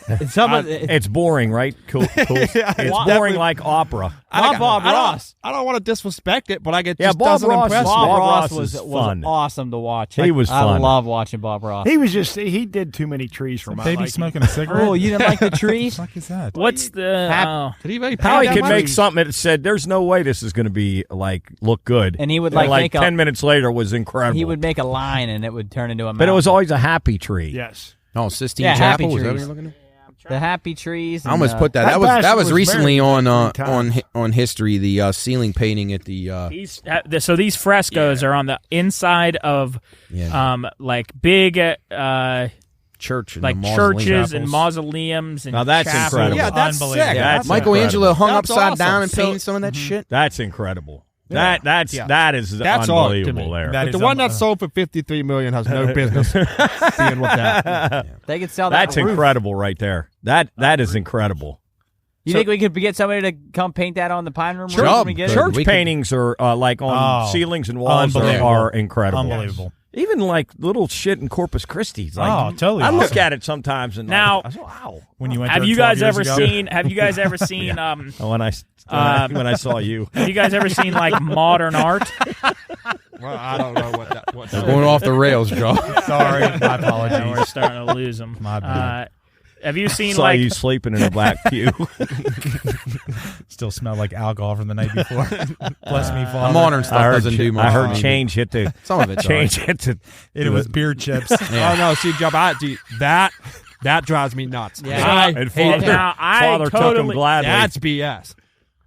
It's boring, right? Cool. It's boring like opera. Not Bob Ross. I don't want to disrespect it, but it Yeah, just Bob doesn't Ross- impress Bob me. Ross Ross was is fun. awesome to watch. He was I fun. love watching Bob Ross. He did too many trees for my Baby liking. smoking a cigarette. Oh, you didn't like the trees? What the fuck is that? What's the Did he really How he paint could that make much? something that said, "There's no way this is going to be look good," And he would like make 10 minutes later was incredible. He would make a line and it would turn into a but it was mountain. always a happy tree. Yes. Oh, Sistine Yeah, Happy Chapel. Is that what Trees. you're looking at? the happy trees. I almost and, put that. That That bastard was was recently married on 3 times. on history. The ceiling painting at the these frescoes are on the inside of like big church, and like the mausoleum. churches and mausoleums and Now that's chapels. incredible. Yeah, that's sick. Unbelievable. That's Michelangelo incredible. hung That's upside awesome. down and So- painted some of that shit. That's incredible. Yeah. That is That's art to unbelievable. me. There, That But is the one that sold for $53 million has no business being with that. They could sell that that's roof. incredible right there. That is incredible. You think we could get somebody to come paint that on the Pine Room roof when we get it? Church We could- paintings are like on ceilings and walls Unbelievable. are incredible. Unbelievable. Even like little shit in Corpus Christi. Like, Oh, totally I look awesome. at it sometimes and Now- I say, wow. When you went Have there you 12 guys years ever ago? seen? Have you guys ever seen? When I saw you. Have you guys ever seen like modern art? Well, I don't know what that was. Going off the rails, Joe. Sorry, my We're apologies. starting to lose them. My bad. Have you seen Saw like? you sleeping in a black pew. Still smell like alcohol from the night before. Bless me, The Father. modern stuff doesn't do much. I for heard me. change hit the Some of it's change hit the. It was beer chips. Oh, no, see, Job, that drives me nuts. Yeah. I And hate father, it. Now, I father took him totally- gladly. That's BS.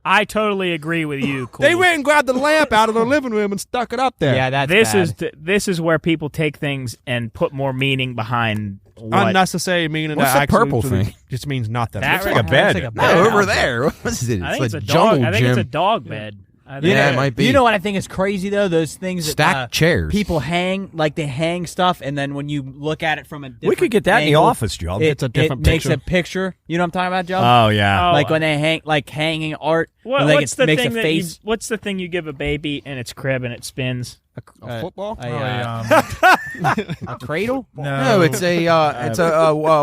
I totally agree with you. Cool. They went and grabbed the lamp out of the living room and stuck it up there. Yeah, that's bad. This is where people take things and put more meaning behind what. Unnecessary meaning What's that the purple actually thing? just means nothing. That Looks like a right- bed. Looks like a No, bed. over there. What is it? I It's think it's a a dog. jungle I think it's a gym. dog bed. I think Yeah, it might be. You know what I think is crazy though? Those things that Stacked chairs. people hang, like they hang stuff, and then when you look at it from a different We could get that in the angle, office, Joe. It, It's a different it makes picture. a picture. You know what I'm talking about, Joe? Oh yeah. Oh, like when they hang, like hanging art. What, like what's it the makes thing a that face. what's the thing you give a baby in its crib and it spins? A football? A cradle? No, it's a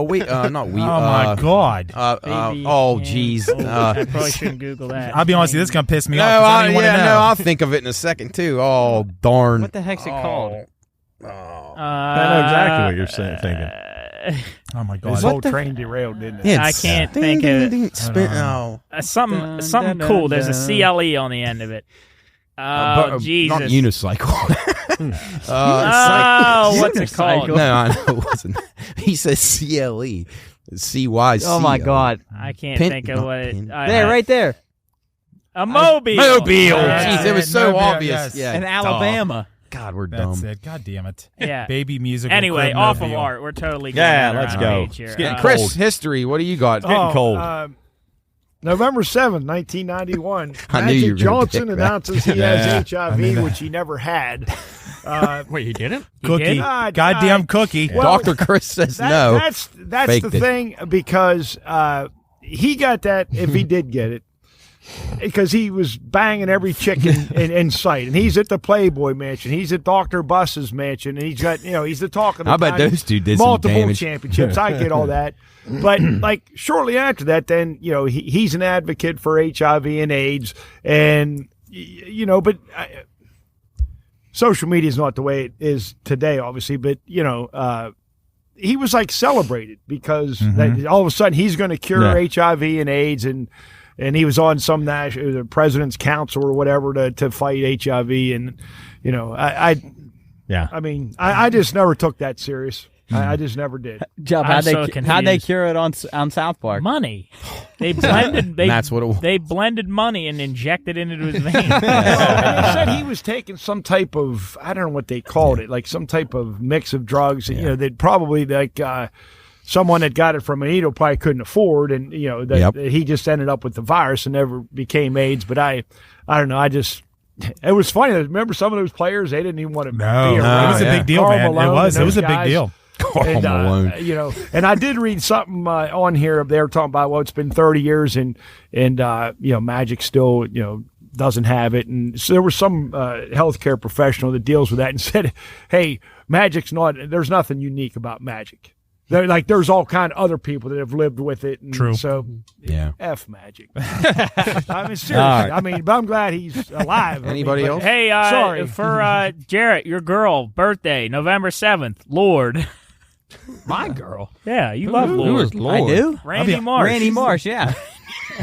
wheat. Not wheat. Oh my God! Baby oh hand. jeez. I probably shouldn't Google that. I'll be honest with you, this is gonna piss me No, off. 'Cause I don't even wanna know. I'll think of it in a second too. Oh darn. What the heck's it called? I know exactly what you're thinking. Oh my This God! whole train derailed, didn't it? Yeah, I it's- can't ding, think of ding, it. ding, spin- oh. Something Dun, dun, cool. There's a dun. CLE on the end of it. Oh Jesus! Not unicycle. Oh, what's it called? No, I know it wasn't. He says CLE. CYC. Oh my God! I can't Pin- think of not what it. pin. There, right there, A mobile. Mobile. Yeah. Jeez, it was so Mobile, obvious. yes. Yeah. in Alabama. God, we're That's dumb. it. God damn it! Yeah. Baby music. Anyway, off of art. We're totally getting Yeah, on let's our go. page here. It's getting Chris, cold. history. What do you got? Getting cold. November 7th, 1991. I knew you Magic were gonna Johnson pick that. announces he has HIV, which he never had. Wait, he didn't? Cookie. Goddamn cookie. Well, Dr. Chris says no. That's Faked the it. thing, because he got that if he did get it. Because he was banging every chick in sight, and he's at the Playboy Mansion, he's at Dr. Buss's mansion, and he's got he's the talk of the I bet town. those two did some multiple damage. championships. I get all that, but like shortly after that, then he's an advocate for HIV and AIDS, and but social media is not the way it is today, obviously, but he was like celebrated because that, all of a sudden he's going to cure HIV and AIDS, and he was on some the president's council or whatever to fight HIV, and I just never took that serious. I just never did. Job, how'd they cure it on South Park? Money. They blended. That's what it was. They blended money and injected it into his veins. And he said he was taking some type of, I don't know what they called it, like some type of mix of drugs, and that probably like someone that got it from an needle probably couldn't afford, and he just ended up with the virus and never became AIDS. But I don't know. It was funny. Remember some of those players? They didn't even want to be around. It was a big deal, Karl man. Malone It was a big guys. deal. And, Malone. and I did read something on here. They were talking about, well, it's been 30 years and Magic still, doesn't have it. And so there was some healthcare professional that deals with that and said, hey, there's nothing unique about Magic. There's all kind of other people that have lived with it. And True. So, Yeah. F Magic. I mean, seriously. But I'm glad he's alive. Anybody else? Hey, sorry. for Jarrett, your girl, birthday, November 7th, Lord. My girl. Yeah, you love Who Lord. is Lord? I do. Randy Marsh. Randy Marsh, yeah.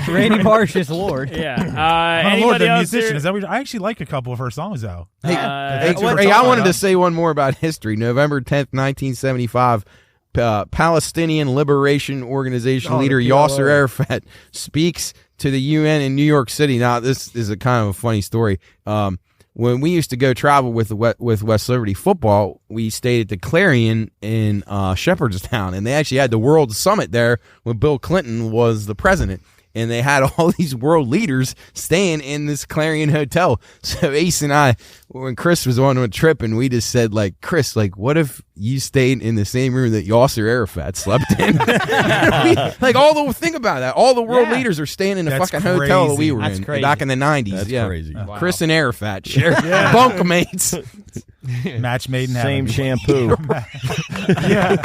Randy Marsh is Lord. Yeah. My Lord, Anybody the else musician. here? Is that what I actually like a couple of her songs, though. Hey, that's what we're I talking wanted to about. say one more about history. November 10th, 1975, Palestinian Liberation Organization leader the Yasser PLO. Arafat speaks to the UN in New York City. Now, this is a kind of a funny story. When we used to go travel with West Liberty football, we stayed at the Clarion in Shepherdstown, and they actually had the World Summit there when Bill Clinton was the president. And they had all these world leaders staying in this Clarion hotel. So Ace and I, when Chris was on a trip, and we just said, like, Chris, like, what if you stayed in the same room that Yasser Arafat slept in? Think about that. All the world leaders are staying in the That's fucking hotel that we crazy. were That's in crazy. back in the 90s. That's yeah. crazy. Chris and Arafat share bunkmates. Match made in heaven. Same shampoo.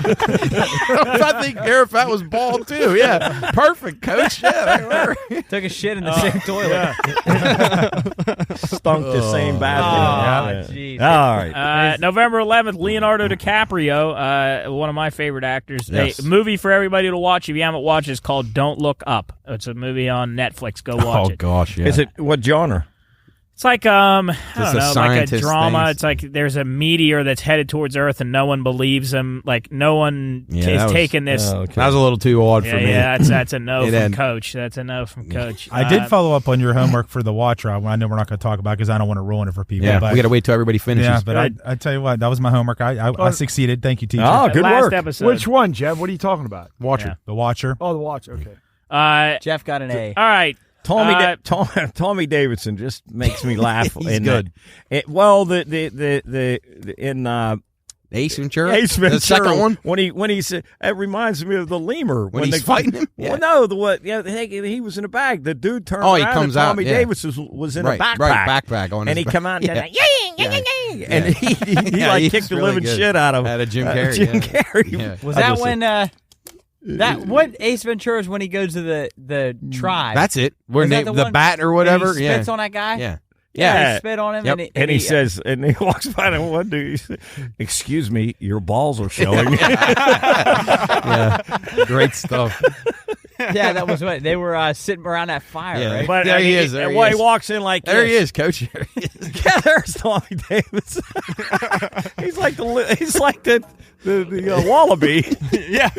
I think Arafat was bald too. Yeah, perfect, coach. Yeah, they were. Took a shit in the same toilet. Stunk the same bathroom. jeez. All right. November 11th, Leonardo DiCaprio, one of my favorite actors. Yes. A movie for everybody to watch. If you haven't watched it, it's called Don't Look Up. It's a movie on Netflix. Go watch it. gosh, yeah. Is it what genre? It's like I don't Just a know, like a scientist drama. thing. It's like there's a meteor that's headed towards Earth and no one believes him. Like no one Yeah, that is was- taking this. Oh, okay. That was a little too odd for me. Yeah, that's a no It from ended. Coach. That's a no from Coach. I did follow up on your homework for the Watcher. I know we're not going to talk about because I don't want to ruin it for people. Yeah, but, we got to wait till everybody finishes. Yeah, but I tell you what, that was my homework. I succeeded. Thank you, teacher. Oh, good last work. episode. Which one, Jeff? What are you talking about? Watcher. The Watcher. Oh, the watch. Okay. Jeff got an A. All right. Tommy Davidson just makes me laugh. He's good. In Ace Ventura. Ace Ventura, The second one. when he said, it reminds me of the lemur When he's fighting him? Well, no, he was in a bag. The dude turned Oh, he around comes and out, Tommy yeah. Davidson was in Right, a backpack. right, backpack on and his he back. come out and Yeah. and he Yeah, like he's kicked the really living good. shit out of Out of Jim Carrey, Jim yeah. Carrey. Yeah. Was I that just- when what Ace Ventura is when he goes to the tribe? That's it. Where Is that the one- bat or and whatever. he spits on that guy. Yeah. Yeah, he spit on him, Yep. And he says, and he walks by and one dude, he says, "Excuse me, your balls are showing." Yeah. Great stuff. yeah, that was what they were sitting around that fire, Yeah. right? But There he is, He there he is. walks in like There this. he is, coach. There he is. Yeah, there's Tommy Davis. he's like the wallaby. Yeah.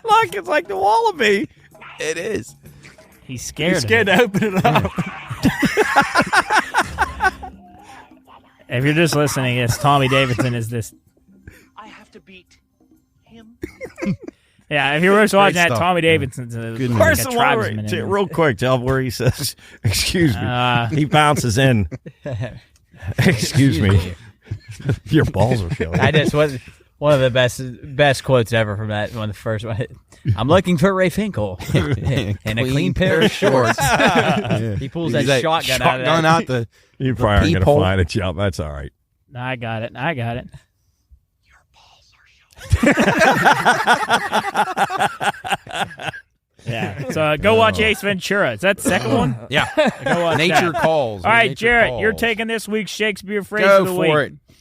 Look, it's like the wallaby. It is. He's scared. He's scared to open it up. If you're just listening, it's Tommy Davidson is this. I have to beat him. Yeah, if you were watching that, stuff. Tommy Davidson's Where's the one where, real quick, tell where he says, excuse me. He bounces in. Excuse me. Your balls are showing. I just was one of the best quotes ever from that one. The first one. I'm looking for Ray Finkel and a clean pair of shorts. He pulls that shotgun out of that. You probably aren't going to find it, Chubb. That's all right. I got it. Your balls are showing. Yeah. So go watch Ace Ventura. Is that the second one? Yeah. Go watch Nature that. Calls. All right, Nature Jarrett, calls. you're taking this week's Shakespeare phrase Go of the for week. it.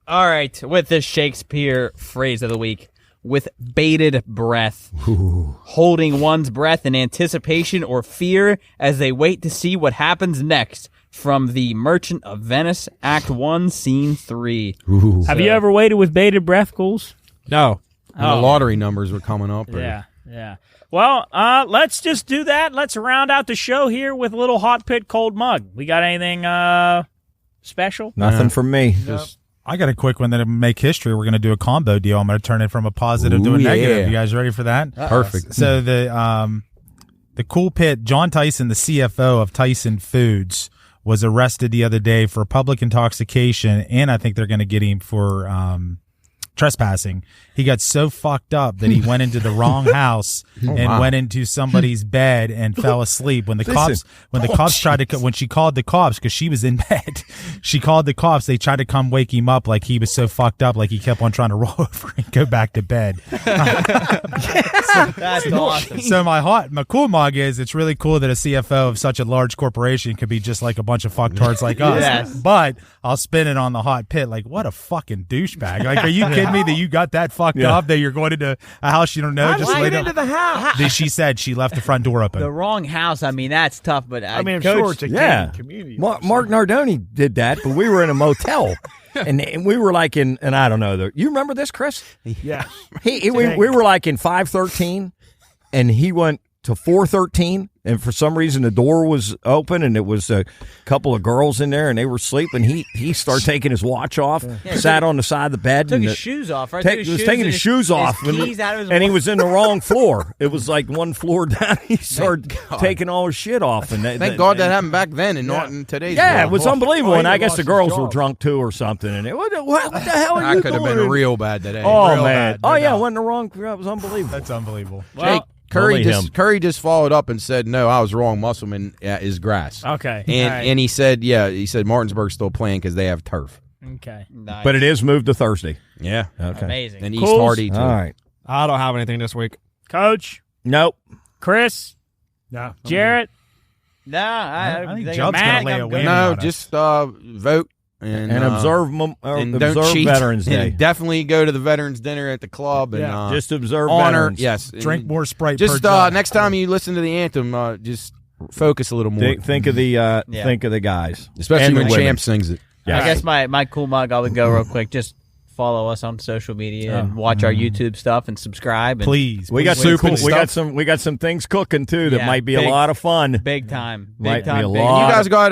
All right, with the Shakespeare phrase of the week, with bated breath, holding one's breath in anticipation or fear as they wait to see what happens next. From The Merchant of Venice, Act 1, Scene 3. Have you ever waited with bated breath, Cools? No. When the lottery numbers were coming up. Or... Yeah. Well, let's just do that. Let's round out the show here with a little hot pit cold mug. We got anything special? Nothing from me. I got a quick one that'll make history. We're going to do a combo deal. I'm going to turn it from a positive to a negative. You guys ready for that? Perfect. So the cool pit, John Tyson, the CFO of Tyson Foods, was arrested the other day for public intoxication, and I think they're going to get him for trespassing. He got so fucked up that he went into the wrong house and went into somebody's bed and fell asleep. When the cops tried to, when she called the cops, because she was in bed, she called the cops. They tried to come wake him up, like he was so fucked up, like he kept on trying to roll over and go back to bed. That's awesome. So my cool mug is, it's really cool that a CFO of such a large corporation could be just like a bunch of fucktards like us. Yes. But I'll spin it on the hot pit. Like, what a fucking douchebag. Like, are you kidding me that you got that fucked up that you're going into a house you don't know? Just Right laid into the house. She said she left the front door open. The wrong house. I mean, that's tough. But I mean, I'm Coach, sure it's a gated community. Mark Nardoni did that, but we were in a motel. And we were like in, and I don't know, you remember this, Chris? Yeah. We were like in 513, and he went to 413, and for some reason the door was open, and it was a couple of girls in there, and they were sleeping. He started taking his watch off, sat on the side of the bed. took and his shoes off, right? He was taking his shoes off, keys out of his and he was in the wrong floor. It was like one floor down. He started taking all his shit off. And Thank God that happened back then and not in today's Yeah, world. it was unbelievable. And I guess the girls were job. drunk too or something. And what the hell are That you could have doing? been real bad today. Oh, Real man. bad. Oh, yeah, went in the wrong. That was unbelievable. That's unbelievable. Well, Jake, Curry Only him. Curry just followed up and said, no, I was wrong. Musselman is grass. okay. And All right. and he said Martinsburg's still playing because they have turf. Okay. Nice. But it is moved to Thursday. Yeah. Okay. Amazing. And East Cool. Hardy, too. All right. I don't have anything this week. Coach, Nope. Chris, Yeah. Jarrett, No, I think I'm Judd's Matt, going to lay a I'm whammy No, on us. just vote. And observe and don't observe cheat. Veterans Day. And definitely go to the Veterans Dinner at the club. And Just observe honor. veterans. Yes. Drink And more Sprite Just per jug. next time you listen to the anthem, just focus a little more. Think of the think of the guys, Especially and the when women. Champ sings it. Yeah. I guess my cool mug, I would go real quick. Just follow us on social media and watch our YouTube stuff and subscribe. And Please. We got please, some please. we got some things cooking too that Yeah, might be big- a lot of fun. Big time. Might Big be time. a big lot. You time. guys got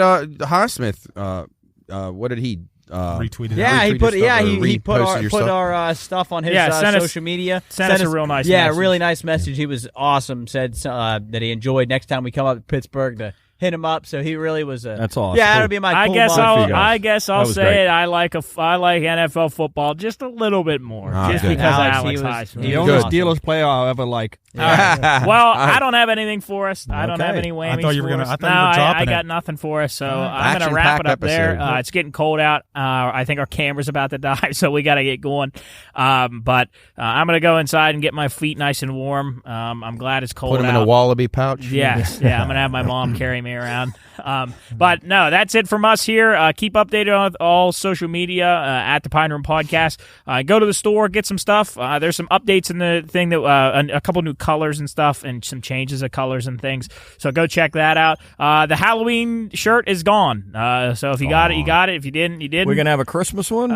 Highsmith. What did he Retweeted. Yeah, he retweeted put stuff yeah or he put reposted your put stuff? our stuff on his send us- social media. send us a real nice yeah, message. really nice message. He was awesome. Said that he enjoyed. Next time we come up to Pittsburgh to hit him up. So he really was a. That's awesome. Yeah, Cool. that'll be my. I cool guess mug. I'll for you guys. I guess I'll That was say great. it. I like NFL football just a little bit more, just good. because Alex, of he Alex was- Highsmith. he The was only awesome. Steelers player I'll ever like. Well, I don't have anything for us. I don't have Okay. any whammies I thought you were for gonna- us. I thought no, you were dropping I got it. nothing for us, so I'm going to wrap it Action-packed up there. episode. It's getting cold out. I think our camera's about to die, so we got to get going. But I'm going to go inside and get my feet nice and warm. I'm glad it's cold Put him out. in a wallaby pouch. Yes, yeah, I'm gonna have my mom carry me around. But no, that's it from us here. Keep updated on all social media at the Pine Room Podcast. Go to the store, get some stuff. There's some updates in the thing that a couple new colors and stuff, and some changes of colors and things. So go check that out. The Halloween shirt is gone. So if you got it, you got it. If you didn't, you didn't. We're gonna have a Christmas one.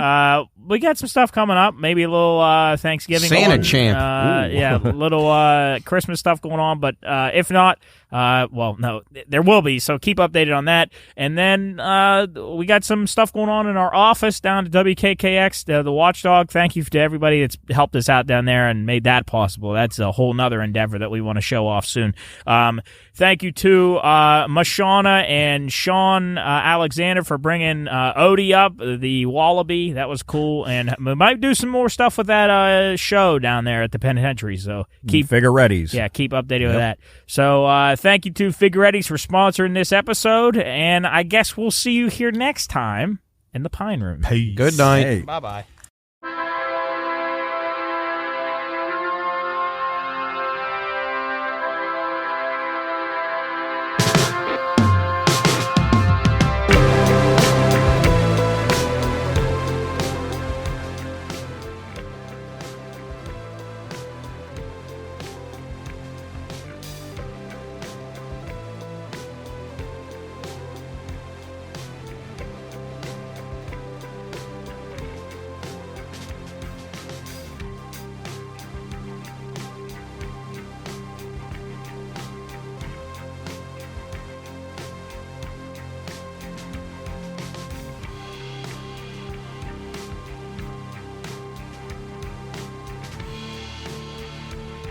We got some stuff coming up. Maybe a little Thanksgiving. Santa going. champ. Yeah, a little Christmas stuff going on. But if not, Well, no, there will be, so keep updated on that. And then we got some stuff going on in our office down at WKKX, the Watchdog. Thank you to everybody that's helped us out down there and made that possible. That's a whole nother endeavor that we want to show off soon. Thank you to Mashana and Shawn Alexander for bringing Odie up, the Wallaby. That was cool. And we might do some more stuff with that show down there at the penitentiary. So keep Figurettis. Yeah, keep updated with that. So thank you to Figurettis for sponsoring this episode. And I guess we'll see you here next time in the Pine Room. Peace. Good night. Hey. Bye-bye.